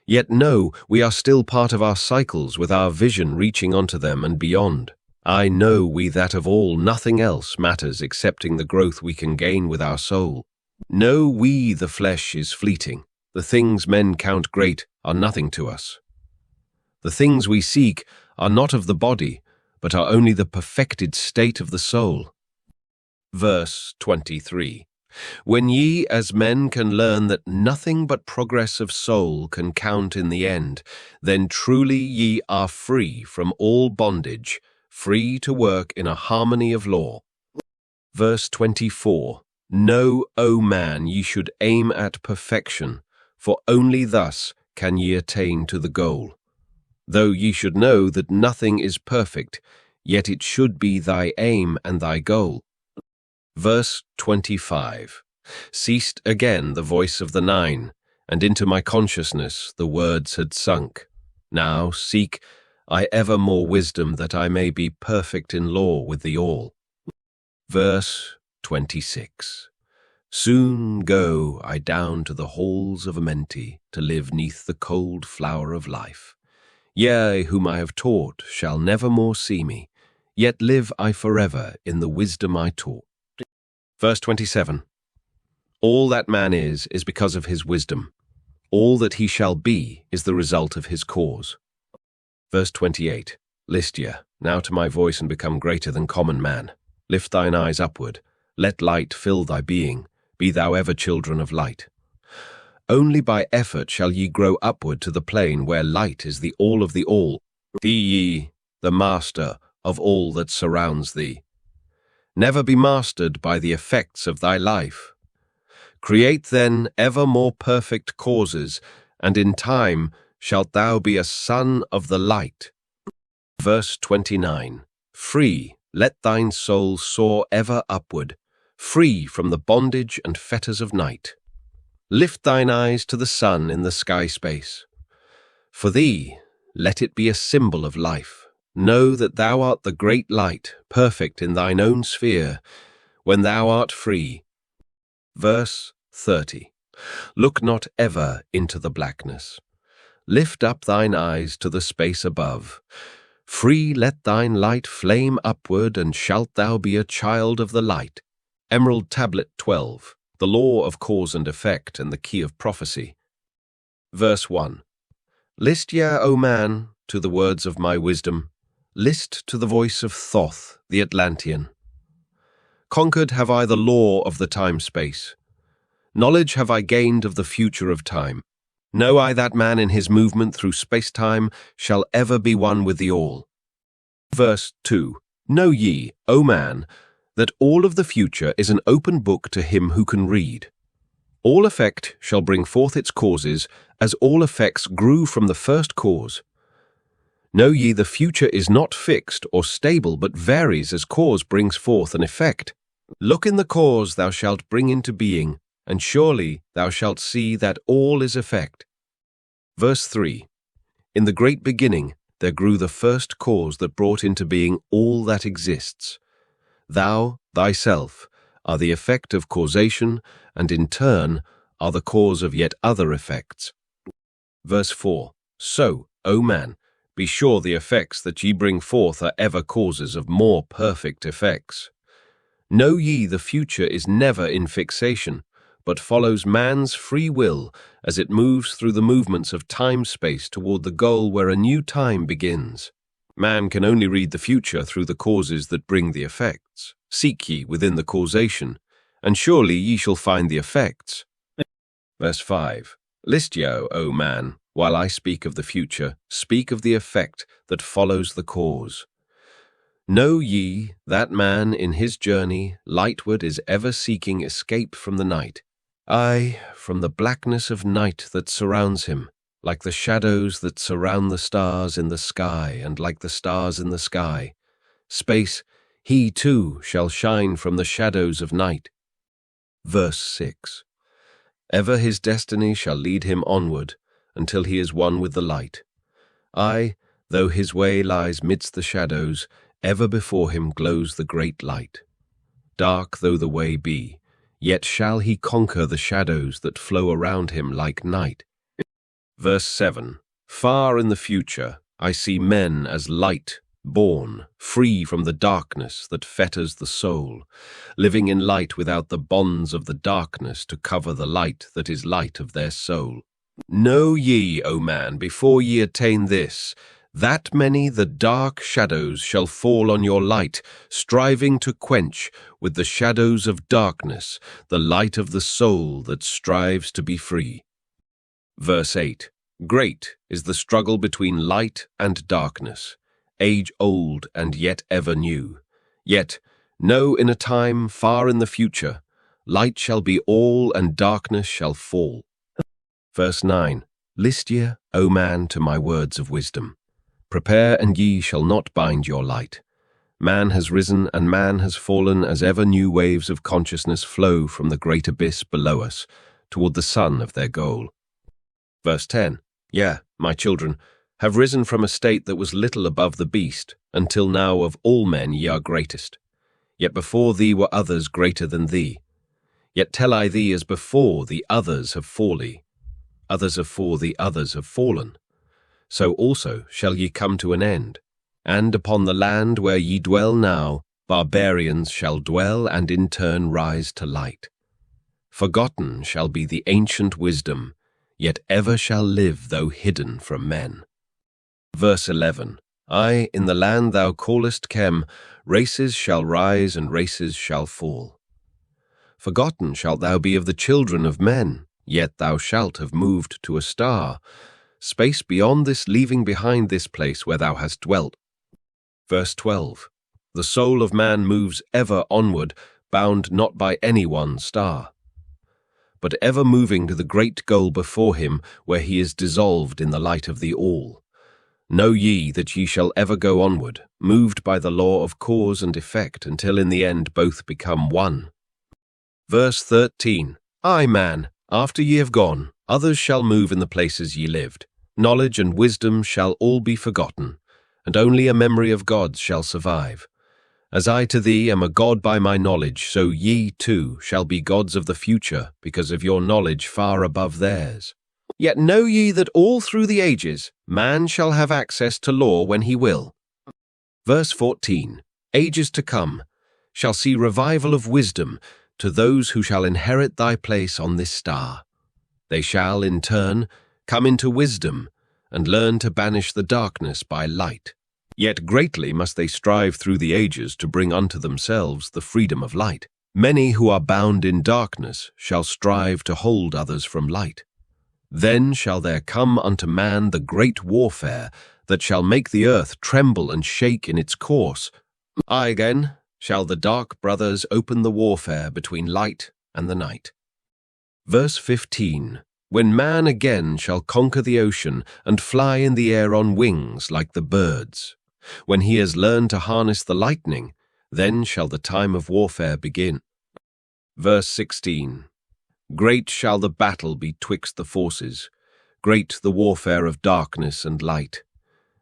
Yet know, we are still part of our cycles, with our vision reaching unto them and beyond. I know we that of all nothing else matters excepting the growth we can gain with our soul. Know we the flesh is fleeting. The things men count great are nothing to us. The things we seek are not of the body, but are only the perfected state of the soul. Verse 23. When ye as men can learn that nothing but progress of soul can count in the end, then truly ye are free from all bondage, free to work in a harmony of law. Verse 24. Know, O man, ye should aim at perfection, for only thus can ye attain to the goal. Though ye should know that nothing is perfect, yet it should be thy aim and thy goal. Verse 25. Ceased again the voice of the nine, and into my consciousness the words had sunk. Now seek I ever more wisdom, that I may be perfect in law with the all. Verse 26. Soon go I down to the halls of Amenti, to live neath the cold flower of life. Yea, whom I have taught shall never more see me, yet live I forever in the wisdom I taught. Verse 27. All that man is because of his wisdom. All that he shall be is the result of his cause. Verse 28. List ye, now to my voice and become greater than common man. Lift thine eyes upward. Let light fill thy being. Be thou ever children of light. Only by effort shall ye grow upward to the plane where light is the all of the all. Be ye the master of all that surrounds thee. Never be mastered by the effects of thy life. Create then ever more perfect causes, and in time shalt thou be a son of the light. Verse 29. Free, let thine soul soar ever upward, free from the bondage and fetters of night. Lift thine eyes to the sun in the sky space. For thee, let it be a symbol of life. Know that thou art the great light, perfect in thine own sphere, when thou art free. Verse 30. Look not ever into the blackness. Lift up thine eyes to the space above. Free let thine light flame upward, and shalt thou be a child of the light. Emerald Tablet 12. The law of cause and effect and the key of prophecy. Verse 1. List ye, O man, to the words of my wisdom. List to the voice of Thoth, the Atlantean. Conquered have I the law of the time-space. Knowledge have I gained of the future of time. Know I that man in his movement through space-time shall ever be one with the all. Verse 2. Know ye, O man, that all of the future is an open book to him who can read. All effect shall bring forth its causes, as all effects grew from the first cause. Know ye the future is not fixed or stable, but varies as cause brings forth an effect. Look in the cause thou shalt bring into being, and surely thou shalt see that all is effect. Verse 3. In the great beginning there grew the first cause that brought into being all that exists. Thou, thyself, are the effect of causation, and in turn are the cause of yet other effects. Verse 4. So, O man, be sure the effects that ye bring forth are ever causes of more perfect effects. Know ye the future is never in fixation, but follows man's free will as it moves through the movements of time-space toward the goal where a new time begins. Man can only read the future through the causes that bring the effects. Seek ye within the causation, and surely ye shall find the effects. Verse 5. List ye, O man, while I speak of the future, speak of the effect that follows the cause. Know ye that man in his journey lightward is ever seeking escape from the night, aye, from the blackness of night that surrounds him, like the shadows that surround the stars in the sky, and like the stars in the sky. Space, he too shall shine from the shadows of night. Verse 6. Ever his destiny shall lead him onward, until he is one with the light. Aye, though his way lies midst the shadows, ever before him glows the great light. Dark though the way be, yet shall he conquer the shadows that flow around him like night. Verse 7. Far in the future I see men as light, born, free from the darkness that fetters the soul, living in light without the bonds of the darkness to cover the light that is light of their soul. Know ye, O man, before ye attain this, that many the dark shadows shall fall on your light, striving to quench, with the shadows of darkness, the light of the soul that strives to be free. Verse 8. Great is the struggle between light and darkness, age-old and yet ever new. Yet, know in a time far in the future, light shall be all and darkness shall fall. Verse 9. List ye, O man, to my words of wisdom. Prepare, and ye shall not bind your light. Man has risen and man has fallen as ever new waves of consciousness flow from the great abyss below us, toward the sun of their goal. Verse 10. Yea, my children, have risen from a state that was little above the beast, until now of all men ye are greatest. Yet before thee were others greater than thee. Yet tell I thee as before the others have fallen, others afore the others have fallen. So also shall ye come to an end. And upon the land where ye dwell now, barbarians shall dwell and in turn rise to light. Forgotten shall be the ancient wisdom, yet ever shall live though hidden from men. Verse 11. Aye, in the land thou callest Chem, races shall rise and races shall fall. Forgotten shalt thou be of the children of men, yet thou shalt have moved to a star, space beyond this, leaving behind this place where thou hast dwelt. Verse 12. The soul of man moves ever onward, bound not by any one star, but ever moving to the great goal before him, where he is dissolved in the light of the all. Know ye that ye shall ever go onward, moved by the law of cause and effect, until in the end both become one. Verse 13. Aye, man, after ye have gone, others shall move in the places ye lived. Knowledge and wisdom shall all be forgotten, and only a memory of gods shall survive. As I to thee am a god by my knowledge, so ye too shall be gods of the future, because of your knowledge far above theirs. Yet know ye that all through the ages man shall have access to law when he will. Verse 14. Ages to come shall see revival of wisdom to those who shall inherit thy place on this star. They shall, in turn, come into wisdom, and learn to banish the darkness by light. Yet greatly must they strive through the ages to bring unto themselves the freedom of light. Many who are bound in darkness shall strive to hold others from light. Then shall there come unto man the great warfare that shall make the earth tremble and shake in its course. Aye, again shall the dark brothers open the warfare between light and the night. Verse 15. When man again shall conquer the ocean and fly in the air on wings like the birds, when he has learned to harness the lightning, then shall the time of warfare begin. Verse 16. Great shall the battle be twixt the forces, great the warfare of darkness and light.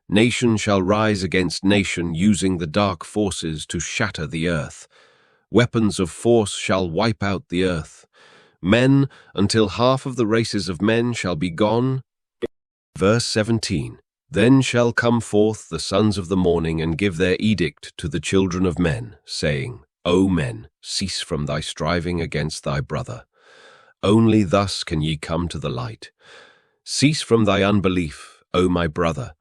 Nation shall rise against nation, using the dark forces to shatter the earth. Weapons of force shall wipe out the earth. Men, until half of the races of men shall be gone. Verse 17. Then shall come forth the sons of the morning, and give their edict to the children of men, saying, O men, cease from thy striving against thy brother. Only thus can ye come to the light. Cease from thy unbelief, O my brother,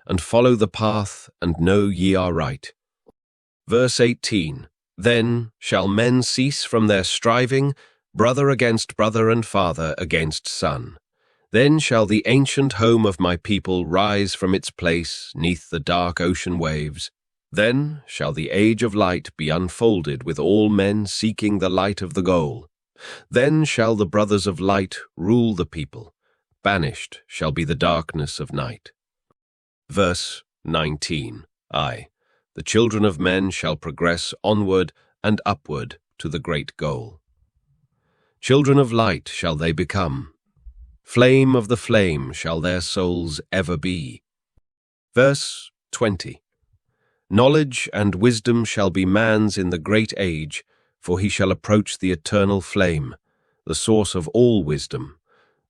and follow the path, and know ye are right. Verse 18. Then shall men cease from their striving, brother against brother and father against son. Then shall the ancient home of my people rise from its place 'neath the dark ocean waves. Then shall the age of light be unfolded with all men seeking the light of the goal. Then shall the brothers of light rule the people. Banished shall be the darkness of night. Verse 19. The children of men shall progress onward and upward to the great goal. Children of light shall they become. Flame of the flame shall their souls ever be. Verse 20. Knowledge and wisdom shall be man's in the great age, for he shall approach the eternal flame, the source of all wisdom,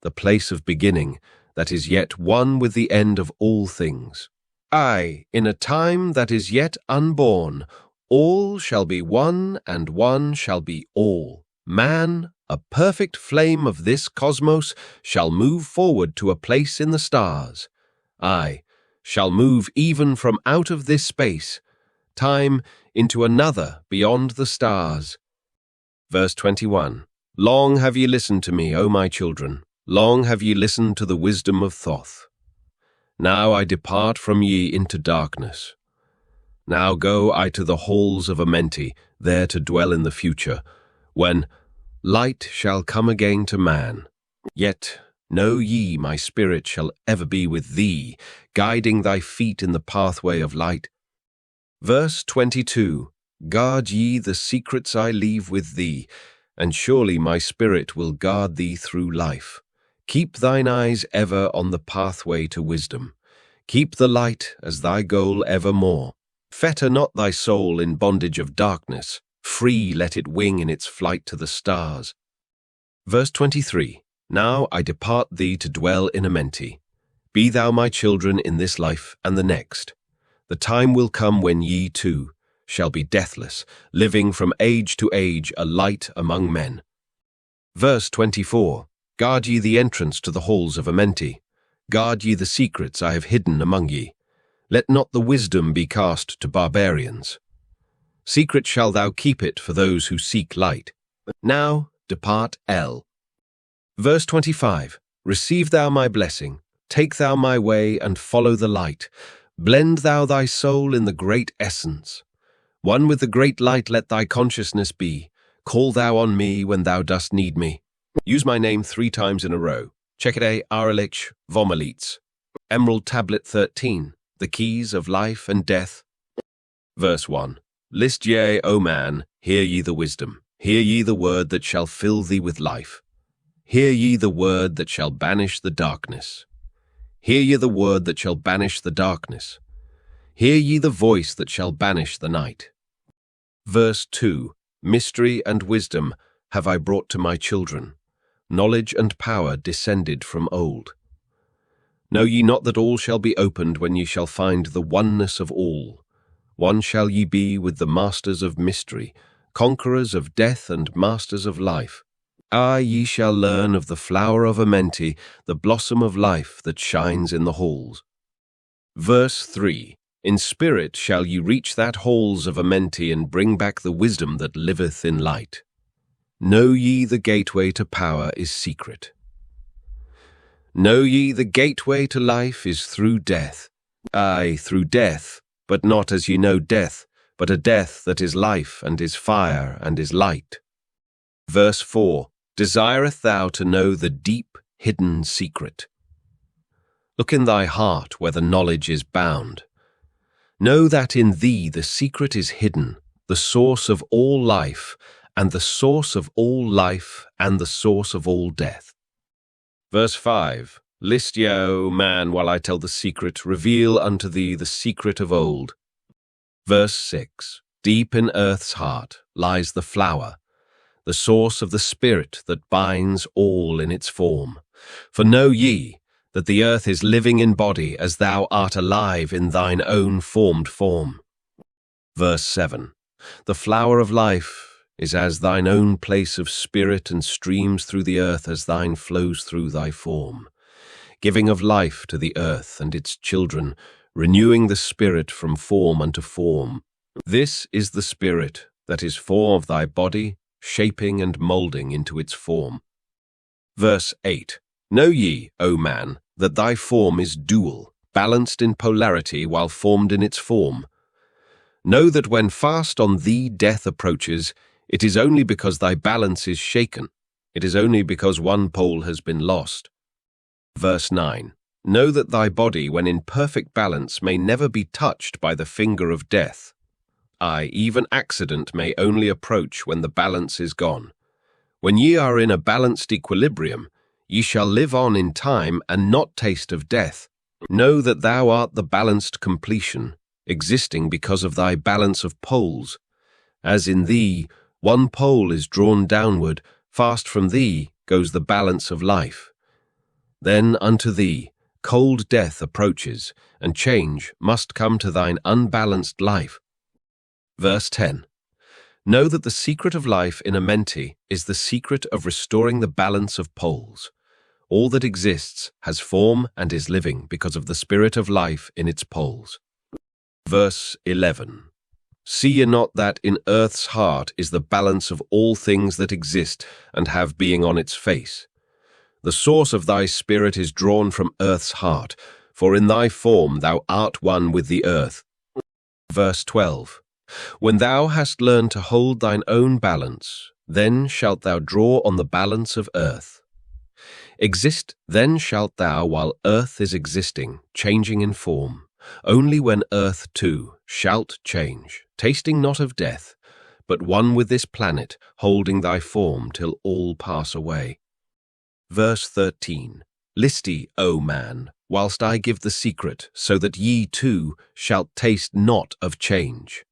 the place of beginning, that is yet one with the end of all things. In a time that is yet unborn, all shall be one and one shall be all. Man, a perfect flame of this cosmos, shall move forward to a place in the stars. Shall move even from out of this space, time, into another beyond the stars. Verse 21. Long have ye listened to me, O my children, long have ye listened to the wisdom of Thoth. Now I depart from ye into darkness. Now go I to the halls of Amenti, there to dwell in the future, when light shall come again to man. Yet know ye my spirit shall ever be with thee, guiding thy feet in the pathway of light. Verse 22. Guard ye the secrets I leave with thee, and surely my spirit will guard thee through life. Keep thine eyes ever on the pathway to wisdom. Keep the light as thy goal evermore. Fetter not thy soul in bondage of darkness. Free let it wing in its flight to the stars. Verse 23. Now I depart thee to dwell in Amenti. Be thou my children in this life and the next. The time will come when ye too shall be deathless, living from age to age a light among men. Verse 24. Guard ye the entrance to the halls of Amenti. Guard ye the secrets I have hidden among ye. Let not the wisdom be cast to barbarians. Secret shall thou keep it for those who seek light. Now depart Verse 25. Receive thou my blessing, take thou my way and follow the light. Blend thou thy soul in the great essence. One with the great light let thy consciousness be. Call thou on me when thou dost need me. Use my name 3 times in a row. Chekade Aralich Vomalitz. Emerald Tablet 13. The keys of life and death. Verse 1. List ye, O man, hear ye the wisdom. Hear ye the word that shall fill thee with life. Hear ye the word that shall banish the darkness. Hear ye the word that shall banish the darkness. Hear ye the voice that shall banish the night. Verse 2. Mystery and wisdom have I brought to my children. Knowledge and power descended from old. Know ye not that all shall be opened when ye shall find the oneness of all? One shall ye be with the masters of mystery, conquerors of death and masters of life. Ye shall learn of the flower of Amenti, the blossom of life that shines in the halls. Verse 3. In spirit shall ye reach that halls of Amenti and bring back the wisdom that liveth in light. Know ye the gateway to power is secret. Know ye the gateway to life is through death. Through death, but not as ye know death, but a death that is life and is fire and is light. Verse 4. Desireth thou to know the deep, hidden secret? Look in thy heart where the knowledge is bound. Know that in thee the secret is hidden, the source of all life, and the source of all life, and the source of all death. Verse 5. List ye, O man, while I tell the secret, reveal unto thee the secret of old. Verse 6. Deep in earth's heart lies the flower, the source of the spirit that binds all in its form. For know ye that the earth is living in body as thou art alive in thine own formed form. Verse 7. The flower of life is as thine own place of spirit and streams through the earth as thine flows through thy form, giving of life to the earth and its children, renewing the spirit from form unto form. This is the spirit that is for of thy body, shaping and moulding into its form. Verse 8. Know ye, O man, that thy form is dual, balanced in polarity while formed in its form. Know that when fast on thee death approaches, it is only because thy balance is shaken. It is only because one pole has been lost. Verse 9. Know that thy body, when in perfect balance, may never be touched by the finger of death. Aye, even accident may only approach when the balance is gone. When ye are in a balanced equilibrium, ye shall live on in time and not taste of death. Know that thou art the balanced completion, existing because of thy balance of poles. As in thee, one pole is drawn downward, fast from thee goes the balance of life. Then unto thee, cold death approaches, and change must come to thine unbalanced life. Verse 10. Know that the secret of life in Amenti is the secret of restoring the balance of poles. All that exists has form and is living because of the spirit of life in its poles. Verse 11. See ye not that in earth's heart is the balance of all things that exist and have being on its face? The source of thy spirit is drawn from earth's heart, for in thy form thou art one with the earth. Verse 12. When thou hast learned to hold thine own balance, then shalt thou draw on the balance of earth. Exist then shalt thou while earth is existing, changing in form. Only when earth too shalt change, tasting not of death, but one with this planet, holding thy form till all pass away. Verse 13. List ye, O man, whilst I give the secret, so that ye too shalt taste not of change.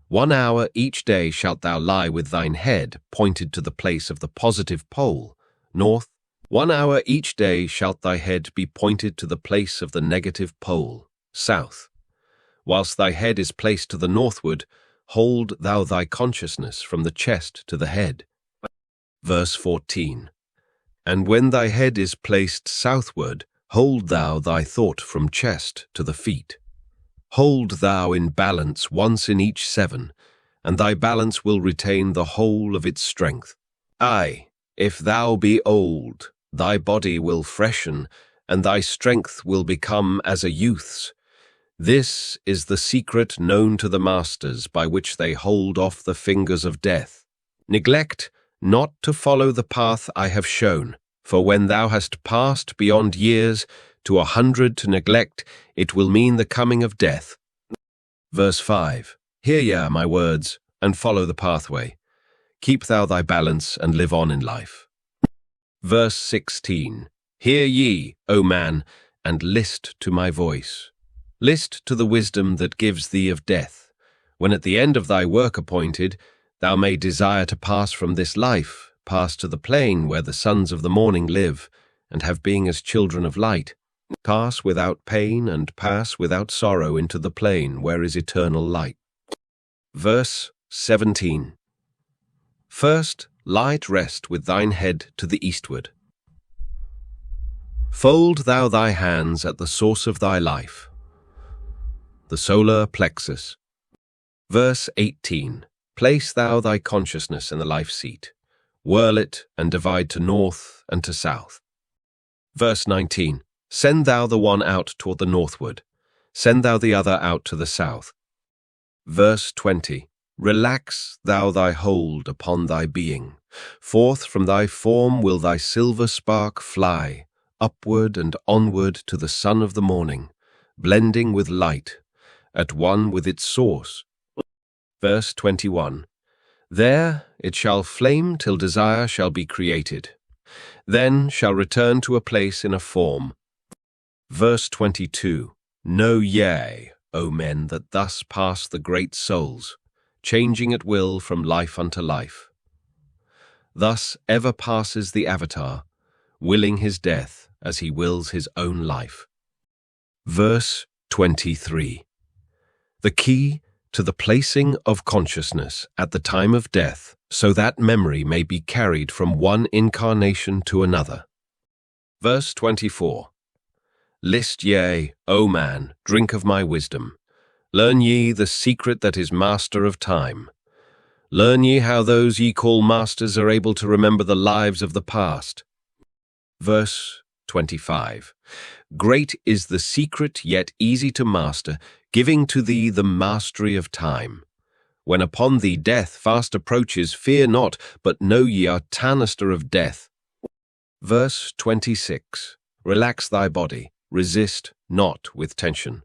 1 hour each day shalt thou lie with thine head pointed to the place of the positive pole, north. 1 hour each day shalt thy head be pointed to the place of the negative pole, south. Whilst thy head is placed to the northward, hold thou thy consciousness from the chest to the head. Verse 14. And when thy head is placed southward, hold thou thy thought from chest to the feet. Hold thou in balance once in each 7, and thy balance will retain the whole of its strength. Aye, if thou be old, thy body will freshen, and thy strength will become as a youth's. This is the secret known to the masters by which they hold off the fingers of death. Neglect not to follow the path I have shown, for when thou hast passed beyond years, to 100 to neglect, it will mean the coming of death. Verse 5. Hear ye my words, and follow the pathway. Keep thou thy balance, and live on in life. Verse 16. Hear ye, O man, and list to my voice. List to the wisdom that gives thee of death, when at the end of thy work appointed, thou may desire to pass from this life, pass to the plain where the sons of the morning live, and have being as children of light, pass without pain and pass without sorrow into the plain where is eternal light. Verse 17. First, light rest with thine head to the eastward. Fold thou thy hands at the source of thy life, the solar plexus. Verse 18. Place thou thy consciousness in the life seat. Whirl it and divide to north and to south. Verse 19. Send thou the one out toward the northward. Send thou the other out to the south. Verse 20. Relax thou thy hold upon thy being. Forth from thy form will thy silver spark fly, upward and onward to the sun of the morning, blending with light, at one with its source. Verse 21. There it shall flame till desire shall be created. Then shall return to a place in a form. Verse 22. Know ye, O men, that thus pass the great souls, changing at will from life unto life. Thus ever passes the Avatar, willing his death as he wills his own life. Verse 23. The key to the placing of consciousness at the time of death, so that memory may be carried from one incarnation to another. Verse 24. List ye, O man, drink of my wisdom. Learn ye the secret that is master of time. Learn ye how those ye call masters are able to remember the lives of the past. Verse 25. Great is the secret, yet easy to master, giving to thee the mastery of time. When upon thee death fast approaches, fear not, but know ye are tanaster of death. Verse 26. Relax thy body, resist not with tension.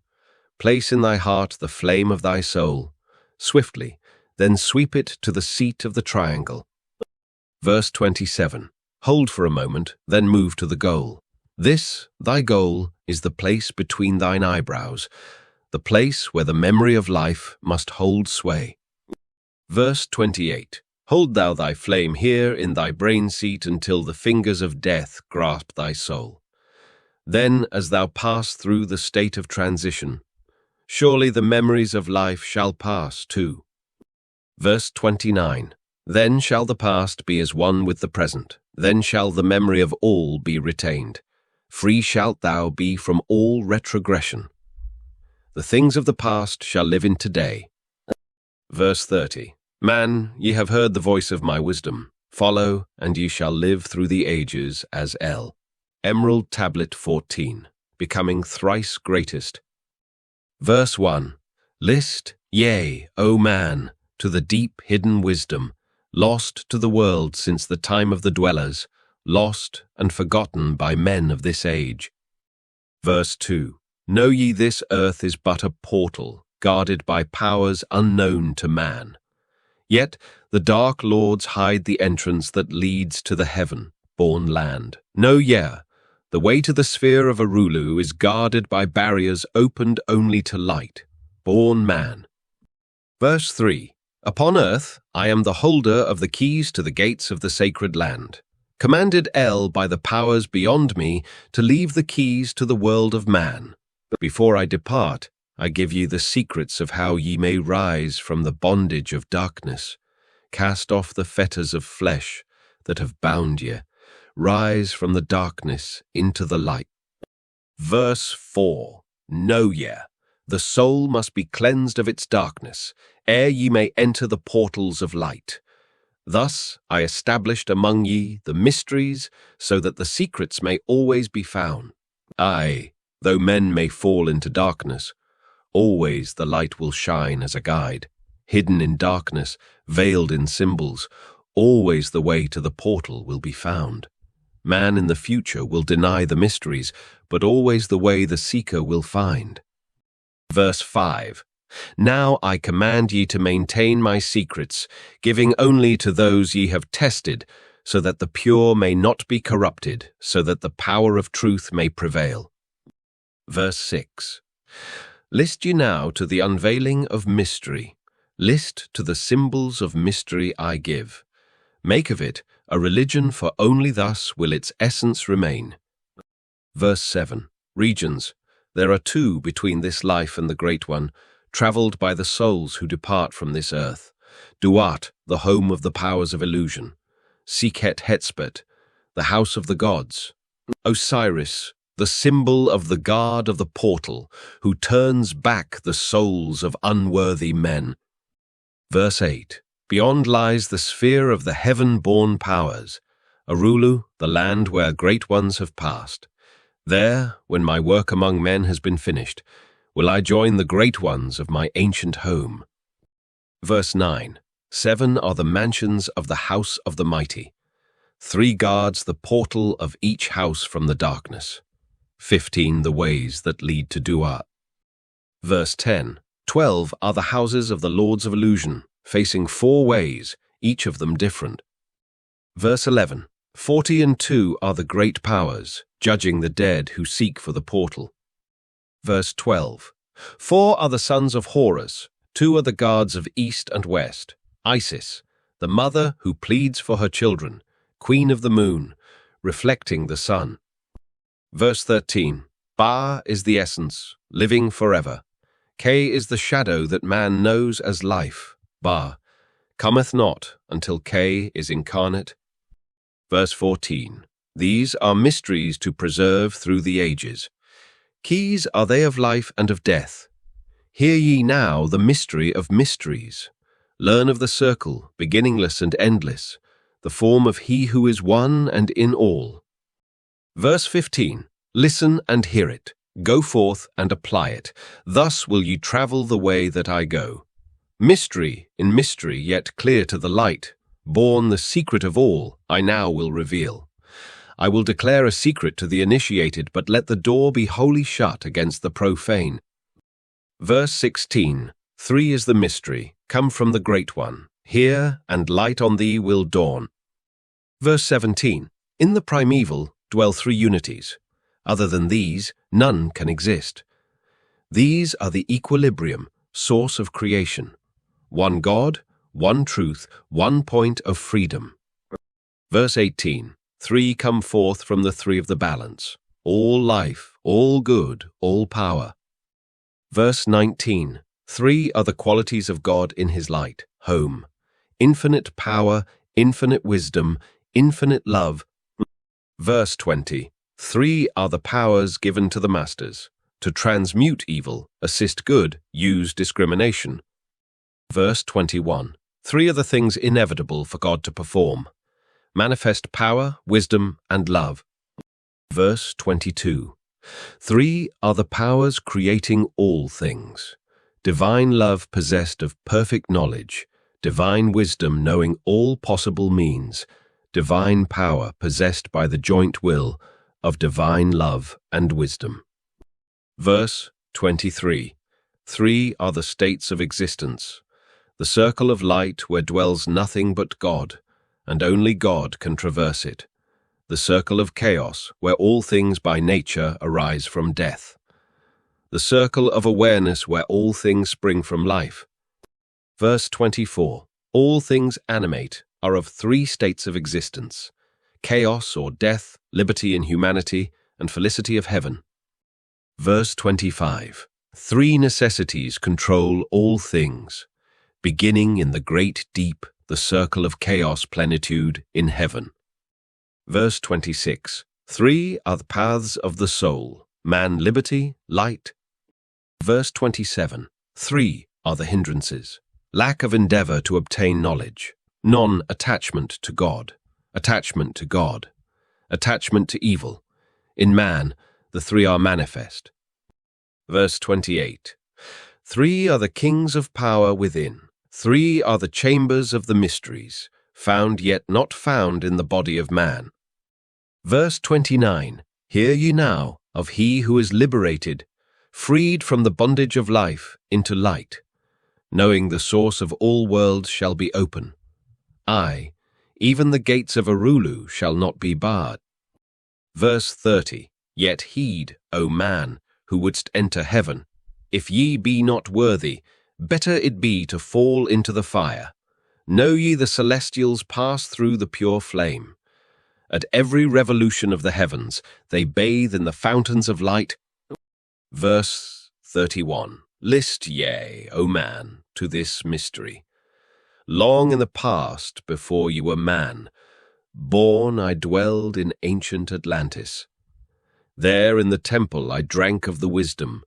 Place in thy heart the flame of thy soul. Swiftly, then sweep it to the seat of the triangle. Verse 27. Hold for a moment, then move to the goal. This, thy goal, is the place between thine eyebrows, the place where the memory of life must hold sway. Verse 28. Hold thou thy flame here in thy brain seat until the fingers of death grasp thy soul. Then, as thou pass through the state of transition, surely the memories of life shall pass too. Verse 29. Then shall the past be as one with the present. Then shall the memory of all be retained. Free shalt thou be from all retrogression. The things of the past shall live in today. Verse 30. Man, ye have heard the voice of my wisdom. Follow, and ye shall live through the ages as L. Emerald Tablet 14. Becoming thrice greatest. Verse 1. List, yea, O man, to the deep hidden wisdom, lost to the world since the time of the dwellers, lost and forgotten by men of this age. Verse 2. Know ye this earth is but a portal, guarded by powers unknown to man. Yet the dark lords hide the entrance that leads to the heaven-born land. Know ye, the way to the sphere of Arulu is guarded by barriers opened only to light, born man. Verse 3. Upon earth I am the holder of the keys to the gates of the sacred land, commanded El by the powers beyond me to leave the keys to the world of man. Before I depart, I give ye the secrets of how ye may rise from the bondage of darkness, cast off the fetters of flesh that have bound ye, rise from the darkness into the light. Verse 4. Know ye, the soul must be cleansed of its darkness, ere ye may enter the portals of light. Thus I established among ye the mysteries, so that the secrets may always be found. Aye, though men may fall into darkness, always the light will shine as a guide. Hidden in darkness, veiled in symbols, always the way to the portal will be found. Man in the future will deny the mysteries, but always the way the seeker will find. Verse 5. Now I command ye to maintain my secrets, giving only to those ye have tested, so that the pure may not be corrupted, so that the power of truth may prevail. Verse 6. List ye now to the unveiling of mystery. List to the symbols of mystery I give. Make of it a religion, for only thus will its essence remain. Verse 7. Regions. There are two between this life and the great one, travelled by the souls who depart from this earth. Duat, the home of the powers of illusion. Sekhet Hetspet, the house of the gods. Osiris, the symbol of the guard of the portal, who turns back the souls of unworthy men. Verse 8. Beyond lies the sphere of the heaven-born powers, Arulu, the land where great ones have passed. There, when my work among men has been finished, will I join the great ones of my ancient home. Verse 9. 7 are the mansions of the house of the mighty. 3 guards the portal of each house from the darkness. 15 the ways that lead to Duat. Verse 10. 12 are the houses of the lords of illusion, facing 4 ways, each of them different. Verse 11. 42 are the great powers, judging the dead who seek for the portal. Verse 12. 4 are the sons of Horus, 2 are the guards of east and west. Isis, the mother who pleads for her children, queen of the moon, reflecting the sun. Verse 13. Ba is the essence, living forever. K is the shadow that man knows as life. Ba cometh not until K is incarnate. Verse 14. These are mysteries to preserve through the ages. Keys are they of life and of death. Hear ye now the mystery of mysteries. Learn of the circle, beginningless and endless, the form of He who is one and in all. Verse 15. Listen and hear it. Go forth and apply it. Thus will ye travel the way that I go. Mystery in mystery, yet clear to the light. Born the secret of all, I now will reveal. I will declare a secret to the initiated, but let the door be wholly shut against the profane. Verse 16. 3 is the mystery, come from the Great One. Hear, and light on thee will dawn. Verse 17. In the primeval dwell 3 unities. Other than these, none can exist. These are the equilibrium, source of creation. One God, one truth, one point of freedom. Verse 18. 3 come forth from the 3 of the balance. All life, all good, all power. Verse 19. 3 are the qualities of God in his light, home. Infinite power, infinite wisdom, infinite love. Verse 20. 3 are the powers given to the masters, to transmute evil, assist good, use discrimination. Verse 21. 3 are the things inevitable for God to perform. Manifest power, wisdom, and love. Verse 22. 3 are the powers creating all things. Divine love possessed of perfect knowledge, divine wisdom knowing all possible means, divine power possessed by the joint will of divine love and wisdom. Verse 23. 3 are the states of existence. The circle of light where dwells nothing but God, and only God can traverse it. The circle of chaos where all things by nature arise from death. The circle of awareness where all things spring from life. Verse 24. All things animate are of 3 states of existence: chaos or death, liberty in humanity, and felicity of heaven. Verse 25. 3 necessities control all things, beginning in the great deep, the circle of chaos plenitude in heaven. Verse 26. 3 are the paths of the soul, man liberty, light. Verse 27. 3 are the hindrances: lack of endeavor to obtain knowledge, non-attachment to God, attachment to God, attachment to evil. In man, the 3 are manifest. Verse 28. 3 are the kings of power within. 3 are the chambers of the mysteries, found yet not found in the body of man. Verse 29. Hear ye now of he who is liberated, freed from the bondage of life into light, knowing the source of all worlds shall be open. Aye, even the gates of Arulu shall not be barred. Verse 30. Yet heed, O man, who wouldst enter heaven. If ye be not worthy, better it be to fall into the fire. Know ye the celestials pass through the pure flame. At every revolution of the heavens, they bathe in the fountains of light. Verse 31. List ye, O man, to this mystery. Long in the past, before you were man, born I dwelled in ancient Atlantis. There in the temple I drank of the wisdom,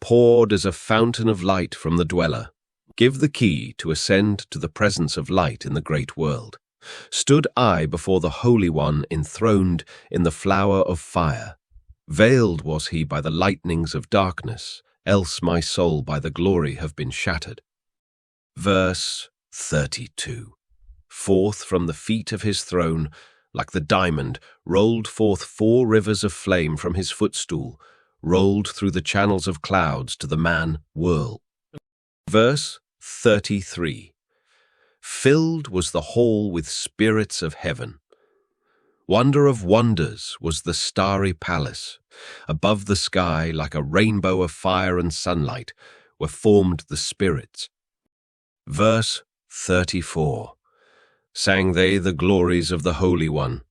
poured as a fountain of light from the dweller. Give the key to ascend to the presence of light in the great world. Stood I before the Holy One enthroned in the flower of fire. Veiled was he by the lightnings of darkness, else my soul by the glory have been shattered. Verse 32. Forth from the feet of his throne, like the diamond, rolled forth 4 rivers of flame from his footstool, rolled through the channels of clouds to the man whirl. Verse 33. Filled was the hall with spirits of heaven. Wonder of wonders was the starry palace. Above the sky, like a rainbow of fire and sunlight, were formed the spirits. Verse 34. Sang they the glories of the Holy One.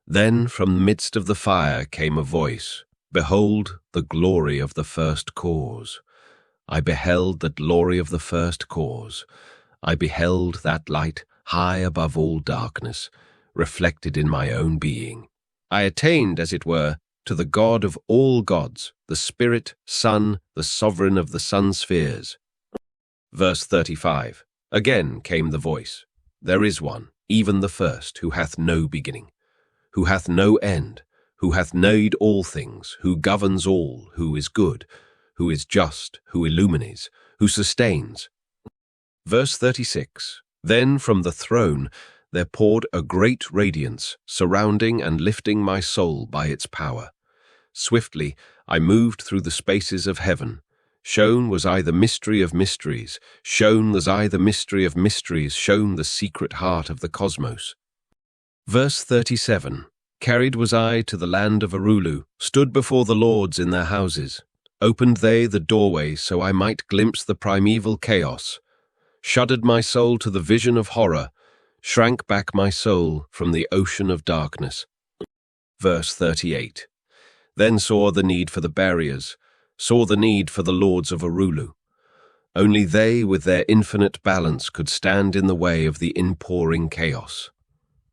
Then from the midst of the fire came a voice, Behold the glory of the first cause. I beheld the glory of the first cause. I beheld that light high above all darkness, reflected in my own being. I attained, as it were, to the God of all gods, the Spirit, Son, the Sovereign of the sun spheres. Verse 35. Again came the voice, There is one, even the first, who hath no beginning, who hath no end, who hath made all things, who governs all, who is good, who is just, who illumines, who sustains. Verse 36. Then from the throne there poured a great radiance, surrounding and lifting my soul by its power. Swiftly I moved through the spaces of heaven. Shown was I the mystery of mysteries, shown was I the mystery of mysteries, shown the secret heart of the cosmos. Verse 37. Carried was I to the land of Arulu, stood before the lords in their houses. Opened they the doorway so I might glimpse the primeval chaos. Shuddered my soul to the vision of horror, shrank back my soul from the ocean of darkness. Verse 38. Then saw the need for the barriers, saw the need for the lords of Arulu. Only they with their infinite balance could stand in the way of the inpouring chaos.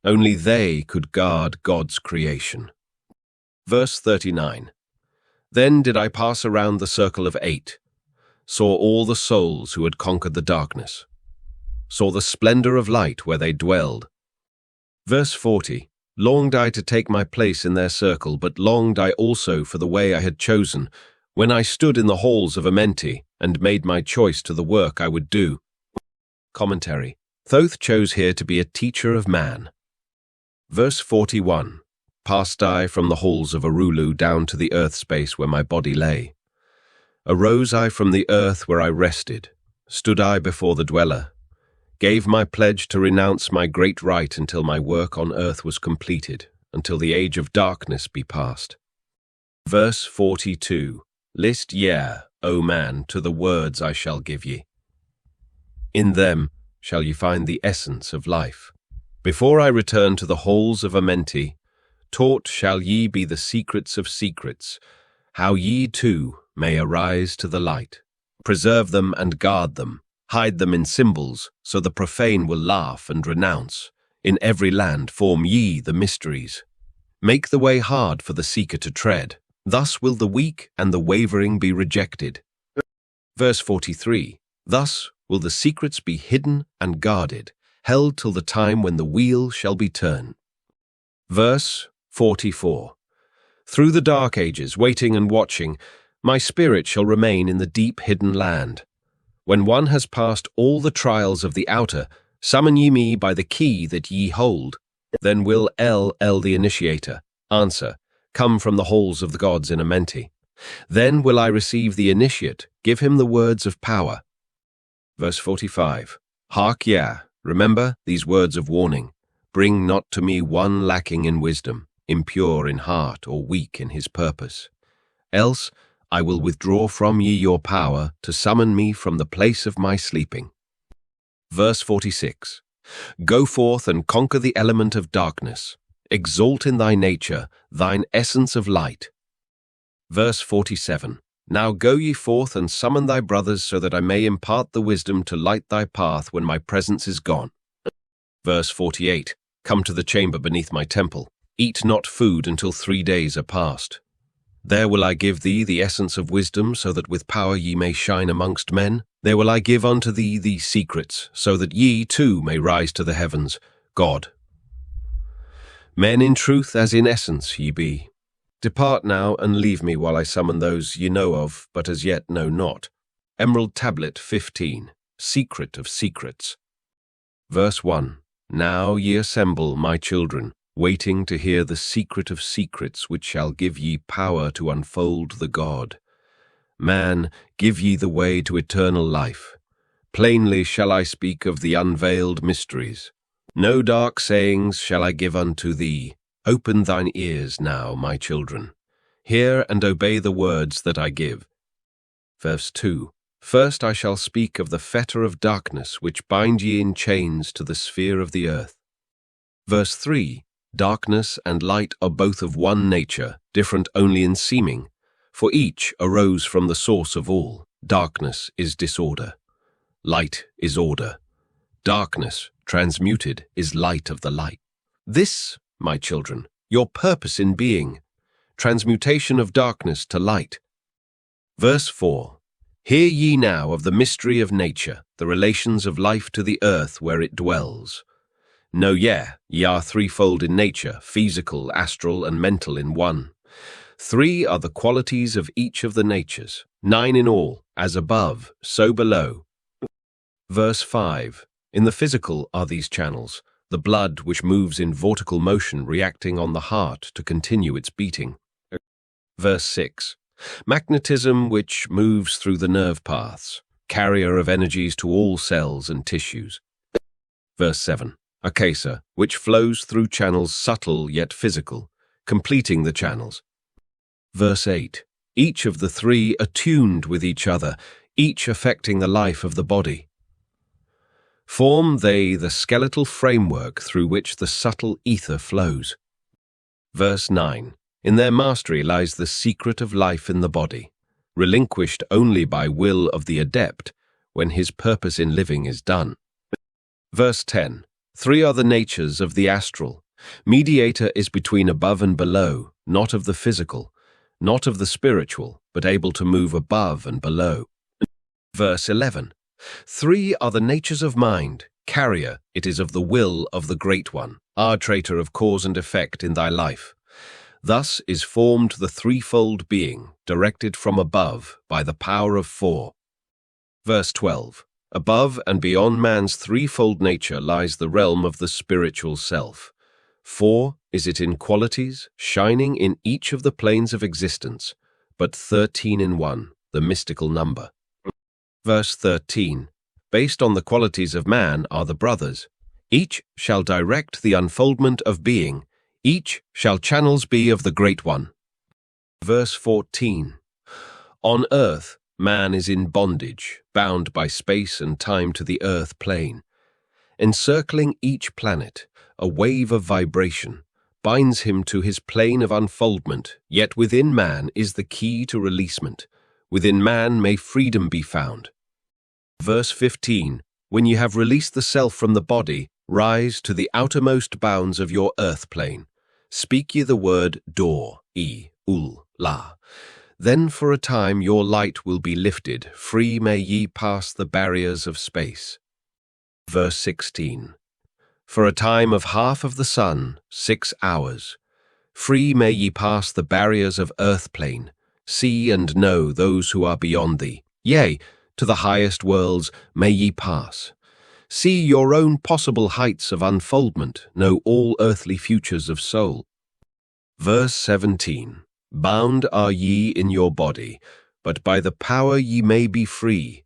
Only they could guard God's creation. Verse 39. Then did I pass around the circle of 8, saw all the souls who had conquered the darkness, saw the splendor of light where they dwelled. Verse 40. Longed I to take my place in their circle, but longed I also for the way I had chosen, when I stood in the halls of Amenti and made my choice to the work I would do. Commentary. Thoth chose here to be a teacher of man. Verse 41. Passed I from the halls of Arulu down to the earth space where my body lay. Arose I from the earth where I rested, stood I before the dweller, gave my pledge to renounce my great right until my work on earth was completed, until the age of darkness be past. Verse 42. List ye, O man, to the words I shall give ye. In them shall ye find the essence of life. Before I return to the halls of Amenti, taught shall ye be the secrets of secrets, how ye too may arise to the light. Preserve them and guard them, hide them in symbols, so the profane will laugh and renounce. In every land form ye the mysteries. Make the way hard for the seeker to tread. Thus will the weak and the wavering be rejected. Verse 43. Thus will the secrets be hidden and guarded, held till the time when the wheel shall be turned. Verse 44. Through the dark ages, waiting and watching, my spirit shall remain in the deep hidden land. When one has passed all the trials of the outer, summon ye me by the key that ye hold. Then will El the initiator answer, come from the halls of the gods in Amenti. Then will I receive the initiate, give him the words of power. Verse 45. Hark ye, remember these words of warning. Bring not to me one lacking in wisdom, impure in heart or weak in his purpose. Else I will withdraw from ye your power to summon me from the place of my sleeping. Verse 46. Go forth and conquer the element of darkness. Exalt in thy nature, thine essence of light. Verse 47. Now go ye forth and summon thy brothers so that I may impart the wisdom to light thy path when my presence is gone. Verse 48. Come to the chamber beneath my temple. Eat not food until 3 days are past. There will I give thee the essence of wisdom, so that with power ye may shine amongst men. There will I give unto thee the secrets, so that ye too may rise to the heavens. God. Men in truth as in essence ye be. Depart now and leave me while I summon those ye know of, but as yet know not. Emerald Tablet 15. Secret of Secrets. Verse 1. Now ye assemble, my children, waiting to hear the secret of secrets which shall give ye power to unfold the God. Man, give ye the way to eternal life. Plainly shall I speak of the unveiled mysteries. No dark sayings shall I give unto thee. Open thine ears now, my children. Hear and obey the words that I give. Verse 2. First I shall speak of the fetter of darkness which bind ye in chains to the sphere of the earth. Verse 3. Darkness and light are both of one nature, different only in seeming, for each arose from the source of all. Darkness is disorder. Light is order. Darkness, transmuted, is light of the light. This, my children, your purpose in being. transmutation of darkness to light. Verse 4. Hear ye now of the mystery of nature, the relations of life to the earth where it dwells. Know ye are threefold in nature, physical, astral, and mental in one. 3 are the qualities of each of the natures, 9 in all, as above, so below. Verse 5. In the physical are these channels, the blood which moves in vortical motion reacting on the heart to continue its beating. Verse 6. Magnetism which moves through the nerve paths, carrier of energies to all cells and tissues. Verse 7. Akasa, which flows through channels subtle yet physical, completing the channels. Verse 8. Each of the 3 attuned with each other, each affecting the life of the body. Form they the skeletal framework through which the subtle ether flows. Verse 9. In their mastery lies the secret of life in the body, relinquished only by will of the adept when his purpose in living is done. Verse 10. 3 are the natures of the astral. Mediator is between above and below, not of the physical, not of the spiritual, but able to move above and below. Verse 11. 3 are the natures of mind. Carrier, it is of the will of the Great One, arbitrator of cause and effect in thy life. Thus is formed the threefold being, directed from above by the power of 4. Verse 12. Above and beyond man's threefold nature lies the realm of the spiritual self. 4 is it in qualities, shining in each of the planes of existence, but 13 in one, the mystical number. Verse 13. Based on the qualities of man are the brothers. Each shall direct the unfoldment of being. Each shall channels be of the Great One. Verse 14. On earth, man is in bondage, bound by space and time to the earth plane. Encircling each planet, a wave of vibration binds him to his plane of unfoldment, yet within man is the key to releasement. Within man may freedom be found. Verse 15. When you have released the self from the body, rise to the outermost bounds of your earth plane. Speak ye the word door, la. Then for a time your light will be lifted, free may ye pass the barriers of space. Verse 16. For a time of half of the sun, 6 hours, free may ye pass the barriers of earth plane, see and know those who are beyond thee. Yea, to the highest worlds may ye pass. See your own possible heights of unfoldment, know all earthly futures of soul. Verse 17. Bound are ye in your body, but by the power ye may be free.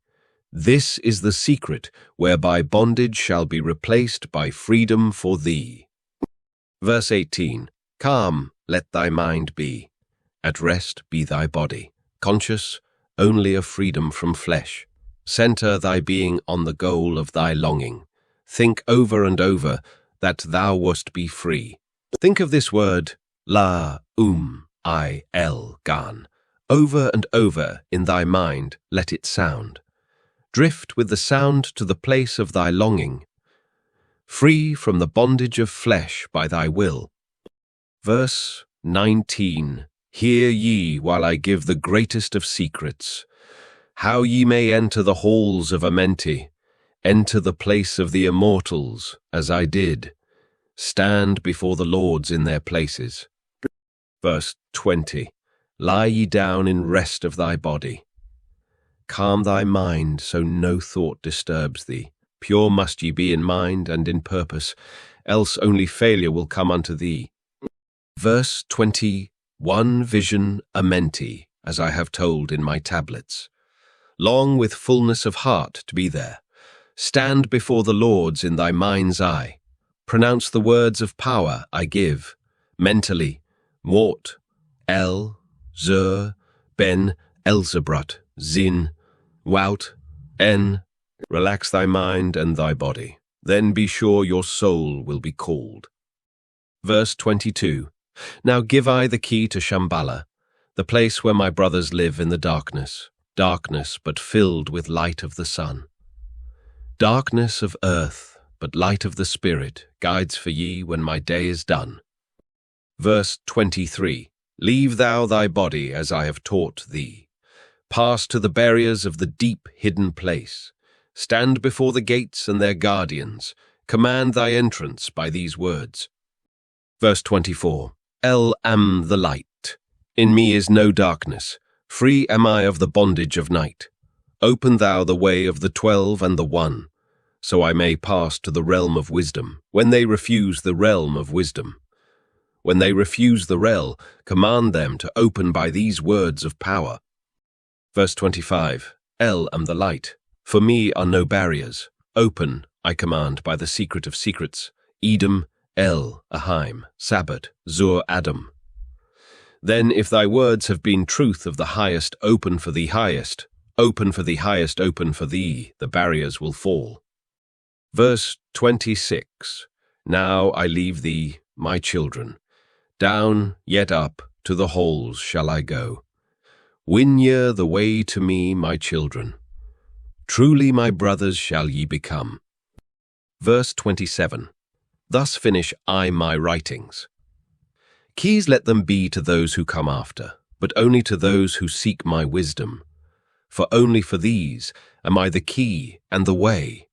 This is the secret, whereby bondage shall be replaced by freedom for thee. Verse 18. Calm, let thy mind be. At rest be thy body, conscious only of freedom from flesh. Center thy being on the goal of thy longing. Think over and over that thou wast be free. Think of this word, la, gan. Over and over in thy mind let it sound. Drift with the sound to the place of thy longing, free from the bondage of flesh by thy will. Verse 19. Hear ye while I give the greatest of secrets, how ye may enter the halls of Amenti, enter the place of the immortals, as I did, stand before the lords in their places. Verse 20. Lie ye down in rest of thy body. Calm thy mind so no thought disturbs thee. Pure must ye be in mind and in purpose, else only failure will come unto thee. Verse 21. Vision Amenti, as I have told in my tablets. Long with fullness of heart to be there. Stand before the lords in thy mind's eye. Pronounce the words of power I give, mentally. Mort, El, Zur, Ben, Elzebrut, Zin, Wout, En. Relax thy mind and thy body. Then be sure your soul will be called. Verse 22. Now give I the key to Shambhala, the place where my brothers live in the darkness, darkness but filled with light of the sun. Darkness of earth, but light of the spirit, guides for ye when my day is done. Verse 23. Leave thou thy body as I have taught thee. Pass to the barriers of the deep hidden place. Stand before the gates and their guardians. Command thy entrance by these words. Verse 24. El am the light. In me is no darkness. Free am I of the bondage of night. Open thou the way of the 12 and the 1, so I may pass to the realm of wisdom. When they refuse the realm of wisdom. When they refuse the realm, command them to open by these words of power. Verse 25. El am the light. For me are no barriers. Open, I command, by the secret of secrets. Edom, El, Ahim, Sabbath, Zur, Adam. Then if thy words have been truth of the highest, open for the highest. Open for the highest, open for thee, the barriers will fall. Verse 26. Now I leave thee, my children. Down, yet up, to the halls shall I go. Win ye the way to me, my children. Truly my brothers shall ye become. Verse 27. Thus finish I my writings. Keys let them be to those who come after, but only to those who seek my wisdom. For only for these am I the key and the way.